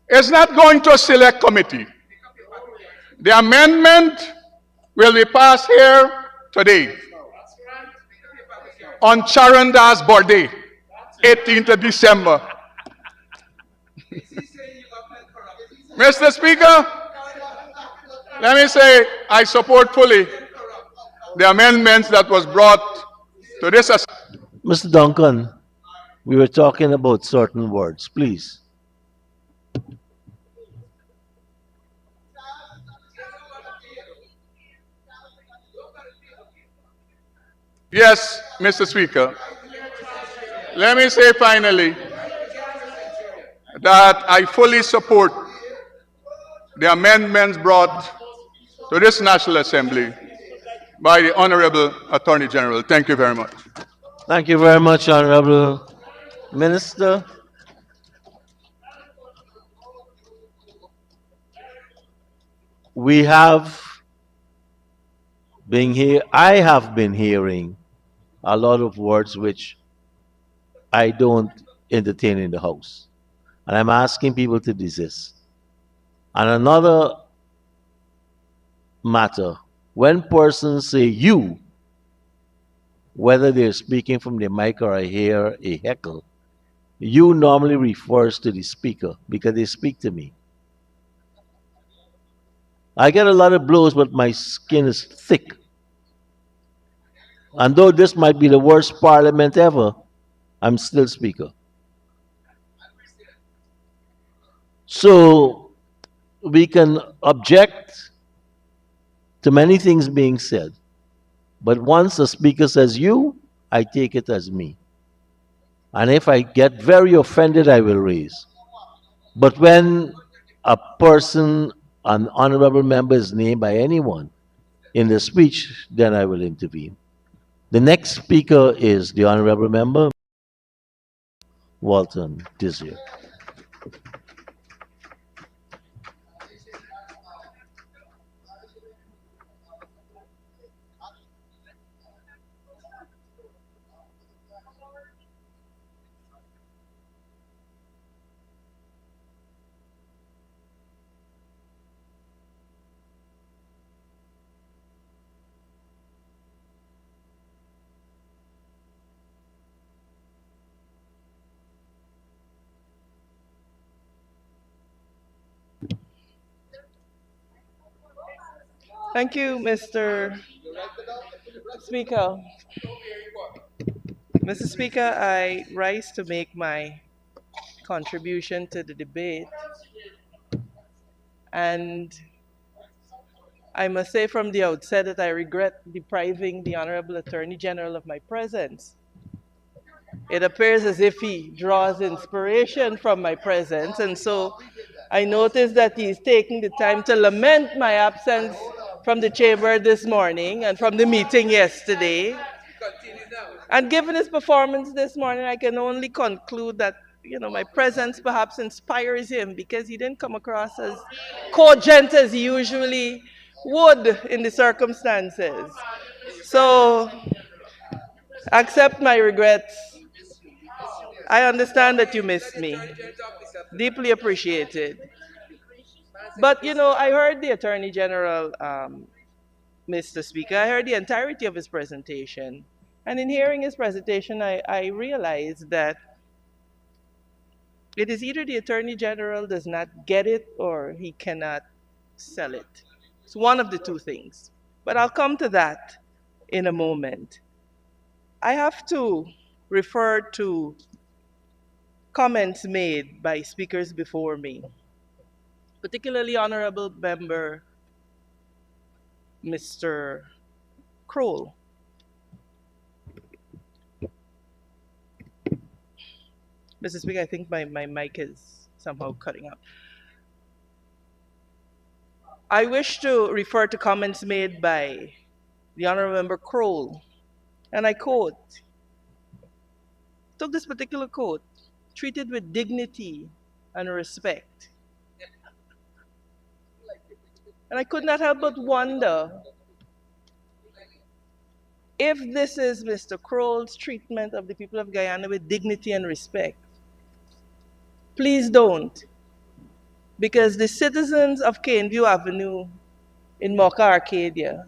Speaker 10: is not going to a select committee. The amendment will be passed here today on Charanda's birthday, 18th of December. Mr. Speaker, let me say I support fully the amendments that was brought to this.
Speaker 2: Mr. Duncan, we were talking about certain words, please.
Speaker 10: Yes, Mr. Speaker. Let me say finally that I fully support the amendments brought to this National Assembly by the Honorable Attorney General. Thank you very much.
Speaker 2: Thank you very much, Honorable Minister. We have been here, I have been hearing a lot of words which I don't entertain in the House. And I'm asking people to desist. And another matter, when persons say you, whether they're speaking from the mic or I hear a heckle, you normally refers to the speaker because they speak to me. I get a lot of blows, but my skin is thick. And though this might be the worst parliament ever, I'm still speaker. So we can object to many things being said. But once the speaker says you, I take it as me. And if I get very offended, I will raise. But when a person, an honorable member, is named by anyone in the speech, then I will intervene. The next speaker is the honorable member, Walton Dizier.
Speaker 12: Thank you, Mr. Speaker. Mr. Speaker, I rise to make my contribution to the debate. And I must say from the outset that I regret depriving the Honorable Attorney General of my presence. It appears as if he draws inspiration from my presence, and so I noticed that he's taking the time to lament my absence from the chamber this morning and from the meeting yesterday. And given his performance this morning, I can only conclude that my presence perhaps inspires him, because he didn't come across as cogent as he usually would in the circumstances. So, accept my regrets. I understand that you missed me. Deeply appreciated. But I heard the Attorney General, Mr. Speaker, I heard the entirety of his presentation. And in hearing his presentation, I realized that it is either the Attorney General does not get it or he cannot sell it. It's one of the two things. But I'll come to that in a moment. I have to refer to comments made by speakers before me, particularly Honorable Member Mr. Kroll. Mr. Speaker, I think my mic is somehow cutting out. I wish to refer to comments made by the Honorable Member Kroll, and I quote, took this particular quote, treated with dignity and respect. And I could not help but wonder if this is Mr. Kroll's treatment of the people of Guyana with dignity and respect. Please don't, because the citizens of Caneview Avenue in Mocha, Arcadia,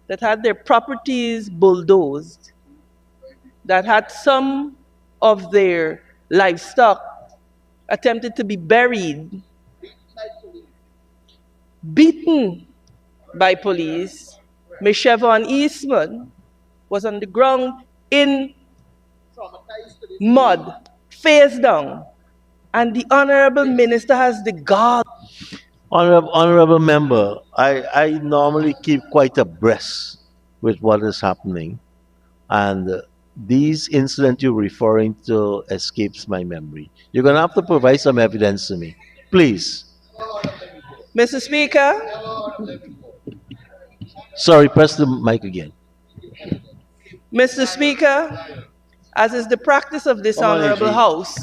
Speaker 12: that had their properties bulldozed, that had some of their livestock attempted to be buried, beaten by police. Miss Chevron Eastman was on the ground in mud, face down, and the Honorable Minister has the gall.
Speaker 2: Honorable member, I normally keep quite abreast with what is happening, and these incidents you're referring to escapes my memory. You're going to have to provide some evidence to me. Please.
Speaker 12: Mr. Speaker,
Speaker 2: Sorry, press the mic again.
Speaker 12: Mr. Speaker, as is the practice of this
Speaker 2: Come on,
Speaker 12: Honorable
Speaker 2: AG.
Speaker 12: House,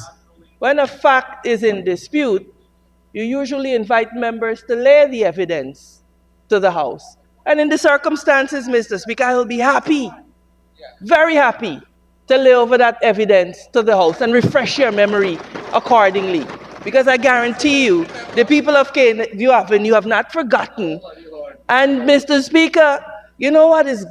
Speaker 12: when a fact is in dispute, you usually invite members to lay the evidence to the House. And in the circumstances, Mr. Speaker, I will be happy, very happy, to lay over that evidence to the House and refresh your memory accordingly. Because I guarantee you, the people of Caneview Avenue have not forgotten. And Mr. Speaker, you know what is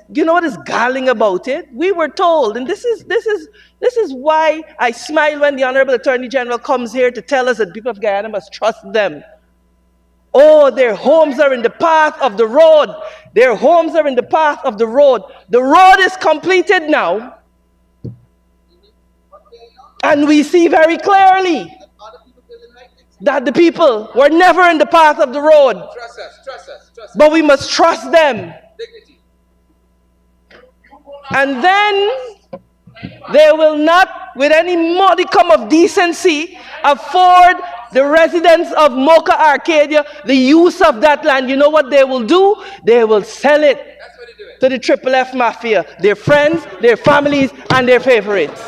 Speaker 12: galling about it? We were told, and this is why I smile when the Honorable Attorney General comes here to tell us that people of Guyana must trust them. Oh, their homes are in the path of the road. Their homes are in the path of the road. The road is completed now. And we see very clearly that the people were never in the path of the road.
Speaker 5: Trust us.
Speaker 12: But we must trust them.
Speaker 5: Dignity.
Speaker 12: And then they will not, with any modicum of decency, afford the residents of Mocha, Arcadia, the use of that land. You know what they will do? They will sell it to the Triple F Mafia, their friends, their families, and their favorites.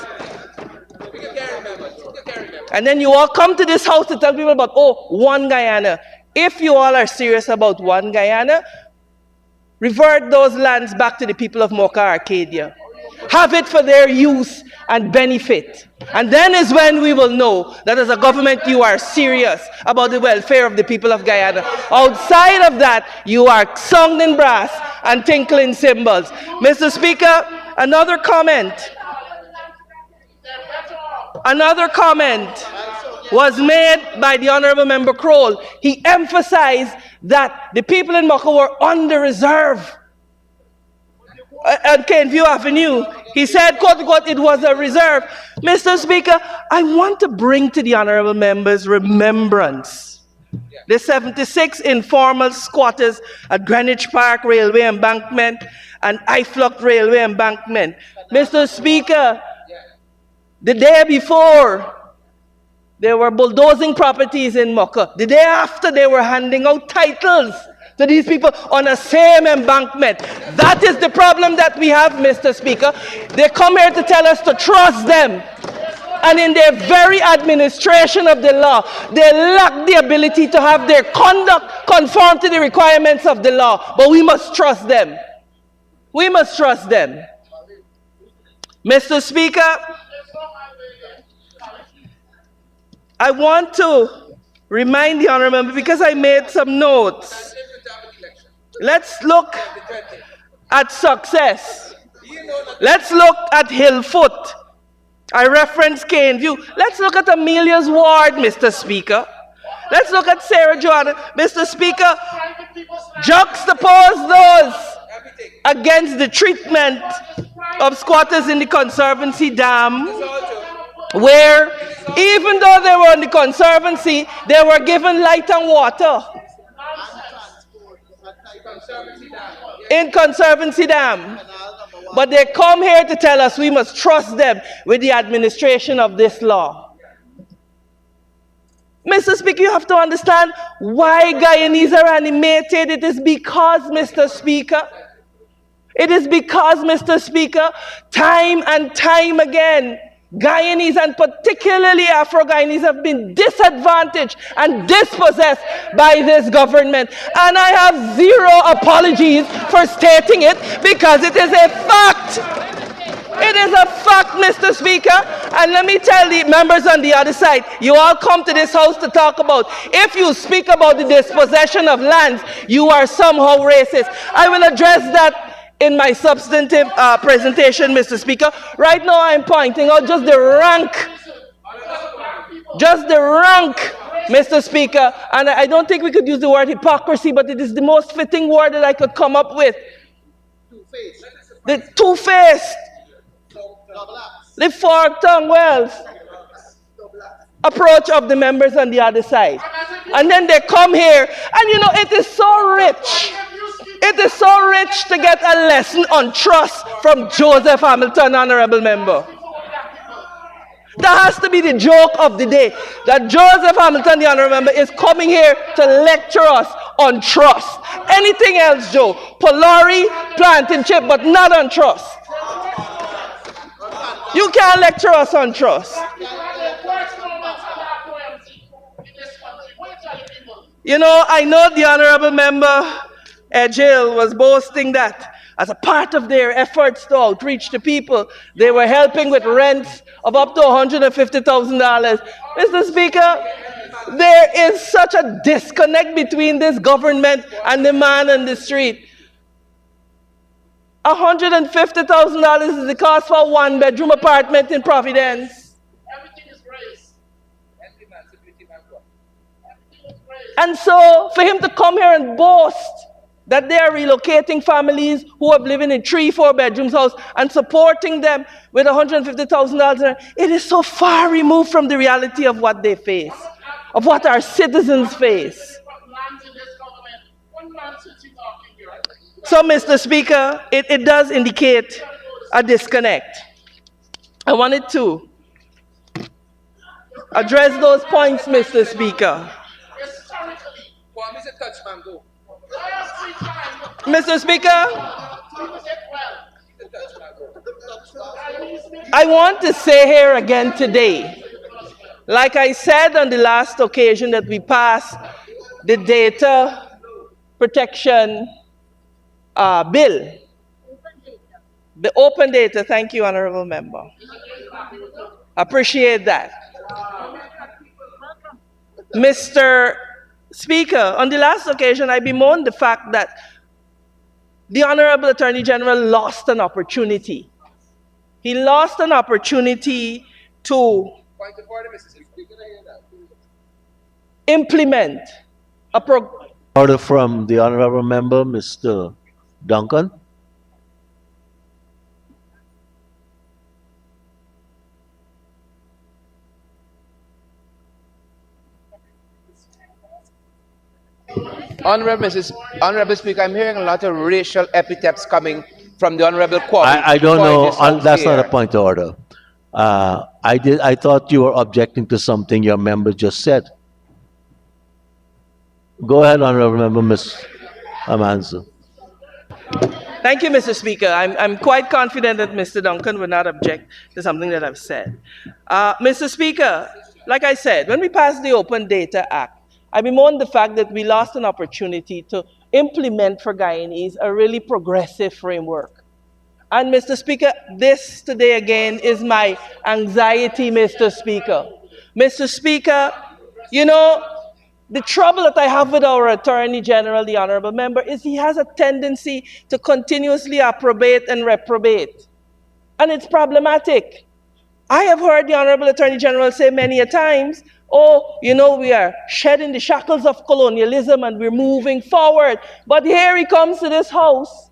Speaker 12: And then you all come to this house to tell people about, one Guyana. If you all are serious about one Guyana, revert those lands back to the people of Mocha, Arcadia. Have it for their use and benefit. And then is when we will know that as a government you are serious about the welfare of the people of Guyana. Outside of that, you are sounding brass and tinkling cymbals. Mr. Speaker, another comment was made by the Honorable Member Kroll. He emphasized that the people in Mocha were on the reserve at Kenview Avenue. He said, quote, unquote, it was a reserve. Mr. Speaker, I want to bring to the honorable members' remembrance the 76 informal squatters at Greenwich Park Railway Embankment and Iflock Railway Embankment. Mr. Speaker, the day before, they were bulldozing properties in Mocha. The day after, they were handing out titles to these people on the same embankment. That is the problem that we have, Mr. Speaker. They come here to tell us to trust them. And in their very administration of the law, they lack the ability to have their conduct conform to the requirements of the law. But we must trust them. We must trust them. Mr. Speaker, I want to remind the honorable member, because I made some notes. Let's look at Success. Let's look at Hillfoot. I referenced Caneview. Let's look at Amelia's ward, Mr. Speaker. Let's look at Sarah Jordan. Mr. Speaker, juxtapose those against the treatment of squatters in the Conservancy Dam, where even though they were in the Conservancy, they were given light and water. In Conservancy Dam. But they come here to tell us we must trust them with the administration of this law. Mr. Speaker, you have to understand why Guyanese are animated. It is because, Mr. Speaker, time and time again, Guyanese and particularly Afro-Guyanese have been disadvantaged and dispossessed by this government. And I have zero apologies for stating it because it is a fact. It is a fact, Mr. Speaker. And let me tell the members on the other side, you all come to this house to talk about, if you speak about the dispossession of lands, you are somehow racist. I will address that in my substantive presentation, Mr. Speaker. Right now I'm pointing out just the rank, Mr. Speaker. And I don't think we could use the word hypocrisy, but it is the most fitting word that I could come up with. The two-faced, the fork-tongued Wells approach of the members on the other side. And then they come here, and you know, it is so rich. It is so rich to get a lesson on trust from Joseph Hamilton, honorable member. That has to be the joke of the day, that Joseph Hamilton, the honorable member, is coming here to lecture us on trust. Anything else, Joe? Polari, planting chip, but not on trust. You can't lecture us on trust. You know, I know the honorable member Jill was boasting that as a part of their efforts to outreach to people, they were helping with rents of up to $150,000. Mr. Speaker, there is such a disconnect between this government and the man on the street. $150,000 is the cost for a one-bedroom apartment in Providence. And so, for him to come here and boast that they are relocating families who are living in 3-4 bedrooms house and supporting them with $150,000, it is so far removed from the reality of what they face, of what our citizens face. So, Mr. Speaker, it does indicate a disconnect. I wanted to address those points, Mr. Speaker. Mr. Speaker, I want to say here again today, like I said on the last occasion that we passed the data protection bill, the open data, thank you, honorable member. Appreciate that. Mr. Speaker, on the last occasion, I bemoaned the fact that the Honorable Attorney General lost an opportunity. He lost an opportunity to implement a
Speaker 2: Order from the honorable member, Mr. Duncan.
Speaker 13: Honorable Speaker, I'm hearing a lot of racial epithets coming from the Honorable Kwame.
Speaker 2: I don't know. That's not a point of order. I thought you were objecting to something your member just said. Go ahead, honorable member, Ms. Amanzo.
Speaker 12: Thank you, Mr. Speaker. I'm quite confident that Mr. Duncan would not object to something that I've said. Mr. Speaker, like I said, when we passed the Open Data Act, I bemoan the fact that we lost an opportunity to implement for Guyanese a really progressive framework. And Mr. Speaker, this today again is my anxiety, Mr. Speaker. Mr. Speaker, you know, the trouble that I have with our Attorney General, the Honorable Member, is he has a tendency to continuously approbate and reprobate. And it's problematic. I have heard the Honorable Attorney General say many a times, oh, you know, we are shedding the shackles of colonialism and we're moving forward. But here he comes to this House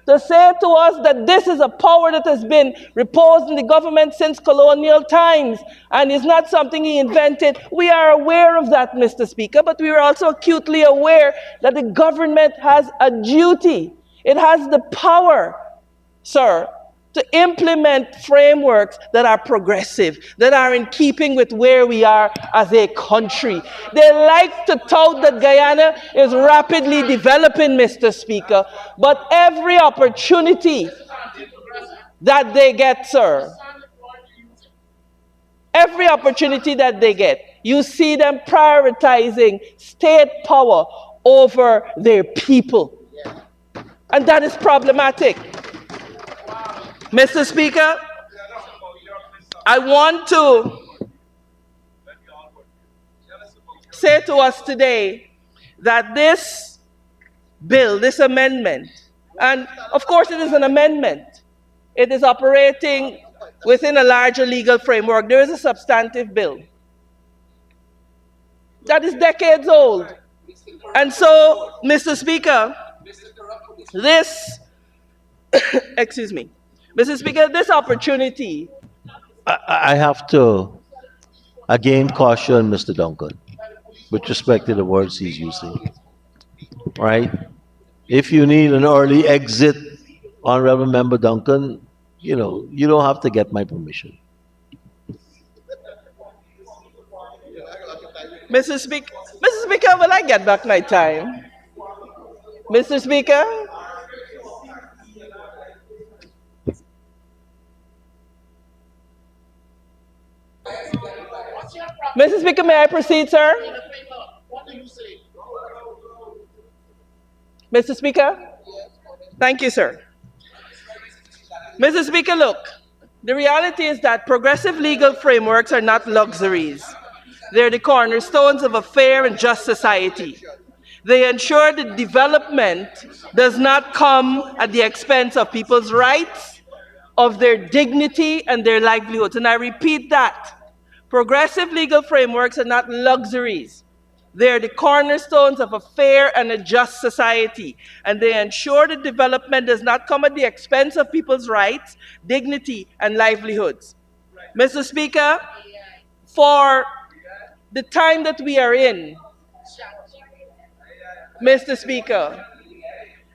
Speaker 12: to say to us that this is a power that has been reposed in the government since colonial times and is not something he invented. We are aware of that, Mr. Speaker, but we are also acutely aware that the government has a duty. It has the power, sir, to implement frameworks that are progressive, that are in keeping with where we are as a country. They like to tout that Guyana is rapidly developing, Mr. Speaker, but every opportunity that they get, sir, every opportunity that they get, you see them prioritizing state power over their people. And that is problematic. Mr. Speaker, I want to say to us today that this bill, this amendment, and of course it is an amendment, it is operating within a larger legal framework. There is a substantive bill that is decades old. And so, Mr. Speaker, this, excuse me, Mr. Speaker, this opportunity.
Speaker 2: I have to again caution Mr. Duncan with respect to the words he's using. Right? If you need an early exit, Honorable Member Duncan, you know, you don't have to get my permission.
Speaker 12: Mr. Speaker, will I get back my time? Mr. Speaker? Mr. Speaker, may I proceed, sir? Mr. Speaker? Thank you, sir. Mr. Speaker, look, the reality is that progressive legal frameworks are not luxuries. They're the cornerstones of a fair and just society. They ensure that development does not come at the expense of people's rights, of their dignity, and their livelihoods. And I repeat that. Progressive legal frameworks are not luxuries. They're the cornerstones of a fair and a just society, and they ensure that development does not come at the expense of people's rights, dignity, and livelihoods. Mr. Speaker, for the time that we are in, Mr. Speaker,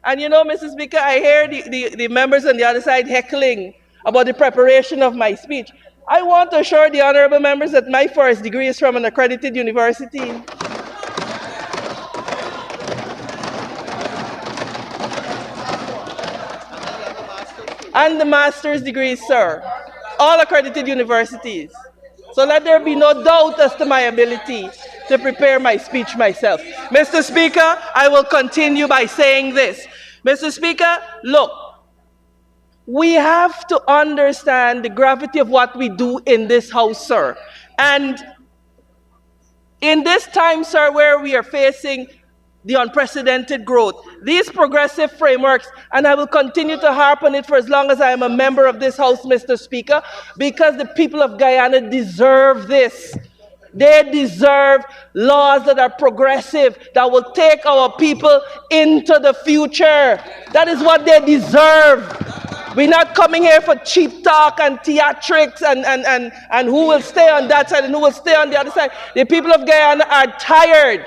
Speaker 12: and you know, Mr. Speaker, I hear the members on the other side heckling about the preparation of my speech. I want to assure the honorable members that my first degree is from an accredited university. And the master's degrees, sir. All accredited universities. So let there be no doubt as to my ability to prepare my speech myself. Mr. Speaker, I will continue by saying this. Mr. Speaker, look, we have to understand the gravity of what we do in this House, sir. And in this time, sir, where we are facing the unprecedented growth, these progressive frameworks, and I will continue to harp on it for as long as I am a member of this House, Mr. Speaker, because the people of Guyana deserve this. They deserve laws that are progressive, that will take our people into the future. That is what they deserve. We're not coming here for cheap talk and theatrics and who will stay on that side and who will stay on the other side. The people of Guyana are tired.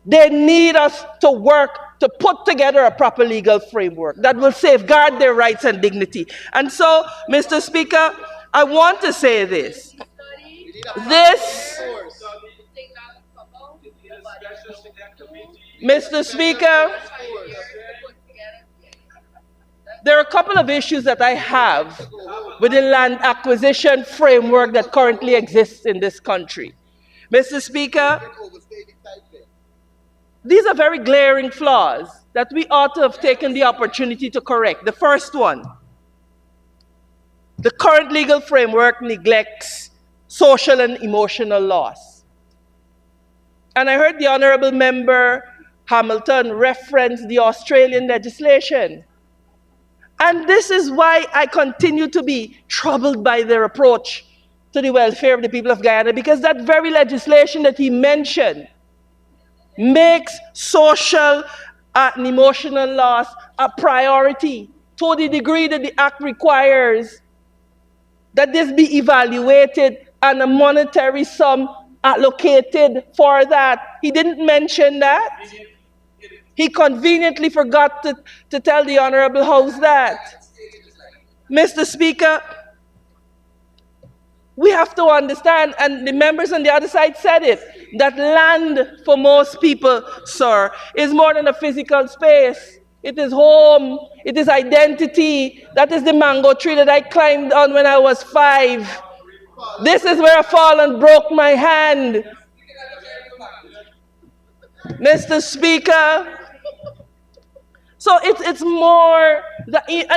Speaker 12: They need us to work to put together a proper legal framework that will safeguard their rights and dignity. And so, Mr. Speaker, I want to say this. Mr. Speaker, there are a couple of issues that I have with the land acquisition framework that currently exists in this country. Mr. Speaker, these are very glaring flaws that we ought to have taken the opportunity to correct. The first one, the current legal framework neglects social and emotional loss. And I heard the Honorable Member Hamilton reference the Australian legislation. And this is why I continue to be troubled by their approach to the welfare of the people of Guyana, because that very legislation that he mentioned makes social and emotional loss a priority to the degree that the Act requires that this be evaluated and a monetary sum allocated for that. He didn't mention that. He conveniently forgot to tell the Honorable House that. Mr. Speaker, we have to understand, and the members on the other side said it, that land for most people, sir, is more than a physical space. It is home, it is identity. That is the mango tree that I climbed on when I was 5. This is where I fall and broke my hand. Mr. Speaker, so it's more,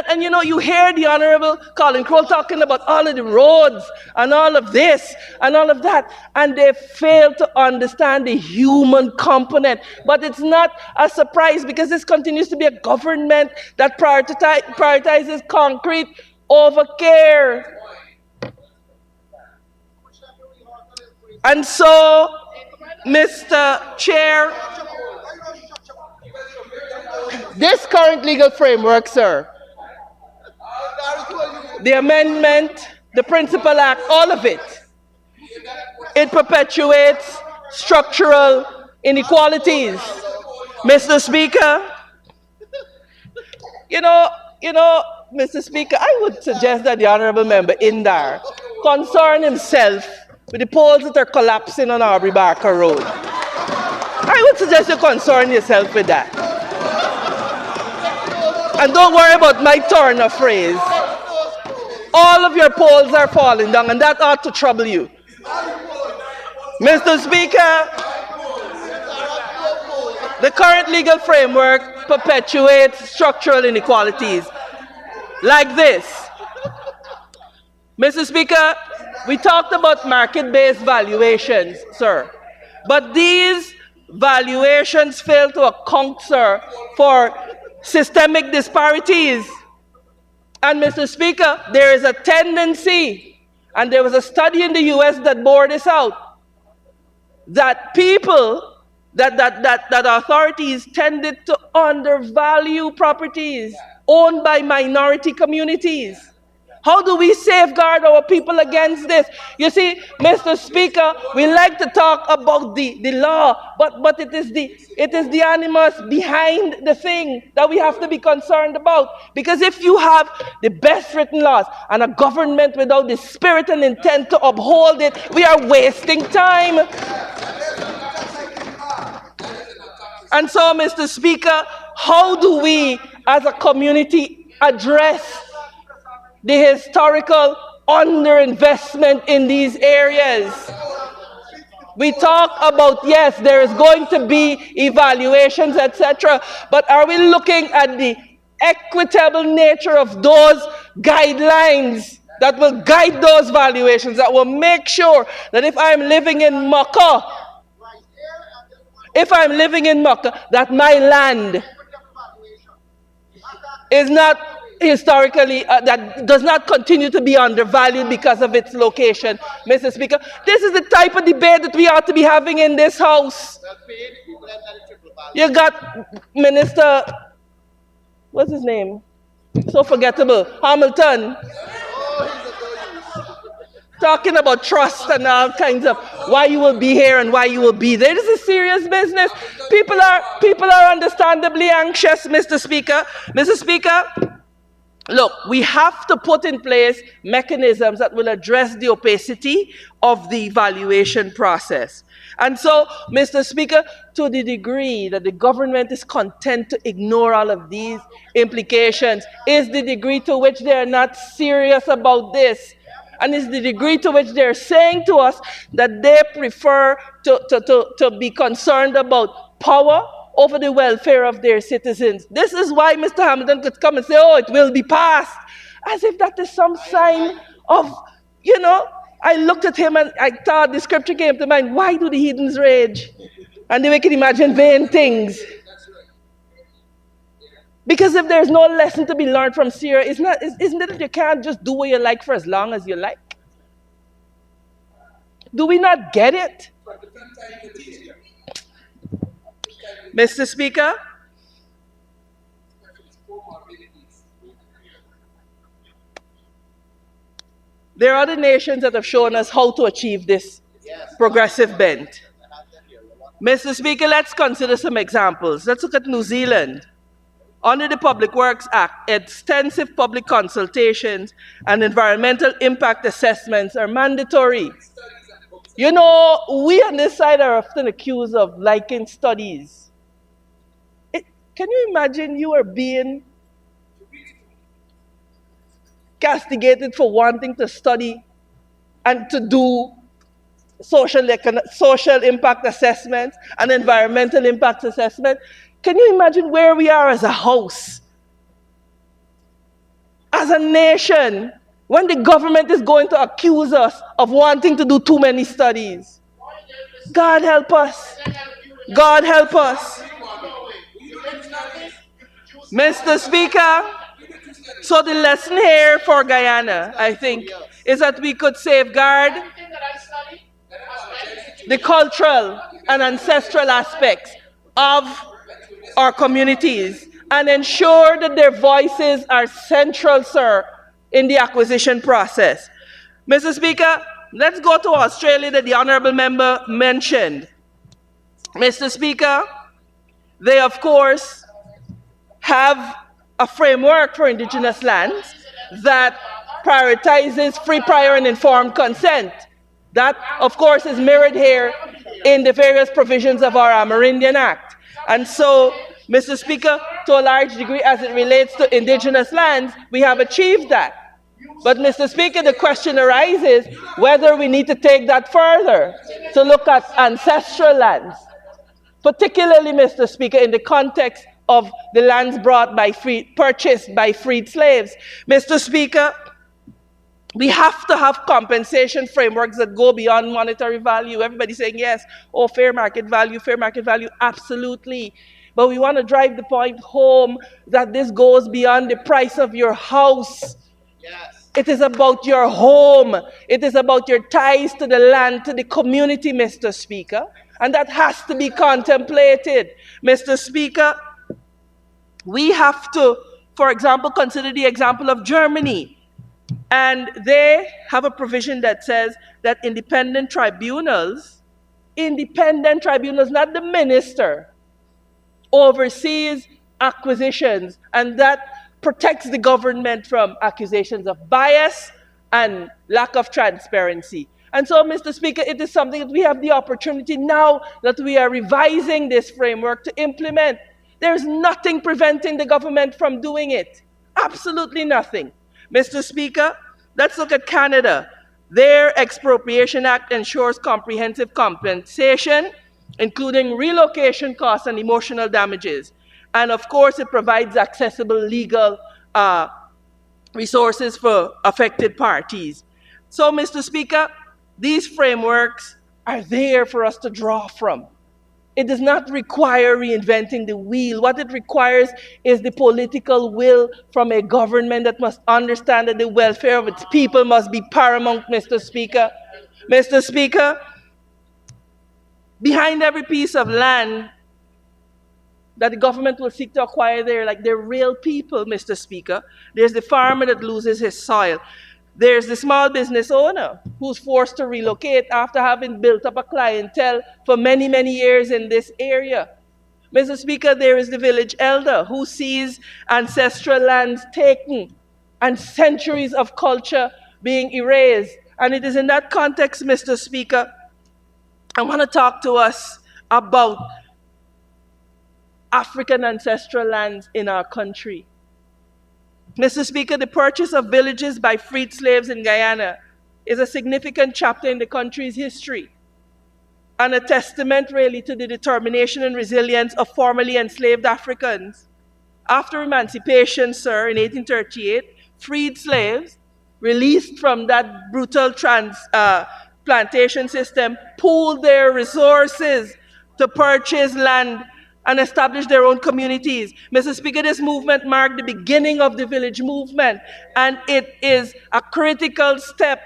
Speaker 12: and you know, you hear the Honorable Colin Crowell talking about all of the roads and all of this and all of that, and they fail to understand the human component. But it's not a surprise, because this continues to be a government that prioritizes concrete over care. And so, Mr. Chair, this current legal framework, sir, the amendment, the Principal Act, all of it, it perpetuates structural inequalities. Mr. Speaker, you know, Mr. Speaker, I would suggest that the Honorable Member Indar concern himself with the poles that are collapsing on Aubrey Barker Road. I would suggest you concern yourself with that. And don't worry about my turn of phrase. All of your poles are falling down, and that ought to trouble you. Mr. Speaker, the current legal framework perpetuates structural inequalities like this. Mr. Speaker, we talked about market-based valuations, sir. But these valuations fail to account, sir, for systemic disparities. And Mr. Speaker, there is a tendency, and there was a study in the US that bore this out, that people, that authorities tended to undervalue properties owned by minority communities. How do we safeguard our people against this? You see, Mr. Speaker, we like to talk about the law, but it is the animus behind the thing that we have to be concerned about. Because if you have the best written laws and a government without the spirit and intent to uphold it, we are wasting time. And so, Mr. Speaker, how do we as a community address the historical underinvestment in these areas? We talk about, yes, there is going to be evaluations, etc., but are we looking at the equitable nature of those guidelines that will guide those valuations, that will make sure that if I'm living in Mocha, that my land is historically, that does not continue to be undervalued because of its location. Mr. Speaker, this is the type of debate that we ought to be having in this House. You got Minister, what's his name? So forgettable, Hamilton, talking about trust and all kinds of why you will be here and why you will be there. This is serious business. People are understandably anxious, Mr. Speaker. Mr. Speaker, look, we have to put in place mechanisms that will address the opacity of the valuation process. And so, Mr. Speaker, to the degree that the government is content to ignore all of these implications is the degree to which they are not serious about this. And it's the degree to which they're saying to us that they prefer to be concerned about power over the welfare of their citizens. This is why Mr. Hamilton could come and say, oh, it will be passed. As if that is some sign of, I looked at him and I thought the scripture came to mind, why do the heathens rage? And the wicked imagine vain things. Because if there's no lesson to be learned from Syria, isn't it that you can't just do what you like for as long as you like? Do we not get it? Mr. Speaker, there are other nations that have shown us how to achieve this progressive bent. Mr. Speaker, let's consider some examples. Let's look at New Zealand. Under the Public Works Act, extensive public consultations and environmental impact assessments are mandatory. We on this side are often accused of liking studies. Can you imagine you are being castigated for wanting to study and to do social impact assessments and environmental impact assessment? Can you imagine where we are as a house, as a nation, when the government is going to accuse us of wanting to do too many studies? God help us. God help us. Mr. Speaker, so the lesson here for Guyana, I think, is that we could safeguard the cultural and ancestral aspects of our communities and ensure that their voices are central, sir, in the acquisition process. Mr. Speaker, let's go to Australia that the honorable member mentioned. Mr. Speaker, they, of course, have a framework for indigenous lands that prioritizes free, prior, and informed consent. That, of course, is mirrored here in the various provisions of our Amerindian Act. And so, Mr. Speaker, to a large degree, as it relates to indigenous lands, we have achieved that. But, Mr. Speaker, the question arises whether we need to take that further to look at ancestral lands, particularly, Mr. Speaker, in the context of the lands purchased by freed slaves. Mr. Speaker, we have to have compensation frameworks that go beyond monetary value. Everybody's saying, yes, fair market value, absolutely. But we want to drive the point home that this goes beyond the price of your house. Yes. It is about your home. It is about your ties to the land, to the community, Mr. Speaker. And that has to be contemplated. Mr. Speaker, we have to, for example, consider the example of Germany. And they have a provision that says that independent tribunals, not the minister, oversees acquisitions, and that protects the government from accusations of bias and lack of transparency. And so, Mr. Speaker, it is something that we have the opportunity now that we are revising this framework to implement. There's nothing preventing the government from doing it. Absolutely nothing. Mr. Speaker, let's look at Canada. Their Expropriation Act ensures comprehensive compensation, including relocation costs and emotional damages. And of course, it provides accessible legal resources for affected parties. So, Mr. Speaker, these frameworks are there for us to draw from. It does not require reinventing the wheel. What it requires is the political will from a government that must understand that the welfare of its people must be paramount, Mr. Speaker. Mr. Speaker, behind every piece of land that the government will seek to acquire there, like they're real people, Mr. Speaker. There's the farmer that loses his soil. There's the small business owner who's forced to relocate after having built up a clientele for many, many years in this area. Mr. Speaker, there is the village elder who sees ancestral lands taken and centuries of culture being erased. And it is in that context, Mr. Speaker, I want to talk to us about African ancestral lands in our country. Mr. Speaker, the purchase of villages by freed slaves in Guyana is a significant chapter in the country's history and a testament really to the determination and resilience of formerly enslaved Africans. After emancipation, sir, in 1838, freed slaves released from that brutal plantation system pooled their resources to purchase land and establish their own communities. Mr. Speaker, this movement marked the beginning of the village movement, and it is a critical step.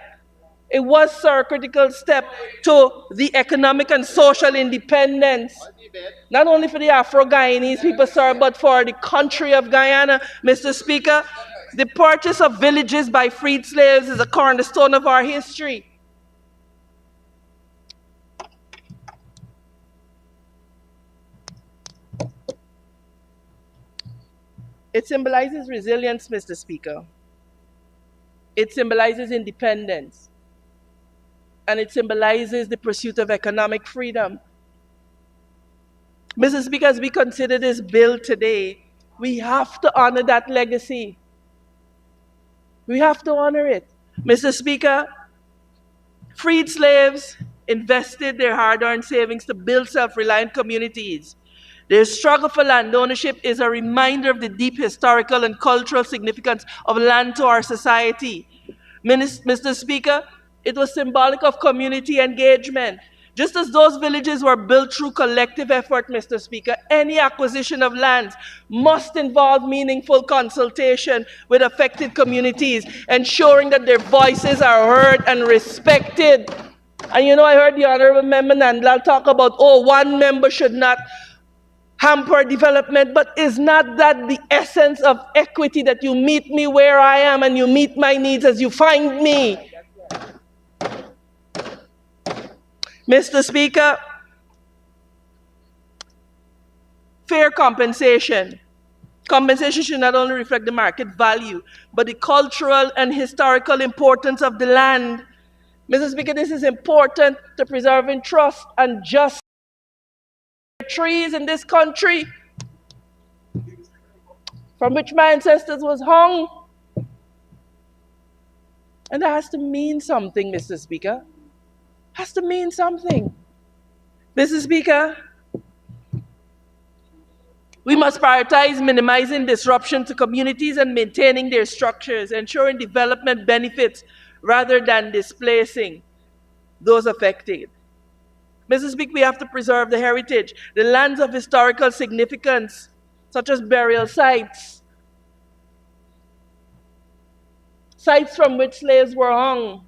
Speaker 12: It was, sir, a critical step to the economic and social independence, not only for the Afro-Guyanese people, sir, but for the country of Guyana. Mr. Speaker, the purchase of villages by freed slaves is a cornerstone of our history. It symbolizes resilience, Mr. Speaker. It symbolizes independence. And it symbolizes the pursuit of economic freedom. Mr. Speaker, as we consider this bill today, we have to honor that legacy. We have to honor it. Mr. Speaker, freed slaves invested their hard-earned savings to build self-reliant communities. Their struggle for land ownership is a reminder of the deep historical and cultural significance of land to our society. Mr. Speaker, it was symbolic of community engagement. Just as those villages were built through collective effort, Mr. Speaker, any acquisition of lands must involve meaningful consultation with affected communities, ensuring that their voices are heard and respected. And you know, I heard the Honorable Member Nandlal talk about, oh, one member should not hamper development, but is not that the essence of equity, that you meet me where I am and you meet my needs as you find me? Mr. Speaker, fair compensation. Compensation should not only reflect the market value, but the cultural and historical importance of the land. Mr. Speaker, this is important to preserving trust and justice. Trees in this country from which my ancestors was hung. And that has to mean something, Mr. Speaker. Has to mean something. Mr. Speaker, we must prioritize minimizing disruption to communities and maintaining their structures, ensuring development benefits rather than displacing those affected. Mr. Speaker, we have to preserve the heritage, the lands of historical significance, such as burial sites, sites from which slaves were hung,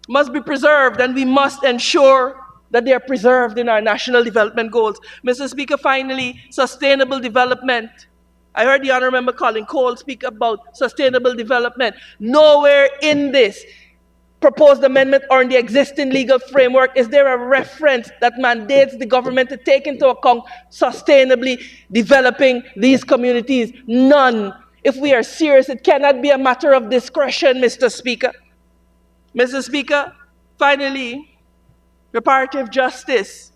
Speaker 12: must be preserved, and we must ensure that they are preserved in our national development goals. Mr. Speaker, finally, sustainable development. I heard the Honourable Member Colin Cole speak about sustainable development. Nowhere in this proposed amendment or in the existing legal framework is there a reference that mandates the government to take into account sustainably developing these communities. None. If we are serious, it cannot be a matter of discretion, Mr. Speaker. Mr. Speaker, finally, reparative justice.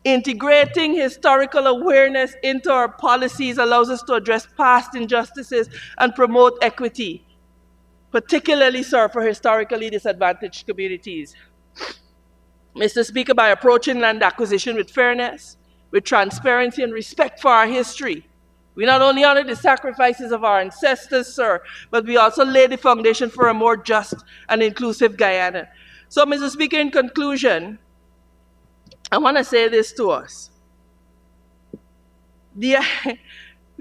Speaker 12: Integrating historical awareness into our policies allows us to address past injustices and promote equity, particularly, sir, for historically disadvantaged communities. Mr. Speaker, by approaching land acquisition with fairness, with transparency and respect for our history, we not only honor the sacrifices of our ancestors, sir, but we also lay the foundation for a more just and inclusive Guyana. So, Mr. Speaker, in conclusion, I want to say this to us. We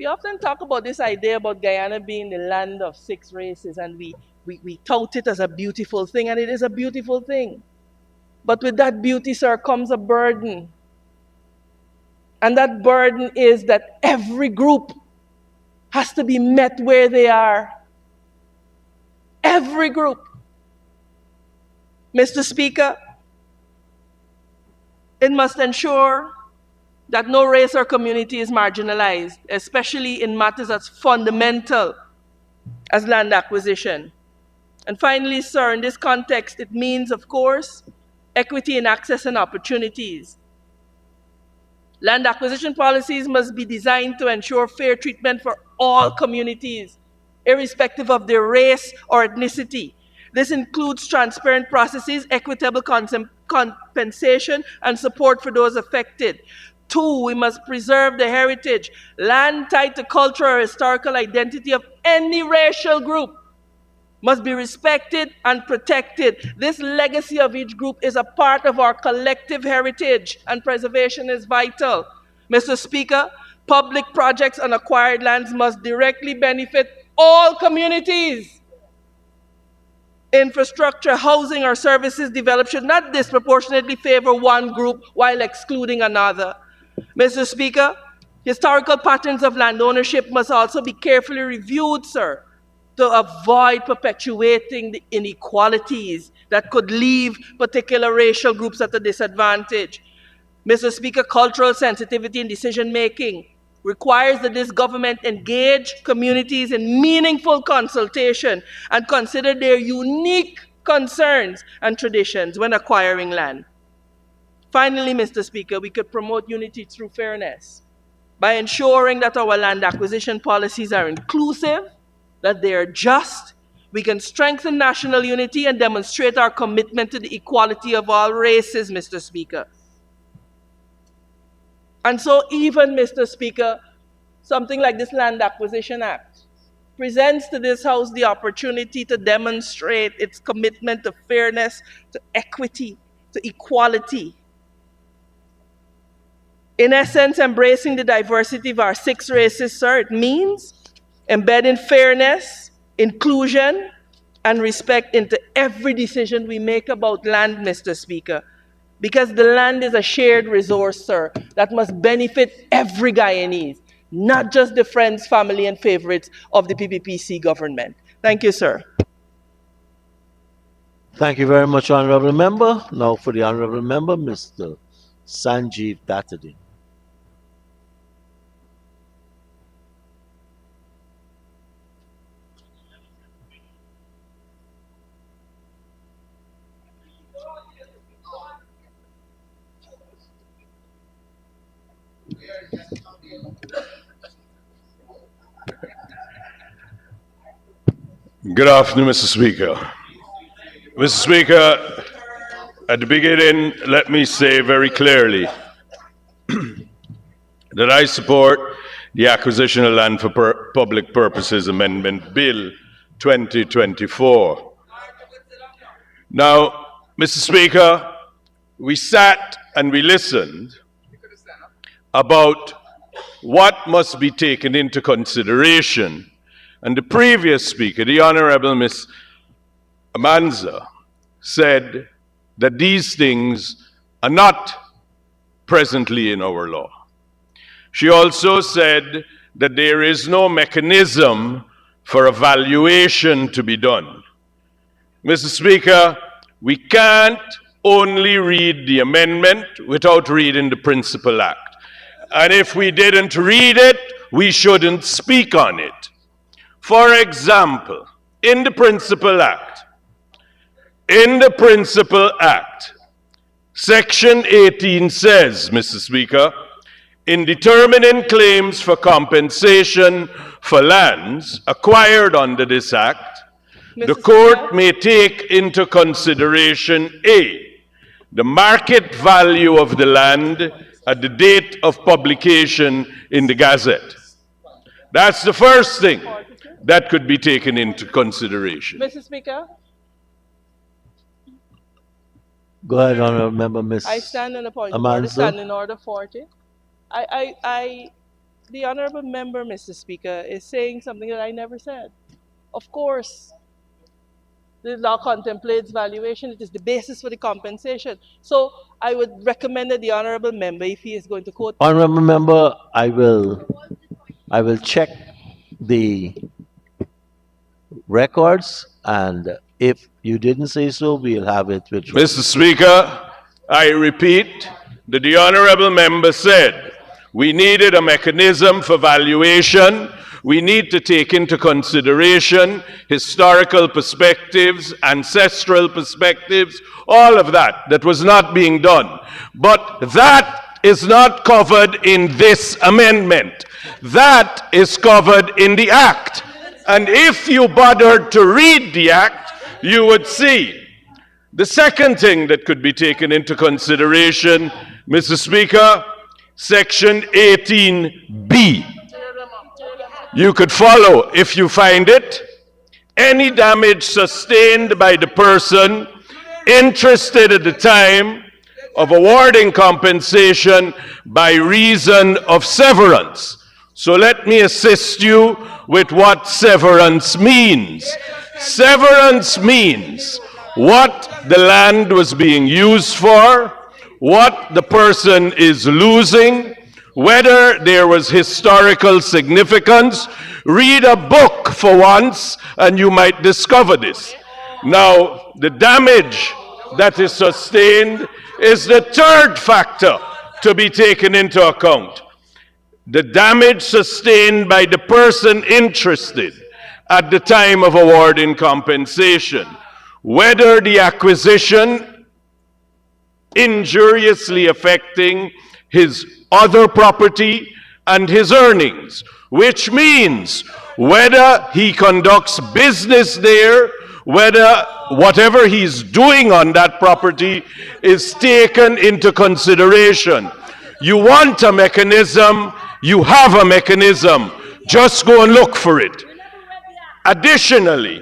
Speaker 12: often talk about this idea about Guyana being the land of 6 races, and we tout it as a beautiful thing, and it is a beautiful thing. But with that beauty, sir, comes a burden. And that burden is that every group has to be met where they are. Every group. Mr. Speaker, it must ensure that no race or community is marginalized, especially in matters as fundamental as land acquisition. And finally, sir, in this context, it means, of course, equity in access and opportunities. Land acquisition policies must be designed to ensure fair treatment for all communities, irrespective of their race or ethnicity. This includes transparent processes, equitable compensation, and support for those affected. 2, we must preserve the heritage, land tied to culture or historical identity of any racial group must be respected and protected. This legacy of each group is a part of our collective heritage, and preservation is vital. Mr. Speaker, public projects on acquired lands must directly benefit all communities. Infrastructure, housing, or services developed should not disproportionately favor one group while excluding another. Mr. Speaker, historical patterns of land ownership must also be carefully reviewed, sir, to avoid perpetuating the inequalities that could leave particular racial groups at a disadvantage. Mr. Speaker, cultural sensitivity in decision-making requires that this government engage communities in meaningful consultation and consider their unique concerns and traditions when acquiring land. Finally, Mr. Speaker, we could promote unity through fairness by ensuring that our land acquisition policies are inclusive, that they are just. We can strengthen national unity and demonstrate our commitment to the equality of all races, Mr. Speaker. And so even, Mr. Speaker, something like this Land Acquisition Act presents to this House the opportunity to demonstrate its commitment to fairness, to equity, to equality. In essence, embracing the diversity of our 6 races, sir, it means embedding fairness, inclusion, and respect into every decision we make about land, Mr. Speaker. Because the land is a shared resource, sir, that must benefit every Guyanese, not just the friends, family, and favorites of the PPPC government. Thank you, sir.
Speaker 2: Thank you very much, Honorable Member. Now for the Honorable Member, Mr. Sanjeev Dattadin.
Speaker 14: Good afternoon, Mr. Speaker. Mr. Speaker, at the beginning, let me say very clearly that I support the Acquisition of Land for Public Purposes Amendment Bill 2024. Now, Mr. Speaker, we sat and we listened about what must be taken into consideration. And the previous speaker, the Honorable Ms. Amanza, said that these things are not presently in our law. She also said that there is no mechanism for evaluation to be done. Mr. Speaker, we can't only read the amendment without reading the Principal Act. And if we didn't read it, we shouldn't speak on it. For example, in the Principal Act, Section 18 says, Mr. Speaker, in determining claims for compensation for lands acquired under this Act, the court may take into consideration A, the market value of the land at the date of publication in the Gazette. That's the first thing that could be taken into consideration.
Speaker 12: Mr. Speaker?
Speaker 2: Go ahead, Honorable Member Miss
Speaker 12: I stand on a point of order,
Speaker 2: Amanda.
Speaker 12: stand in order 40. The Honorable Member, Mr. Speaker, is saying something that I never said. Of course, the law contemplates valuation. It is the basis for the compensation. So I would recommend that the Honorable Member, if he is going to quote...
Speaker 2: Honorable Member, I will check the records, and if you didn't say so, we'll have it withdrawn.
Speaker 14: Mr. Speaker, I repeat that the honorable member said we needed a mechanism for valuation. We need to take into consideration historical perspectives, ancestral perspectives, all of that was not being done. But that is not covered in this amendment. That is covered in the Act. And if you bothered to read the Act, you would see. The second thing that could be taken into consideration, Mr. Speaker, Section 18B. You could follow, if you find it, any damage sustained by the person interested at the time of awarding compensation by reason of severance. So let me assist you with what severance means. Severance means what the land was being used for, what the person is losing, whether there was historical significance. Read a book for once and you might discover this. Now, the damage that is sustained is the third factor to be taken into account. The damage sustained by the person interested at the time of awarding compensation, whether the acquisition injuriously affecting his other property and his earnings, which means whether he conducts business there, whether whatever he's doing on that property is taken into consideration. You want a mechanism, you have a mechanism. Just go and look for it. Additionally,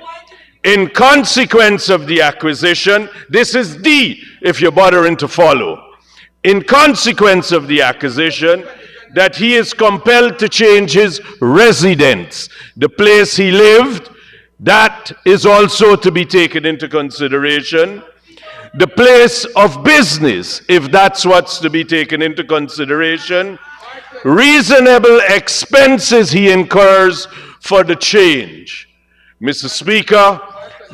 Speaker 14: in consequence of the acquisition, this is D, if you're bothering to follow. In consequence of the acquisition, that he is compelled to change his residence, the place he lived, that is also to be taken into consideration. The place of business, if that's what's to be taken into consideration. Reasonable expenses he incurs for the change. Mr. Speaker,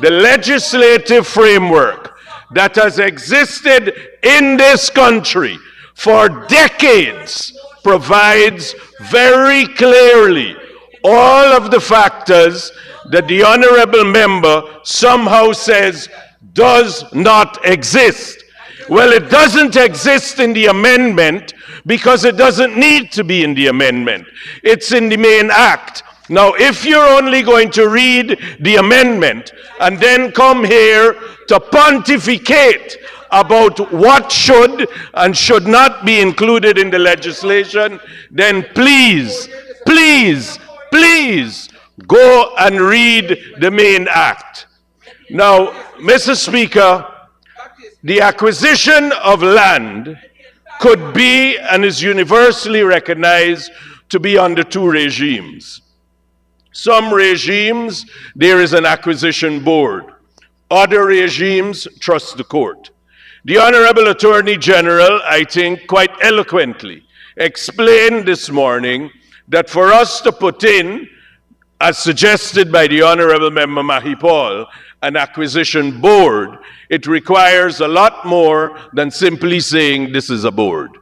Speaker 14: the legislative framework that has existed in this country for decades provides very clearly all of the factors that the honorable member somehow says does not exist. Well, it doesn't exist in the amendment because it doesn't need to be in the amendment. It's in the main act. Now, if you're only going to read the amendment and then come here to pontificate about what should and should not be included in the legislation, then please, please, please go and read the main act. Now, Mr. Speaker, the acquisition of land could be and is universally recognized to be under two regimes. Some regimes, there is an acquisition board. Other regimes trust the court. The Honorable Attorney General, I think, quite eloquently explained this morning that for us to put in, as suggested by the Honorable Member Mahipal, an acquisition board, it requires a lot more than simply saying this is a board.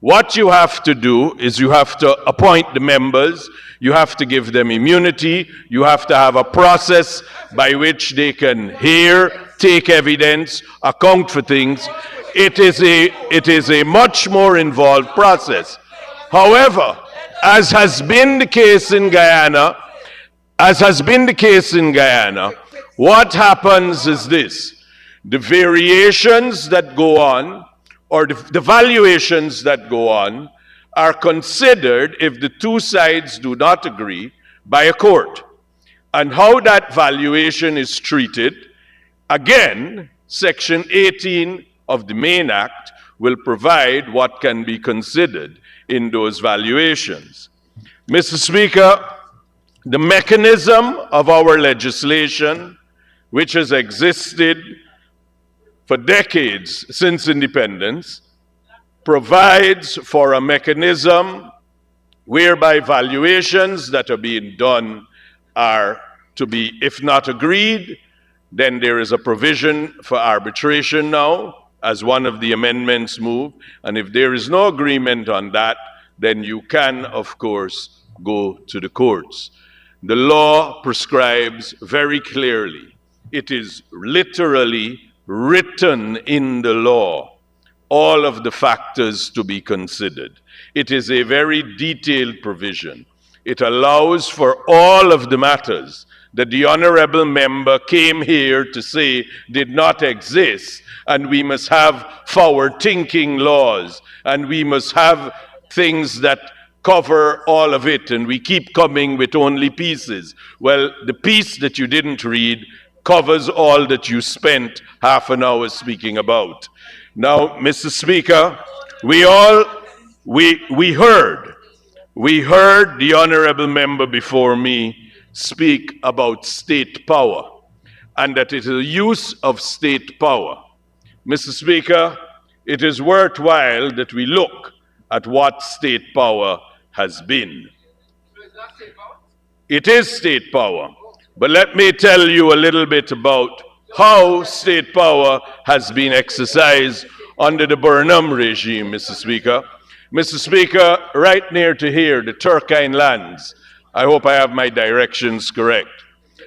Speaker 14: What you have to do is you have to appoint the members, you have to give them immunity, you have to have a process by which they can hear, take evidence, account for things. It is a much more involved process. However, as has been the case in Guyana, what happens is this: the variations that go on, or the valuations that go on, are considered, if the two sides do not agree, by a court. And how that valuation is treated, again, Section 18 of the main act will provide what can be considered in those valuations. Mr. Speaker, the mechanism of our legislation, which has existed for decades since independence, provides for a mechanism whereby valuations that are being done are to be, if not agreed, then there is a provision for arbitration now, as one of the amendments move. And if there is no agreement on that, then you can, of course, go to the courts. The law prescribes very clearly, it is literally written in the law, all of the factors to be considered. It is a very detailed provision. It allows for all of the matters that the honorable member came here to say did not exist, and we must have forward-thinking laws, and we must have things that cover all of it, and we keep coming with only pieces. Well, the piece that you didn't read covers all that you spent half an hour speaking about. Now, Mr. Speaker, we heard the honorable member before me speak about state power, and that it is a use of state power. Mr. Speaker, it is worthwhile that we look at what state power has been. It is state power, but let me tell you a little bit about how state power has been exercised under the Burnham regime, Mr. Speaker. Mr. Speaker, right near to here, the Turkine lands, I hope I have my directions correct,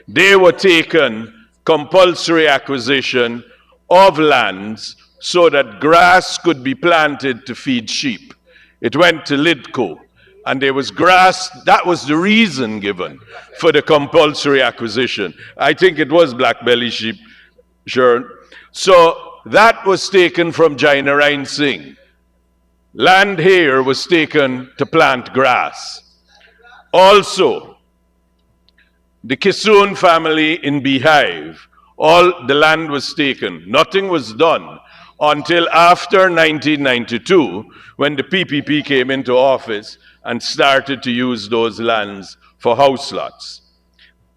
Speaker 14: they were taken compulsory acquisition of lands so that grass could be planted to feed sheep. It went to Lidco, and there was grass. That was the reason given for the compulsory acquisition. I think it was black belly sheep, sure. So that was taken from Jainarain Singh. Land here was taken to plant grass. Also, the Kissoon family in Beehive, all the land was taken. Nothing was done until after 1992, when the PPP came into office and started to use those lands for house lots.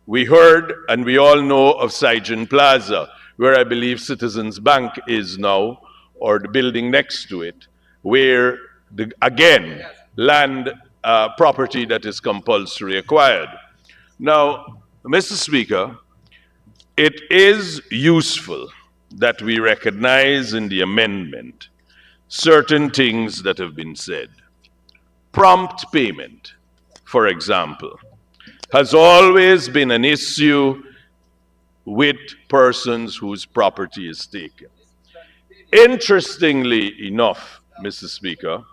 Speaker 14: We heard, and we all know of Saigon Plaza, where I believe Citizens Bank is now, or the building next to it, where, again, land property that is compulsory acquired. Now, Mr. Speaker, it is useful that we recognize in the amendment certain things that have been said. Prompt payment, for example, has always been an issue with persons whose property is taken. Interestingly enough, Mr. Speaker,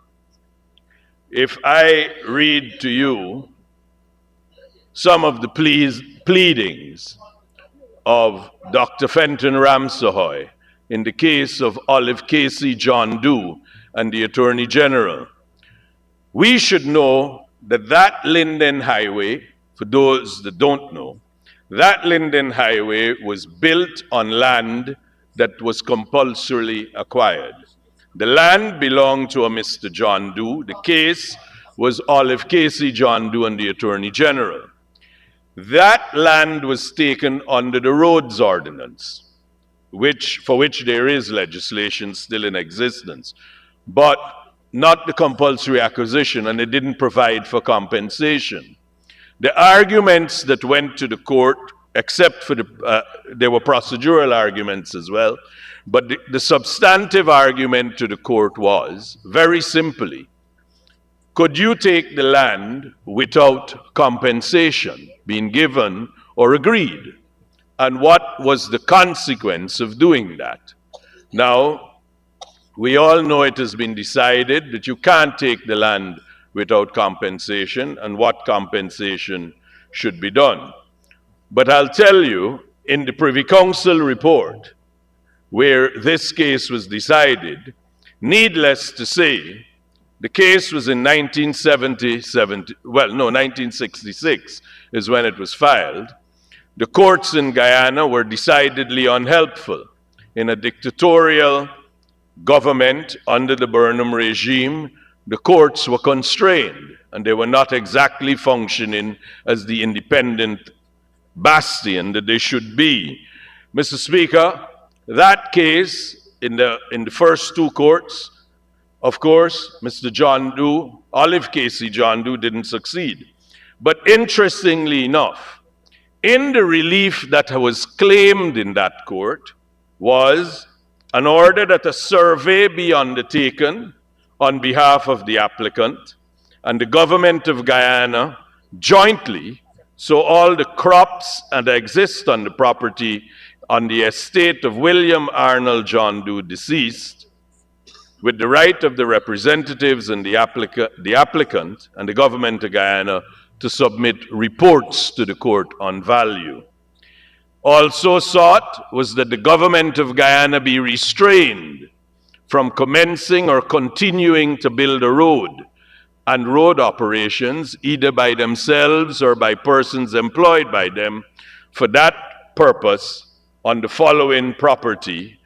Speaker 14: if I read to you some of the pleadings of Dr. Fenton Ramsahoy in the case of Olive Casey John Doe and the Attorney General, we should know that that Linden Highway, for those that don't know, that Linden Highway was built on land that was compulsorily acquired. The land belonged to a Mr. John Doe. The case was Olive Casey John Doe and the Attorney General. That land was taken under the Roads Ordinance, for which there is legislation still in existence, but not the compulsory acquisition, and it didn't provide for compensation. The arguments that went to the court, except for there were procedural arguments as well, but the substantive argument to the court was, very simply, could you take the land without compensation being given or agreed? And what was the consequence of doing that? Now, we all know it has been decided that you can't take the land without compensation, and what compensation should be done. But I'll tell you, in the Privy Council report, where this case was decided, needless to say, the case was in 1966 is when it was filed. The courts in Guyana were decidedly unhelpful in a dictatorial government under the Burnham regime, the courts were constrained and they were not exactly functioning as the independent bastion that they should be. Mr. Speaker, that case in the first two courts, of course, Mr. John Doe, Olive Casey John Doe didn't succeed. But interestingly enough, in the relief that was claimed in that court was an order that a survey be undertaken on behalf of the applicant and the government of Guyana jointly, so all the crops that exist on the property on the estate of William Arnold John Doe deceased, with the right of the representatives and the applicant and the government of Guyana to submit reports to the court on value. Also sought was that the government of Guyana be restrained from commencing or continuing to build a road and road operations, either by themselves or by persons employed by them for that purpose on the following property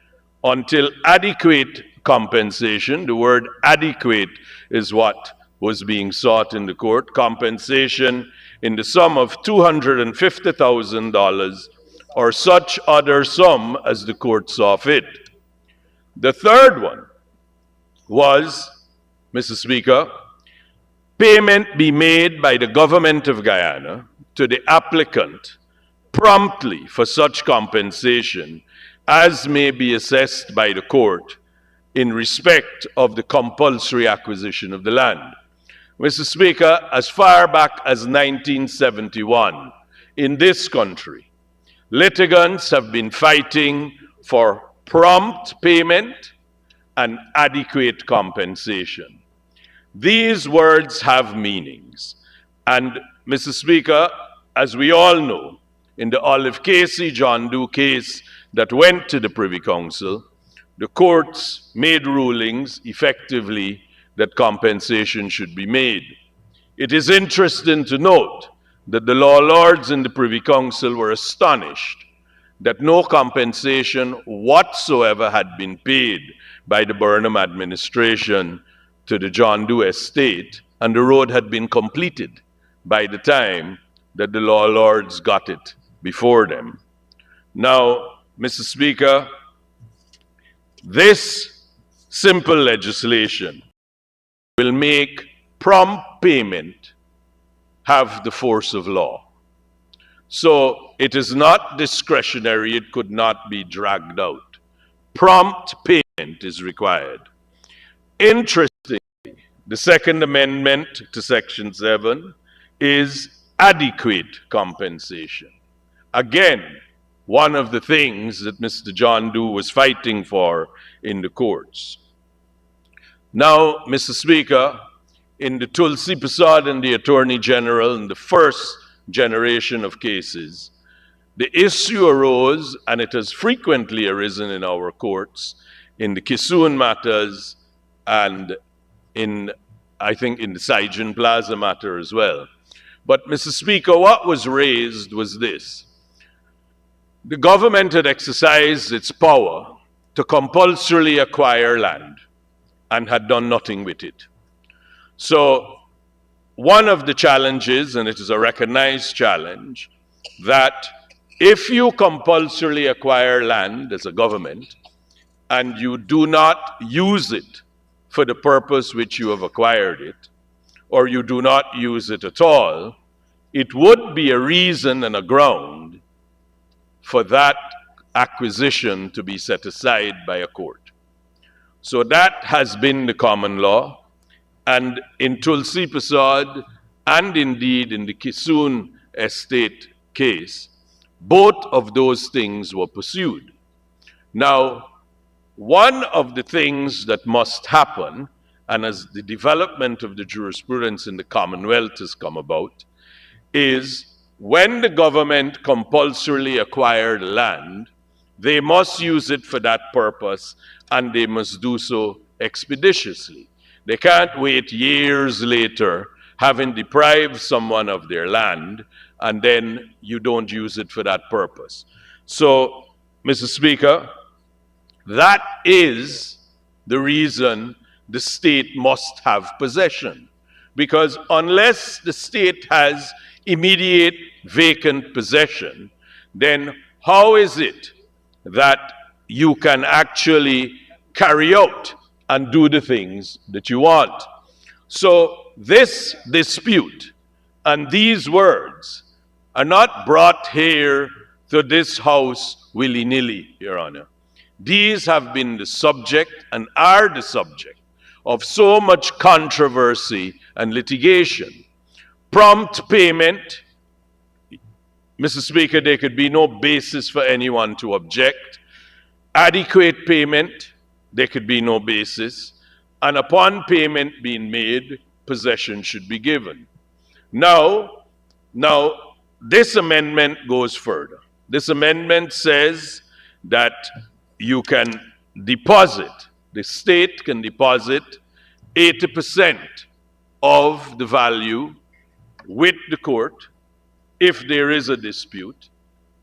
Speaker 14: until adequate compensation, the word adequate is what was being sought in the court, compensation in the sum of $250,000 or such other sum as the court saw fit. The third one was, Mr. Speaker, payment be made by the government of Guyana to the applicant promptly for such compensation as may be assessed by the court in respect of the compulsory acquisition of the land. Mr. Speaker, as far back as 1971, in this country, litigants have been fighting for prompt payment and adequate compensation. These words have meanings. And, Mr. Speaker, as we all know, in the Olive Casey John Doe case that went to the Privy Council, the courts made rulings effectively that compensation should be made. It is interesting to note that the law lords in the Privy Council were astonished that no compensation whatsoever had been paid by the Burnham administration to the John Doe estate, and the road had been completed by the time that the law lords got it before them. Now, Mr. Speaker, this simple legislation will make prompt payment have the force of law. So it is not discretionary, it could not be dragged out. Prompt payment is required. Interestingly, the Second Amendment to Section 7 is adequate compensation. Again, one of the things that Mr. John Doe was fighting for in the courts. Now, Mr. Speaker, in the Tulsi Prasad and the Attorney General in the first generation of cases, the issue arose, and it has frequently arisen in our courts, in the Kissoon matters and I think in the Saigon Plaza matter as well. But, Mr. Speaker, what was raised was this. The government had exercised its power to compulsorily acquire land and had done nothing with it. So one of the challenges, and it is a recognized challenge, that if you compulsorily acquire land as a government and you do not use it for the purpose which you have acquired it, or you do not use it at all, it would be a reason and a ground for that acquisition to be set aside by a court. So that has been the common law, and in Tulsi Prasad and indeed in the Kissoon estate case, both of those things were pursued. Now, one of the things that must happen, and as the development of the jurisprudence in the Commonwealth has come about, is when the government compulsorily acquired land, they must use it for that purpose, and they must do so expeditiously. They can't wait years later, having deprived someone of their land, and then you don't use it for that purpose. So, Mr. Speaker, that is the reason the state must have possession. Because unless the state has immediate vacant possession, then how is it that you can actually carry out and do the things that you want? So this dispute and these words are not brought here to this house willy-nilly, Your Honor. These have been the subject and are the subject of so much controversy and litigation. Prompt payment, Mr. Speaker, there could be no basis for anyone to object. Adequate payment, there could be no basis. And upon payment being made, possession should be given. Now, this amendment goes further. This amendment says that you can deposit, the state can deposit 80% of the value with the court if there is a dispute.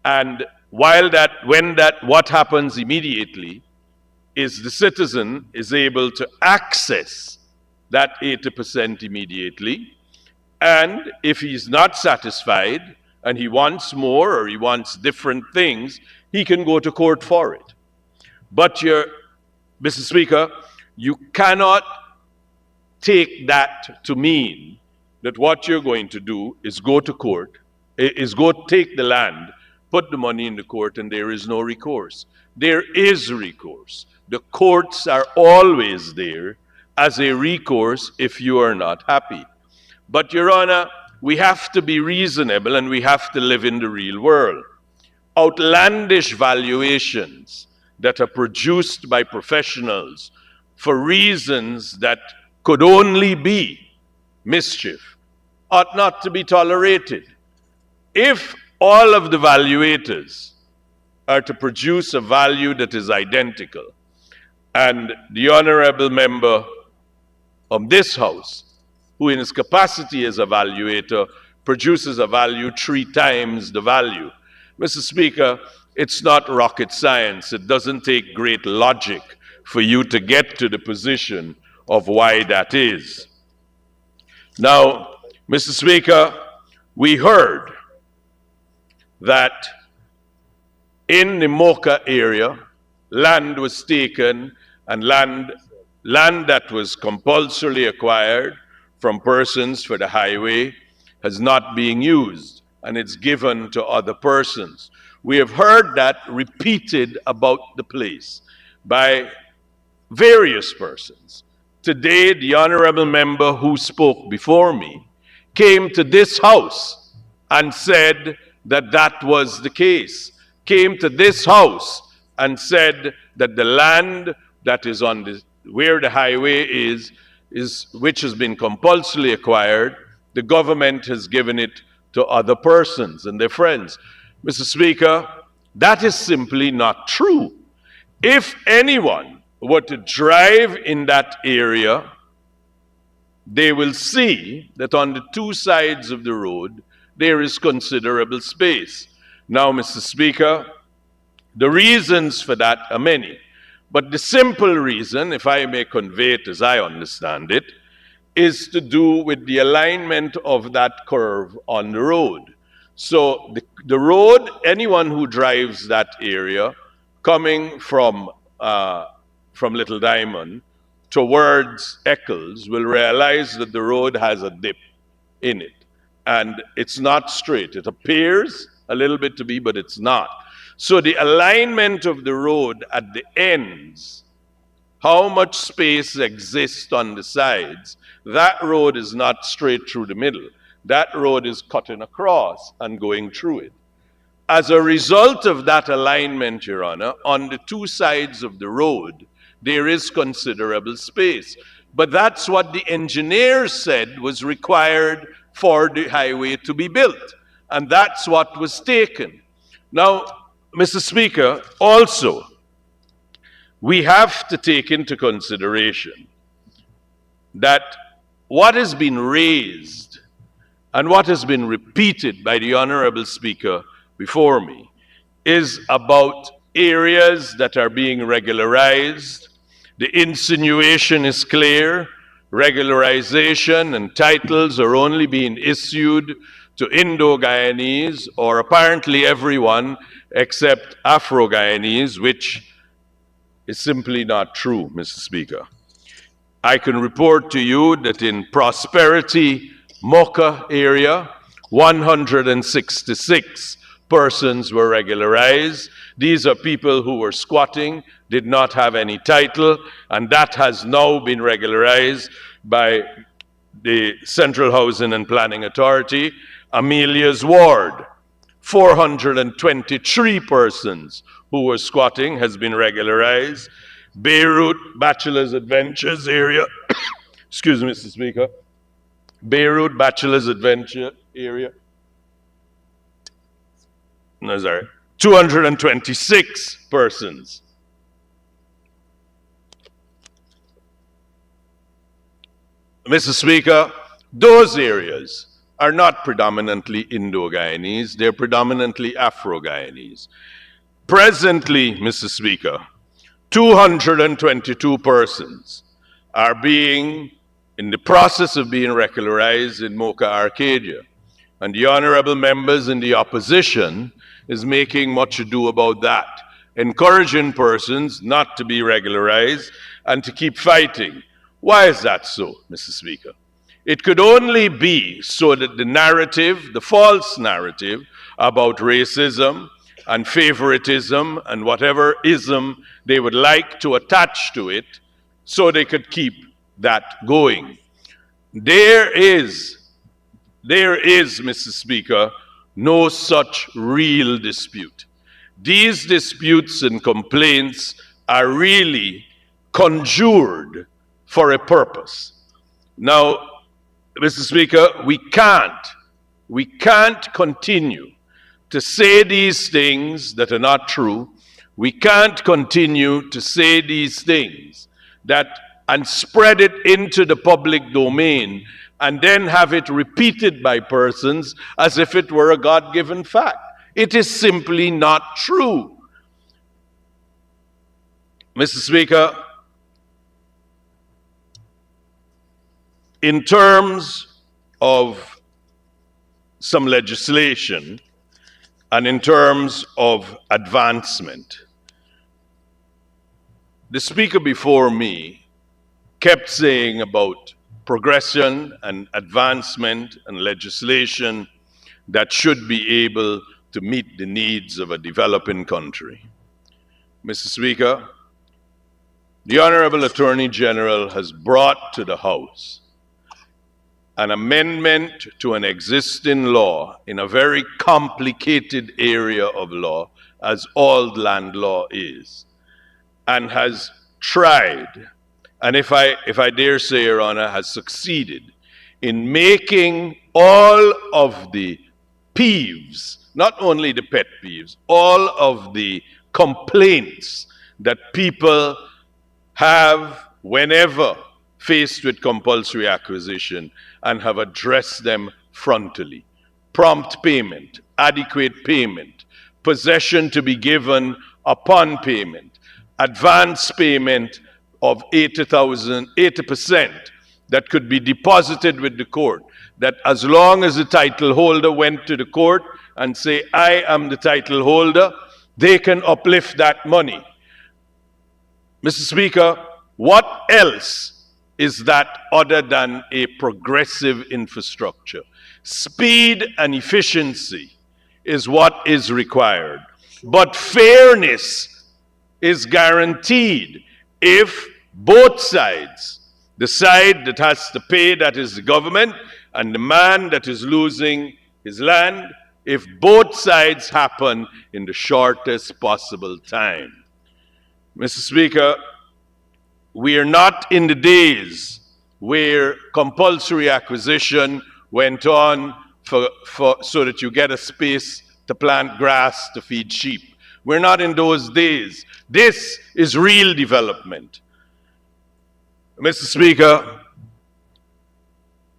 Speaker 14: And what happens immediately is the citizen is able to access that 80% immediately. And if he's not satisfied and he wants more or he wants different things, he can go to court for it. But Mr. Speaker, you cannot take that to mean that what you're going to do is go to court, is go take the land, put the money in the court, and there is no recourse. There is recourse. The courts are always there as a recourse if you are not happy. But, Your Honor, we have to be reasonable and we have to live in the real world. Outlandish valuations that are produced by professionals for reasons that could only be mischief ought not to be tolerated. If all of the valuators are to produce a value that is identical, and the honorable member of this House, who in his capacity as a valuator produces a value 3 times the value, Mr. Speaker, it's not rocket science. It doesn't take great logic for you to get to the position of why that is. Now, Mr. Speaker, we heard that in the Mocha area, land was taken, and land that was compulsorily acquired from persons for the highway has not been used, and it's given to other persons. We have heard that repeated about the place by various persons. Today, the honorable member who spoke before me came to this house and said that that was the case, came to this house and said that the land that is on where the highway is which has been compulsorily acquired, the government has given it to other persons and their friends. Mr. Speaker, that is simply not true. If anyone were to drive in that area, they will see that on the 2 sides of the road, there is considerable space. Now, Mr. Speaker, the reasons for that are many. But the simple reason, if I may convey it as I understand it, is to do with the alignment of that curve on the road. So the road, anyone who drives that area coming from Little Diamond towards Eccles will realize that the road has a dip in it. And it's not straight. It appears a little bit to be, but it's not. So the alignment of the road at the ends, how much space exists on the sides, that road is not straight through the middle. That road is cutting across and going through it. As a result of that alignment, Your Honor, on the 2 sides of the road, there is considerable space. But that's what the engineers said was required for the highway to be built. And that's what was taken. Now, Mr. Speaker, also, we have to take into consideration that what has been raised and what has been repeated by the Honorable Speaker before me is about areas that are being regularized. The insinuation is clear. Regularization and titles are only being issued to Indo-Guyanese, or apparently everyone except Afro-Guyanese, which is simply not true, Mr. Speaker. I can report to you that in Prosperity, Mocha area, 166 persons were regularized. These are people who were squatting, did not have any title, and that has now been regularized by the Central Housing and Planning Authority. Amelia's Ward, 423 persons who were squatting has been regularized. Beirut Bachelor's Adventures area, excuse me, Mr. Speaker, Beirut Bachelor's Adventure area, no, sorry, 226 persons. Mr. Speaker, those areas are not predominantly Indo-Guyanese, they're predominantly Afro-Guyanese. Presently, Mr. Speaker, 222 persons are in the process of being regularized in Mocha, Arcadia. And the honorable members in the opposition is making much ado about that, encouraging persons not to be regularized and to keep fighting. Why is that so, Mr. Speaker? It could only be so that the narrative, the false narrative about racism and favoritism and whatever ism they would like to attach to it, so they could keep that going. There is, Mr. Speaker, no such real dispute. These disputes and complaints are really conjured for a purpose. Now, Mr. Speaker, we can't continue to say these things that are not true. We can't continue to say these things and spread it into the public domain and then have it repeated by persons as if it were a God-given fact. It is simply not true. Mr. Speaker, in terms of some legislation and in terms of advancement, the speaker before me kept saying about progression and advancement and legislation that should be able to meet the needs of a developing country. Mr. Speaker, the Honorable Attorney General has brought to the House an amendment to an existing law in a very complicated area of law, as all land law is, and has tried, and if I dare say, Your Honor, has succeeded in making all of the peeves, not only the pet peeves, all of the complaints that people have whenever faced with compulsory acquisition, and have addressed them frontally. Prompt payment, adequate payment, possession to be given upon payment, advance payment of 80% that could be deposited with the court, that as long as the title holder went to the court and say, I am the title holder, they can uplift that money. Mr. Speaker, what else is that other than a progressive infrastructure? Speed and efficiency is what is required. But fairness is guaranteed if both sides, the side that has to pay, that is the government, and the man that is losing his land, if both sides happen in the shortest possible time. Mr. Speaker, we are not in the days where compulsory acquisition went on so that you get a space to plant grass to feed sheep. We're not in those days. This is real development. Mr. Speaker,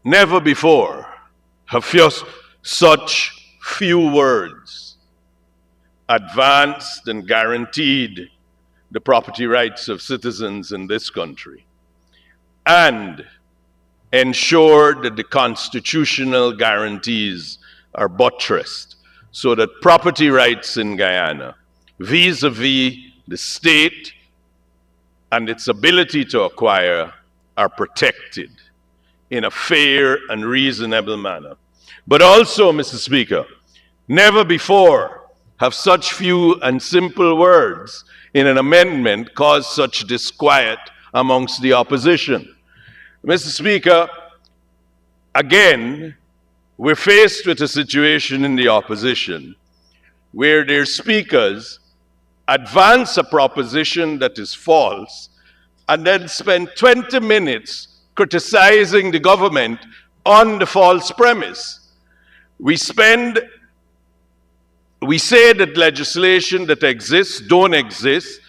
Speaker 14: never before have such few words advanced and guaranteed the property rights of citizens in this country, and ensure that the constitutional guarantees are buttressed so that property rights in Guyana, vis-a-vis the state and its ability to acquire, are protected in a fair and reasonable manner. But also, Mr. Speaker, never before have such few and simple words in an amendment caused such disquiet amongst the opposition. Mr. Speaker, again, we're faced with a situation in the opposition where their speakers advance a proposition that is false and then spend 20 minutes criticizing the government on the false premise. We say that legislation that exists don't exist,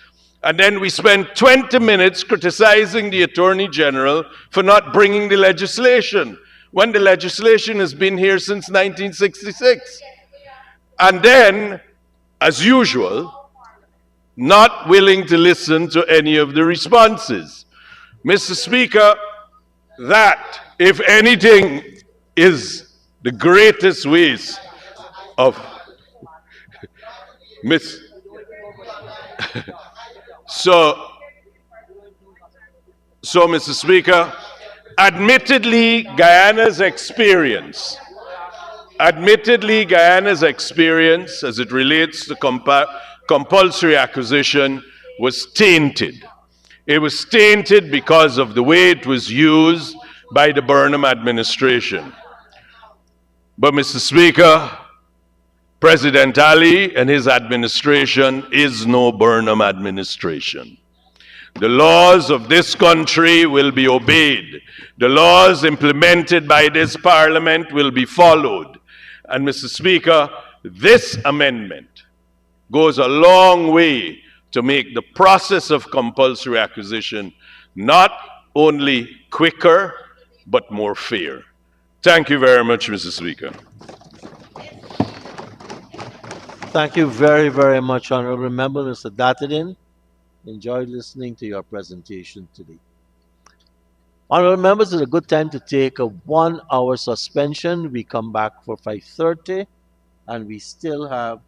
Speaker 14: and then we spend 20 minutes criticizing the Attorney General for not bringing the legislation, when the legislation has been here since 1966. And then, as usual, not willing to listen to any of the responses. Mr. Speaker, that, if anything, is the greatest waste of So, Mr. Speaker, admittedly, Guyana's experience as it relates to compulsory acquisition was tainted. It was tainted because of the way it was used by the Burnham administration. But, Mr. Speaker, President Ali and his administration is no Burnham administration. The laws of this country will be obeyed. The laws implemented by this parliament will be followed. And, Mr. Speaker, this amendment goes a long way to make the process of compulsory acquisition not only quicker, but more fair. Thank you very much, Mr. Speaker.
Speaker 2: Thank you very, very much, Honorable Member. Mr. Datadin, enjoyed listening to your presentation today. Honorable members, it's a good time to take a 1-hour suspension. We come back for 5:30, and we still have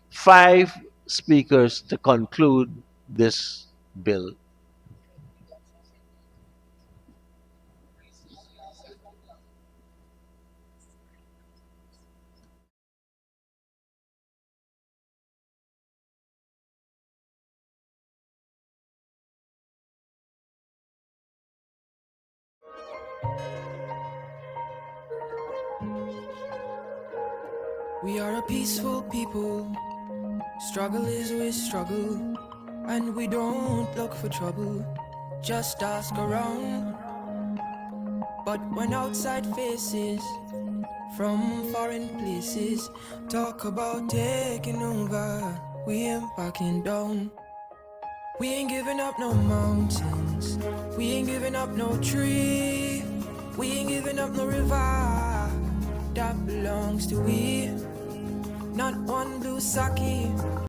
Speaker 2: 5 speakers to conclude this bill.
Speaker 1: We are a peaceful people. Struggle is with struggle, and we don't look for trouble. Just ask around. But when outside faces from foreign places talk about taking over, we ain't backing down. We ain't giving up no mountains. We ain't giving up no tree. We ain't giving up no river that belongs to we. Not one blue sake.